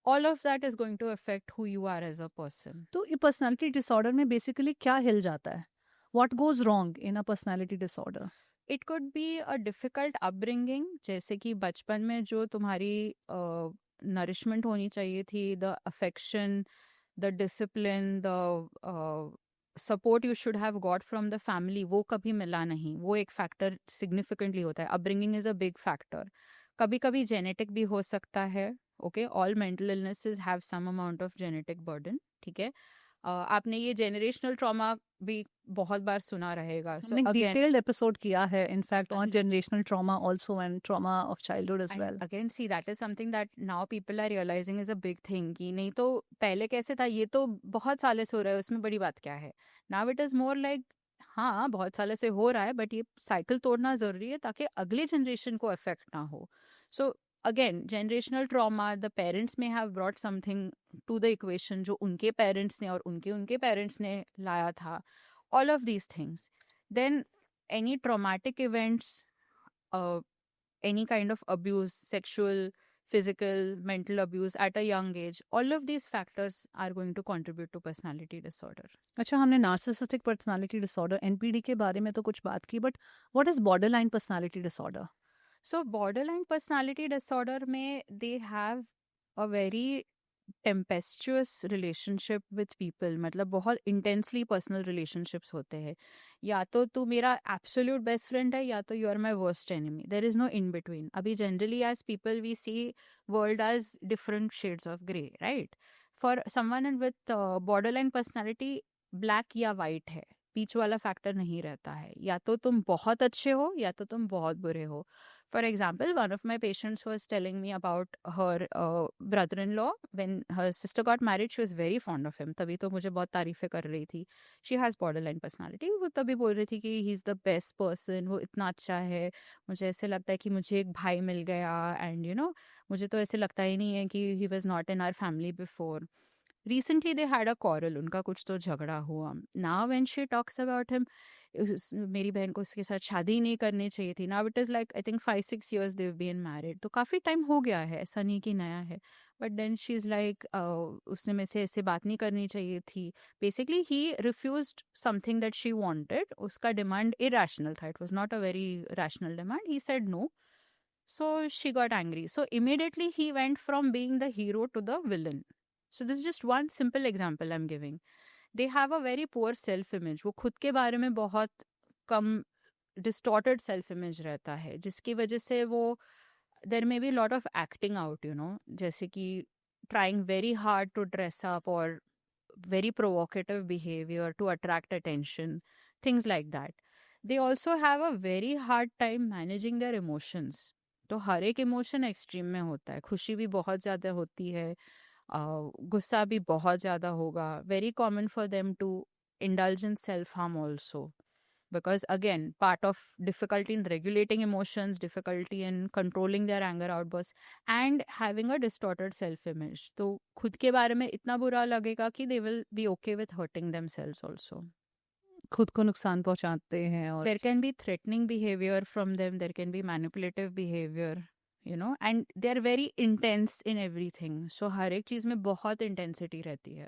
S1: all of that is going to affect who you are as a person.
S2: तो ये पर्सनालिटी डिसऑर्डर में बेसिकली क्या हिल जाता है? What goes wrong in a personality disorder?
S1: It could be a difficult upbringing, जैसे कि बचपन में जो तुम्हारी नरिशमेंट होनी चाहिए थी, the affection, the discipline, the support you should have got from the family, वो कभी मिला नहीं। वो एक फैक्टर सिग्निफिकेंटली होता है। Upbringing is a big factor. कभी कभी जेनेटिक भी हो सकता है। Okay, all mental illnesses have some amount of genetic burden, ठीक है। आपने ये जेनरेशनल ट्रॉमा भी बहुत बार सुना रहेगा। सो
S2: हमने
S1: अगेन
S2: डिटेल्ड एपिसोड किया है in fact on generational trauma also and trauma of childhood as well.
S1: Again see that is something that now people are realising is a big thing, कि नहीं तो पहले कैसे था, ये तो बहुत सालों से हो रहा है, उसमें बड़ी बात क्या है। Now it is more like, हाँ बहुत सालों से हो रहा है, बट ये साइकिल तोड़ना जरूरी है ताकि अगले जनरेशन को इफेक्ट ना हो। So again generational trauma, the parents may have brought something to the equation जो उनके पेरेंट्स ने और उनके उनके पेरेंट्स ने लाया था। All of these things, then any traumatic events, any kind of abuse, sexual, physical, mental abuse at a young age, all of these factors are going to contribute to personality disorder.
S2: अच्छा, हमने नार्सिसिस्टिक पर्सनालिटी डिसऑर्डर एनपीडी के बारे में तो कुछ बात की, but what is borderline personality disorder?
S1: So borderline personality disorder में they have a very tempestuous relationship with people, मतलब बहुत intensely personal relationships होते हैं। या तो तू मेरा absolute best friend है, या तो you are my worst enemy. There is no in between. अभी generally as people we see world as different shades of grey, right? For someone with borderline personality, black या white है, बीच वाला फैक्टर नहीं रहता है। या तो तुम बहुत अच्छे हो या तो तुम बहुत बुरे हो। For example, one of my patients was telling me about her brother-in-law. When her sister got married, she was very fond of him. तभी तो मुझे बहुत तारीफें कर रही थी. She has borderline personality. वो तभी बोल रही थी कि he's the best person. वो इतना अच्छा है. मुझे ऐसे लगता है कि मुझे एक भाई मिल गया. And you know, मुझे तो ऐसे लगता ही नहीं है कि he was not in our family before. Recently they had a quarrel. उनका कुछ तो झगड़ा हुआ. Now when she talks about him, मेरी बहन को उसके साथ शादी नहीं करनी चाहिए थी. Now it is like I think 5-6 years they've been married. तो काफी टाइम हो गया है, ऐसा नहीं कि नया है. But then she's like उसने मेरे से ऐसे बात नहीं करनी चाहिए थी. Basically he refused something that she wanted. उसका demand irrational था. It was not a very rational demand. He said no. So she got angry. So immediately he went from being the hero to the villain. So this is just one simple example I'm giving. They have a very poor self image. वो खुद के बारे में बहुत कम distorted self image रहता है, जिसकी वजह से वो there may be a lot of acting out, you know, जैसे कि trying very hard to dress up or very provocative behavior to attract attention, things like that. They also have a very hard time managing their emotions. तो हर एक इमोशन एक्सट्रीम में होता है. खुशी भी बहुत ज़्यादा होती है, गुस्सा भी बहुत ज़्यादा होगा. Very common for them to indulge in self-harm also. Because again, part of difficulty in regulating emotions, difficulty in controlling their anger outbursts, and having a distorted self-image. तो खुद के बारे में इतना बुरा लगेगा कि they will be okay with hurting themselves also.
S2: खुद को नुकसान पहुंचाते हैं और
S1: There can be threatening behavior from them, there can be manipulative behavior, you know, and they are very intense in everything. So हर एक चीज़ में बहुत intensity रहती है.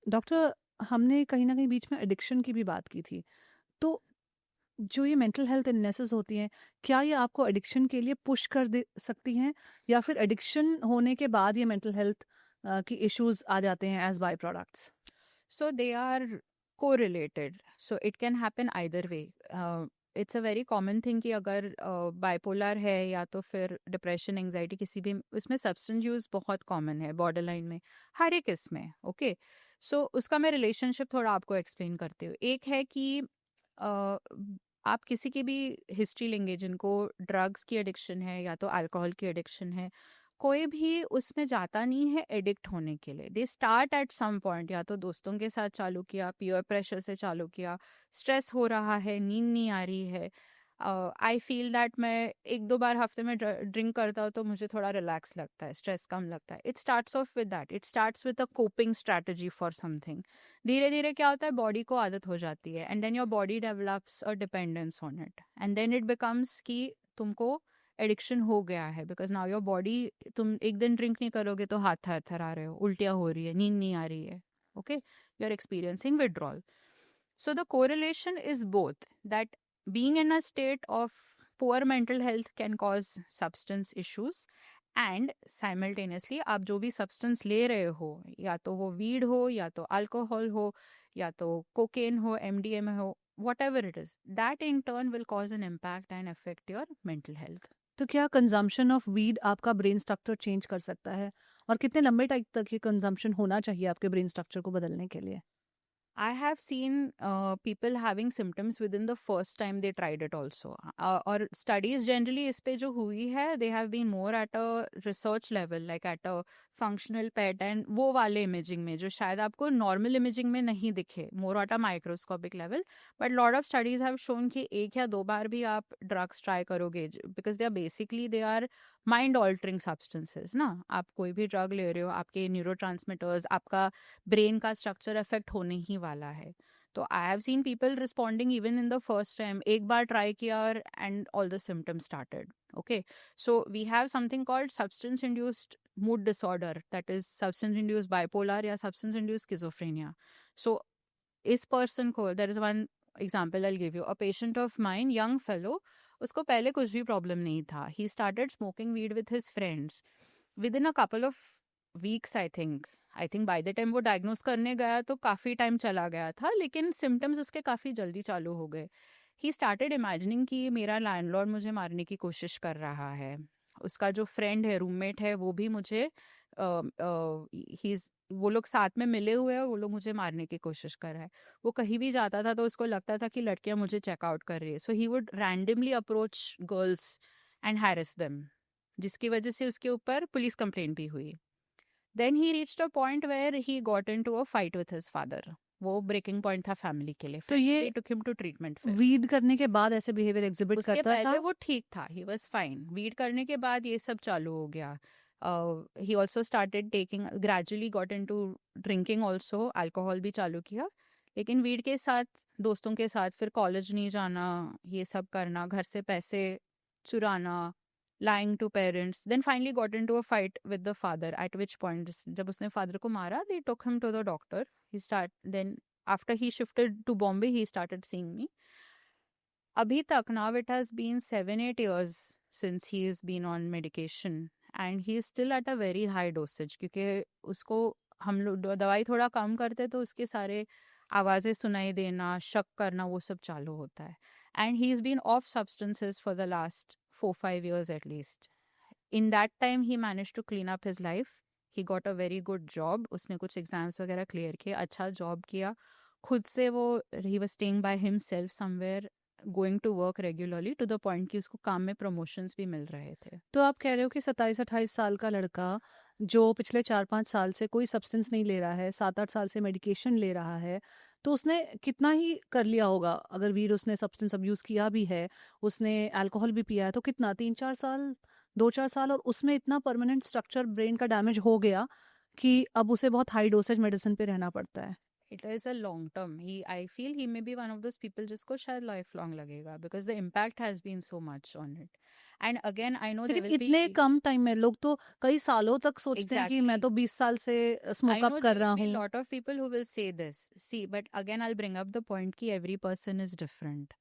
S2: डॉक्टर, हमने कहीं ना कहीं बीच में एडिक्शन की भी बात की थी. तो जो ये मेंटल हेल्थ इलनेसेस होती हैं, क्या ये आपको एडिक्शन के लिए पुश कर दे सकती हैं, या फिर एडिक्शन होने के बाद ये मेंटल हेल्थ की इश्यूज आ जाते हैं as by products?
S1: So they are correlated. So it can happen either way. It's a very common thing कि अगर bipolar है या तो फिर depression, anxiety किसी भी, उसमें substance use बहुत common है, borderline में, हर एक इसमें. Okay. So उसका मैं relationship थोड़ा आपको explain करती हूँ. एक है कि आप किसी की भी हिस्ट्री लेंगे जिनको ड्रग्स की एडिक्शन है या तो अल्कोहल की एडिक्शन है, कोई भी उसमें जाता नहीं है एडिक्ट होने के लिए. They start at some point, या तो दोस्तों के साथ चालू किया, पीयर प्रेशर से चालू किया, स्ट्रेस हो रहा है, नींद नहीं आ रही है. आई फील दैट मैं 1-2 बार हफ्ते में ड्रिंक करता हूँ तो मुझे थोड़ा रिलैक्स लगता है, स्ट्रेस कम लगता है. It starts of with that, it starts with a coping strategy for something. धीरे धीरे क्या होता है, बॉडी को आदत हो जाती है, and then your body develops a dependence on it, and then it becomes कि तुमको एडिक्शन हो गया है. बिकॉज नाउ योर बॉडी, तुम एक दिन ड्रिंक नहीं करोगे तो हाथ थरथरा रहे हो, उल्टियाँ हो रही है, नींद नहीं आ रही है. Okay, you are experiencing withdrawal. So the correlation is both that being in a state of poor mental health can cause substance issues, and simultaneously आप जो भी substance ले रहे हो, या तो वो weed हो, या तो alcohol हो, या तो cocaine हो, MDMA हो, whatever it is, that in turn will cause an impact and affect your mental health.
S2: तो क्या कंजम्पशन ऑफ वीड आपका ब्रेन स्ट्रक्चर चेंज कर सकता है, और कितने लंबे टाइम तक ये कंजम्पशन होना चाहिए आपके ब्रेन स्ट्रक्चर को बदलने के लिए?
S1: I have seen people having symptoms within the first time they tried it also. और studies generally इस पे जो हुई है, they have been more at a research level, like at a functional PET and वो वाले imaging में जो शायद आपको normal imaging में नहीं दिखे, more at a microscopic level. But lot of studies have shown कि 1 या 2 बार भी आप drugs try करोगे, because they are basically, they are mind altering substances ना. आप कोई भी drug ले रहे हो, आपके neurotransmitters, आपका ब्रेन का स्ट्रक्चर अफेक्ट होने ही वाला है. तो I have seen people responding even in the first time, एक बार ट्राई किया और and all the symptoms started. Okay, so we have something called substance induced mood disorder, that is substance induced bipolar या सब्सटेंस इंड्यूस्ड स्किज़ोफ्रेनिया. सो इस पर्सन को, there is one example I give you. A patient of mine, young fellow, उसको पहले कुछ भी प्रॉब्लम नहीं था. He started smoking weed with his friends. With in a couple of weeks I think by the time वो डायग्नोस करने गया तो काफ़ी टाइम चला गया था, लेकिन सिम्टम्स उसके काफ़ी जल्दी चालू हो गए. ही स्टार्टेड इमेजिनिंग कि मेरा लैंडलॉर्ड मुझे मारने की कोशिश कर रहा है, उसका जो फ्रेंड है, रूममेट है, वो भी मुझे वो लोग साथ में मिले हुए हैं और वो लोग मुझे मारने की कोशिश कर रहा है। वो कहीं भी जाता था तो उसको लगता था कि लड़कियां मुझे चेकआउट कर रही है, so he would randomly approach girls and harass them, जिसकी वजह से उसके ऊपर पुलिस कंप्लेंट भी हुई। Then he reached a point where he got into a fight with his father. वो ब्रेकिंग पॉइंट था फैमिली के लिए।
S2: तो ये
S1: टुक हिम टू ट्रीटमेंट। फिर
S2: वीड करने के बाद ऐसे बिहेवियर एग्जिबिट
S1: उसके
S2: करता
S1: पहले
S2: था?
S1: वो ठीक था, ही वॉज फाइन। वीड करने के बाद ये सब चालू हो गया। He also started taking, gradually got into drinking also, alcohol भी चालू किया। लेकिन वीड के साथ, दोस्तों के साथ फिर कॉलेज नहीं जाना, ये सब करना, घर से पैसे चुराना, lying to parents, then finally got into a fight with the father, at which point जब उसने father को मारा, they took him to the doctor. Then after he shifted to Bombay, he started seeing me. अभी तक, now it has been 7-8 years since he has been on medication and he is still at a very high dosage, क्योंकि उसको हम लोग दवाई थोड़ा कम करते तो उसके सारे आवाज़ें सुनाई देना, शक करना, वो सब चालू होता है। And he's been off substances for the last 4-5 years at least. In that time he managed to clean up his life. He got a very good job. उसने कुछ एग्जाम्स वगैरह क्लियर किए, अच्छा जॉब किया खुद से। वो he was staying by himself somewhere, going to work regularly, to the point कि उसको काम में प्रमोशंस भी मिल रहे थे।
S2: तो आप कह रहे हो कि 27-28 साल का लड़का जो पिछले 4-5 साल से कोई सब्सटेंस नहीं ले रहा है, 7-8 साल से मेडिकेशन ले रहा है, तो उसने कितना ही कर लिया होगा? अगर वीर उसने सब्सटेंस अब्यूज किया भी है, उसने अल्कोहल भी पिया है, तो कितना, 3-4 साल, 2-4 साल, और उसमें इतना परमानेंट स्ट्रक्चर ब्रेन का डैमेज हो गया कि अब उसे बहुत हाई डोसेज मेडिसिन पे रहना पड़ता है।
S1: It is a long term. He, I feel he may be one of those people जिसको शायद लाइफ लॉन्ग लगेगा, because the impact has been so much on it. And again I know
S2: लेकिन इतने कम टाइम में लोग तो कई सालों तक सोचते हैं कि मैं तो 20 साल से स्मोक अप कर रहा हूँ।
S1: Lot of people who will say this, see, but again I bring up the point कि एवरी पर्सन इज डिफरेंट।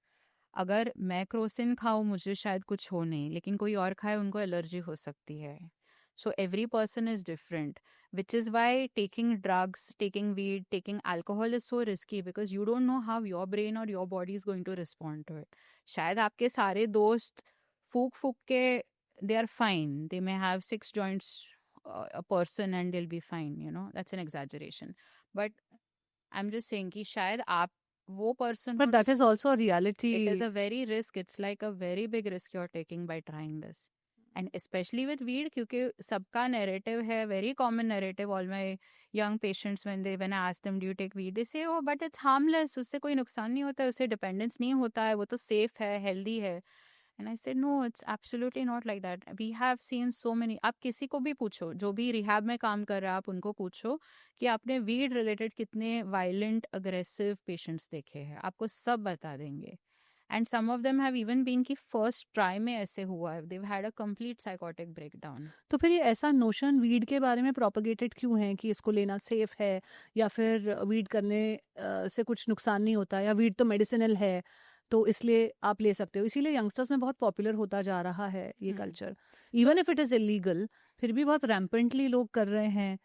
S1: अगर मैं क्रोसिन खाऊं, मुझे शायद कुछ हो नहीं, लेकिन कोई और खाए, उनको एलर्जी हो सकती है। So every person is different, which is why taking drugs, taking weed, taking alcohol is so risky, because you don't know how your brain or your body is going to respond to it. शायद आपके सारे दोस्त फूक फूक के they are fine. They may have 6 joints a person and they'll be fine, you know. That's an exaggeration. But I'm just saying कि शायद आप वो person
S2: But that is also a reality.
S1: It is a very risk. It's like a very big risk you're taking by trying this. And especially with weed, क्योंकि सबका narrative है, very common narrative. All my young patients, when I ask them, do you take weed, they say, oh, but it's harmless. उससे कोई नुकसान नहीं होता है, उससे dependence नहीं होता है, वो तो safe है, healthy है. And I said, no, it's absolutely not like that. We have seen so many. आप किसी को भी पूछो, जो भी रिहैब में काम कर रहा है, आप उनको पूछो कि आपने वीड रिलेटेड कितने वायलेंट अग्रेसिव पेशेंट्स देखे हैं, आपको सब बता देंगे। And some of them have even been कि फर्स्ट ट्राई में ऐसे हुआ है, they had a complete psychotic breakdown.
S2: तो फिर ये ऐसा नोशन वीड के बारे में प्रोपगेटेड क्यों है कि इसको लेना सेफ है, या फिर वीड करने से कुछ नुकसान नहीं होता, या वीड तो मेडिसिनल है तो इसलिए आप ले सकते हो, इसीलिए यंगस्टर्स में बहुत पॉपुलर होता जा रहा है ये culture, even if it is illegal, फिर भी बहुत रैम्पेंटली लोग कर रहे हैं।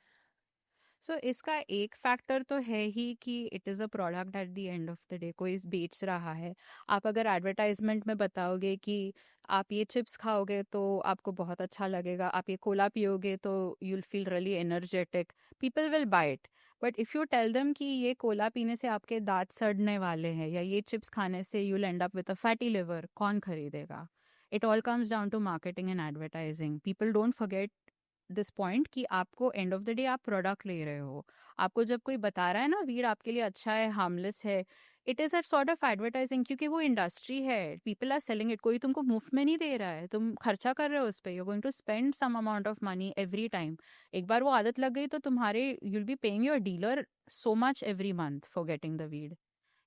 S1: सो इसका एक फैक्टर तो है ही कि it is a product at the end of the day, कोई बेच रहा है। आप अगर एडवर्टाइजमेंट में बताओगे कि आप ये चिप्स खाओगे तो आपको बहुत अच्छा लगेगा, आप ये कोला पियोगे तो you'll feel really energetic, people will buy it. But if you tell them कि ये कोला पीने से आपके दांत सड़ने वाले हैं, या ये चिप्स खाने से you'll end up with a fatty liver, कौन खरीदेगा? It all comes down to marketing and advertising. People don't forget this point कि आपको एंड ऑफ द डे आप प्रोडक्ट ले रहे हो। आपको जब कोई बता रहा है ना वीड आपके लिए अच्छा है, हार्मलेस है, it is a sort of advertising, क्योंकि वो इंडस्ट्री है, पीपल आर सेलिंग इट। कोई तुमको मुफ्त में नहीं दे रहा है, तुम खर्चा कर रहे हो उस पर, you are going to spend some amount of money every time. एक बार वो आदत लग गई तो तुम्हारे, you will be paying your dealer so much every month for getting the weed.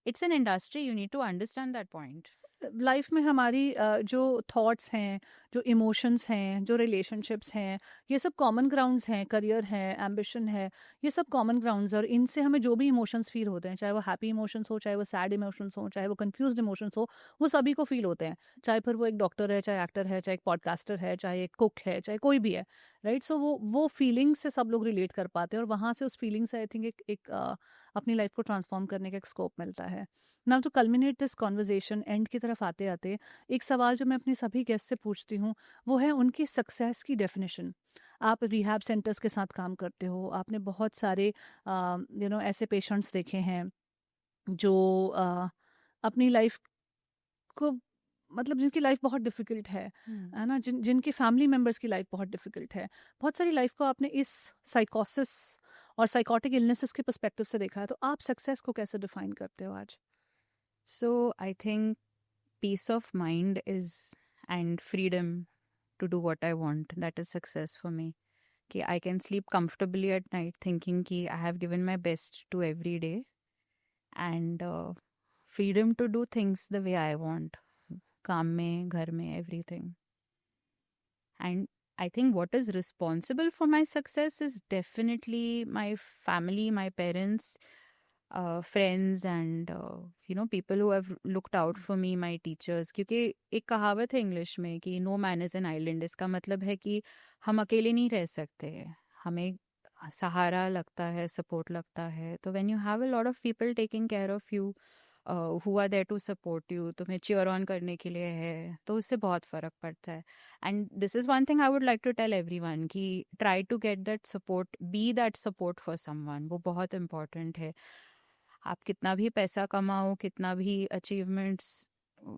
S1: It's an industry, you need to understand that point.
S2: Life में हमारी जो थॉट्स हैं, जो इमोशंस हैं, जो रिलेशनशिप्स हैं, ये सब कॉमन ग्राउंड्स हैं, करियर है, एम्बिशन है, ये सब कॉमन ग्राउंड्स हैं, और इनसे हमें जो भी इमोशंस फील होते हैं, चाहे वो हैप्पी इमोशंस हो, चाहे वो सैड इमोशंस हो, चाहे वो कंफ्यूज्ड इमोशंस हो, वो सभी को फील होते हैं। चाहे फिर वो एक डॉक्टर है, चाहे एक्टर है, चाहे एक पॉडकास्टर है, चाहे एक कुक है, चाहे कोई भी है, राइट? सो वो फीलिंग से सब लोग रिलेट कर पाते हैं और वहाँ से उस फीलिंग से आई थिंक अपनी लाइफ को ट्रांसफॉर्म करने का एक स्कोप मिलता है। Now to culminate this conversation end की तरफ आते आते एक सवाल जो मैं अपने सभी गेस्ट से पूछती हूँ वो है उनकी सक्सेस की डेफिनेशन। आप रिहैब सेंटर्स के साथ काम करते हो, आपने बहुत सारे ऐसे पेशेंट्स देखे हैं जो अपनी लाइफ को मतलब जिनकी लाइफ बहुत डिफिकल्ट है ना, जिनकी फैमिली मेम्बर्स की लाइफ बहुत डिफिकल्ट है। बहुत सारी लाइफ को आपने इस साइकोसिस और साइकोटिक इलनेसेस के पर्सपेक्टिव से देखा है, तो आप सक्सेस को कैसे डिफाइन करते हो आज?
S1: So I think peace of mind is and freedom to do what I want. That is success for me. कि I can sleep comfortably at night thinking कि I have given my best to every day and freedom to do things the way I want. काम में, घर में, everything. And I think what is responsible for my success is definitely my family, my parents, friends, and people who have looked out for me, my teachers. क्योंकि एक कहावत है इंग्लिश में कि no man is an island. इसका मतलब है कि हम अकेले नहीं रह सकते, हमें सहारा लगता है, सपोर्ट लगता है। तो when you have a lot of people taking care of you, who are there to support you, तुम्हें cheer on करने के लिए है, तो उससे बहुत फ़र्क पड़ता है। And this is one thing I would like to tell everyone कि try to get that support, be that support for someone, वो बहुत important है। आप कितना भी पैसा कमाओ, कितना भी achievements,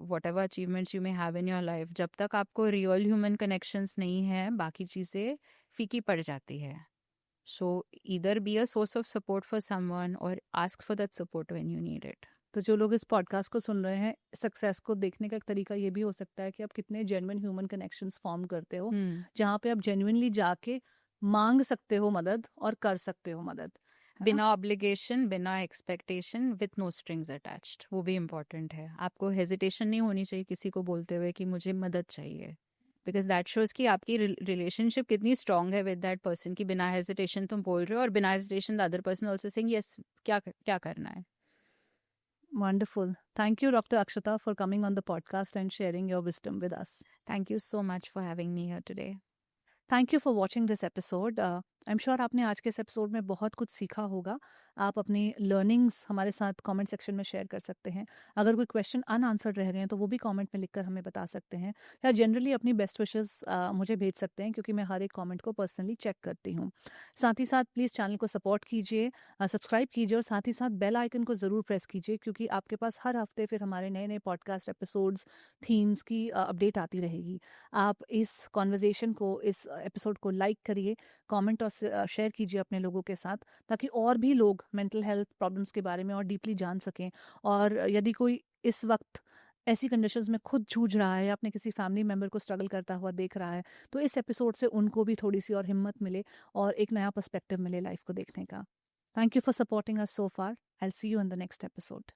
S1: whatever achievements you may have in your life, जब तक आपको real human connections नहीं है, बाकी चीज़ें फीकी पड़ जाती है। So either be a source of support for someone or ask for that support when you need it.
S2: तो जो लोग इस पॉडकास्ट को सुन रहे हैं, सक्सेस को देखने का एक तरीका ये भी हो सकता है कि आप कितने जेन्युइन ह्यूमन कनेक्शंस फॉर्म करते हो, जहाँ पे आप जेन्युइनली जाके मांग सकते हो मदद और कर सकते हो मदद, है ना?
S1: बिना ऑब्लिगेशन, बिना expectation, with no strings attached, वो भी इम्पोर्टेंट है। आपको हेजिटेशन नहीं होनी चाहिए किसी को बोलते हुए कि मुझे मदद चाहिए, बिकॉज दैट शोज कि आपकी रिलेशनशिप कितनी स्ट्रांग है विद दैट पर्सन की बिना हेजिटेशन तुम बोल रहे हो और बिना hesitation the other person also saying yes, क्या करना है।
S2: Wonderful. Thank you, Dr. Akshata, for coming on the podcast and sharing your wisdom with us.
S1: Thank you so much for having me here today.
S2: Thank you for watching this episode. I am sure आपने आज के इस एपिसोड में बहुत कुछ सीखा होगा। आप अपनी लर्निंग्स हमारे साथ कमेंट सेक्शन में शेयर कर सकते हैं। अगर कोई क्वेश्चन अनआंसर्ड रह गए हैं तो वो भी कमेंट में लिखकर हमें बता सकते हैं, या जनरली अपनी बेस्ट विशेस मुझे भेज सकते हैं, क्योंकि मैं हर एक कमेंट को पर्सनली चेक करती हूँ। साथ ही साथ प्लीज़ चैनल को सपोर्ट कीजिए, सब्सक्राइब कीजिए और साथ ही साथ बेल आइकन को ज़रूर प्रेस कीजिए, क्योंकि आपके पास हर हफ्ते फिर हमारे नए नए पॉडकास्ट एपिसोड्स, थीम्स की अपडेट आती रहेगी। आप इस कॉन्वर्जेसन को, इस एपिसोड को लाइक करिए, कमेंट और शेयर कीजिए अपने लोगों के साथ, ताकि और भी लोग मेंटल हेल्थ प्रॉब्लम्स के बारे में और डीपली जान सकें। और यदि कोई इस वक्त ऐसी कंडीशंस में खुद जूझ रहा है, अपने किसी फैमिली मेम्बर को स्ट्रगल करता हुआ देख रहा है, तो इस एपिसोड से उनको भी थोड़ी सी और हिम्मत मिले और एक नया पर्सपेक्टिव मिले लाइफ को देखने का। Thank you for supporting us so far. I will see you in the next episode.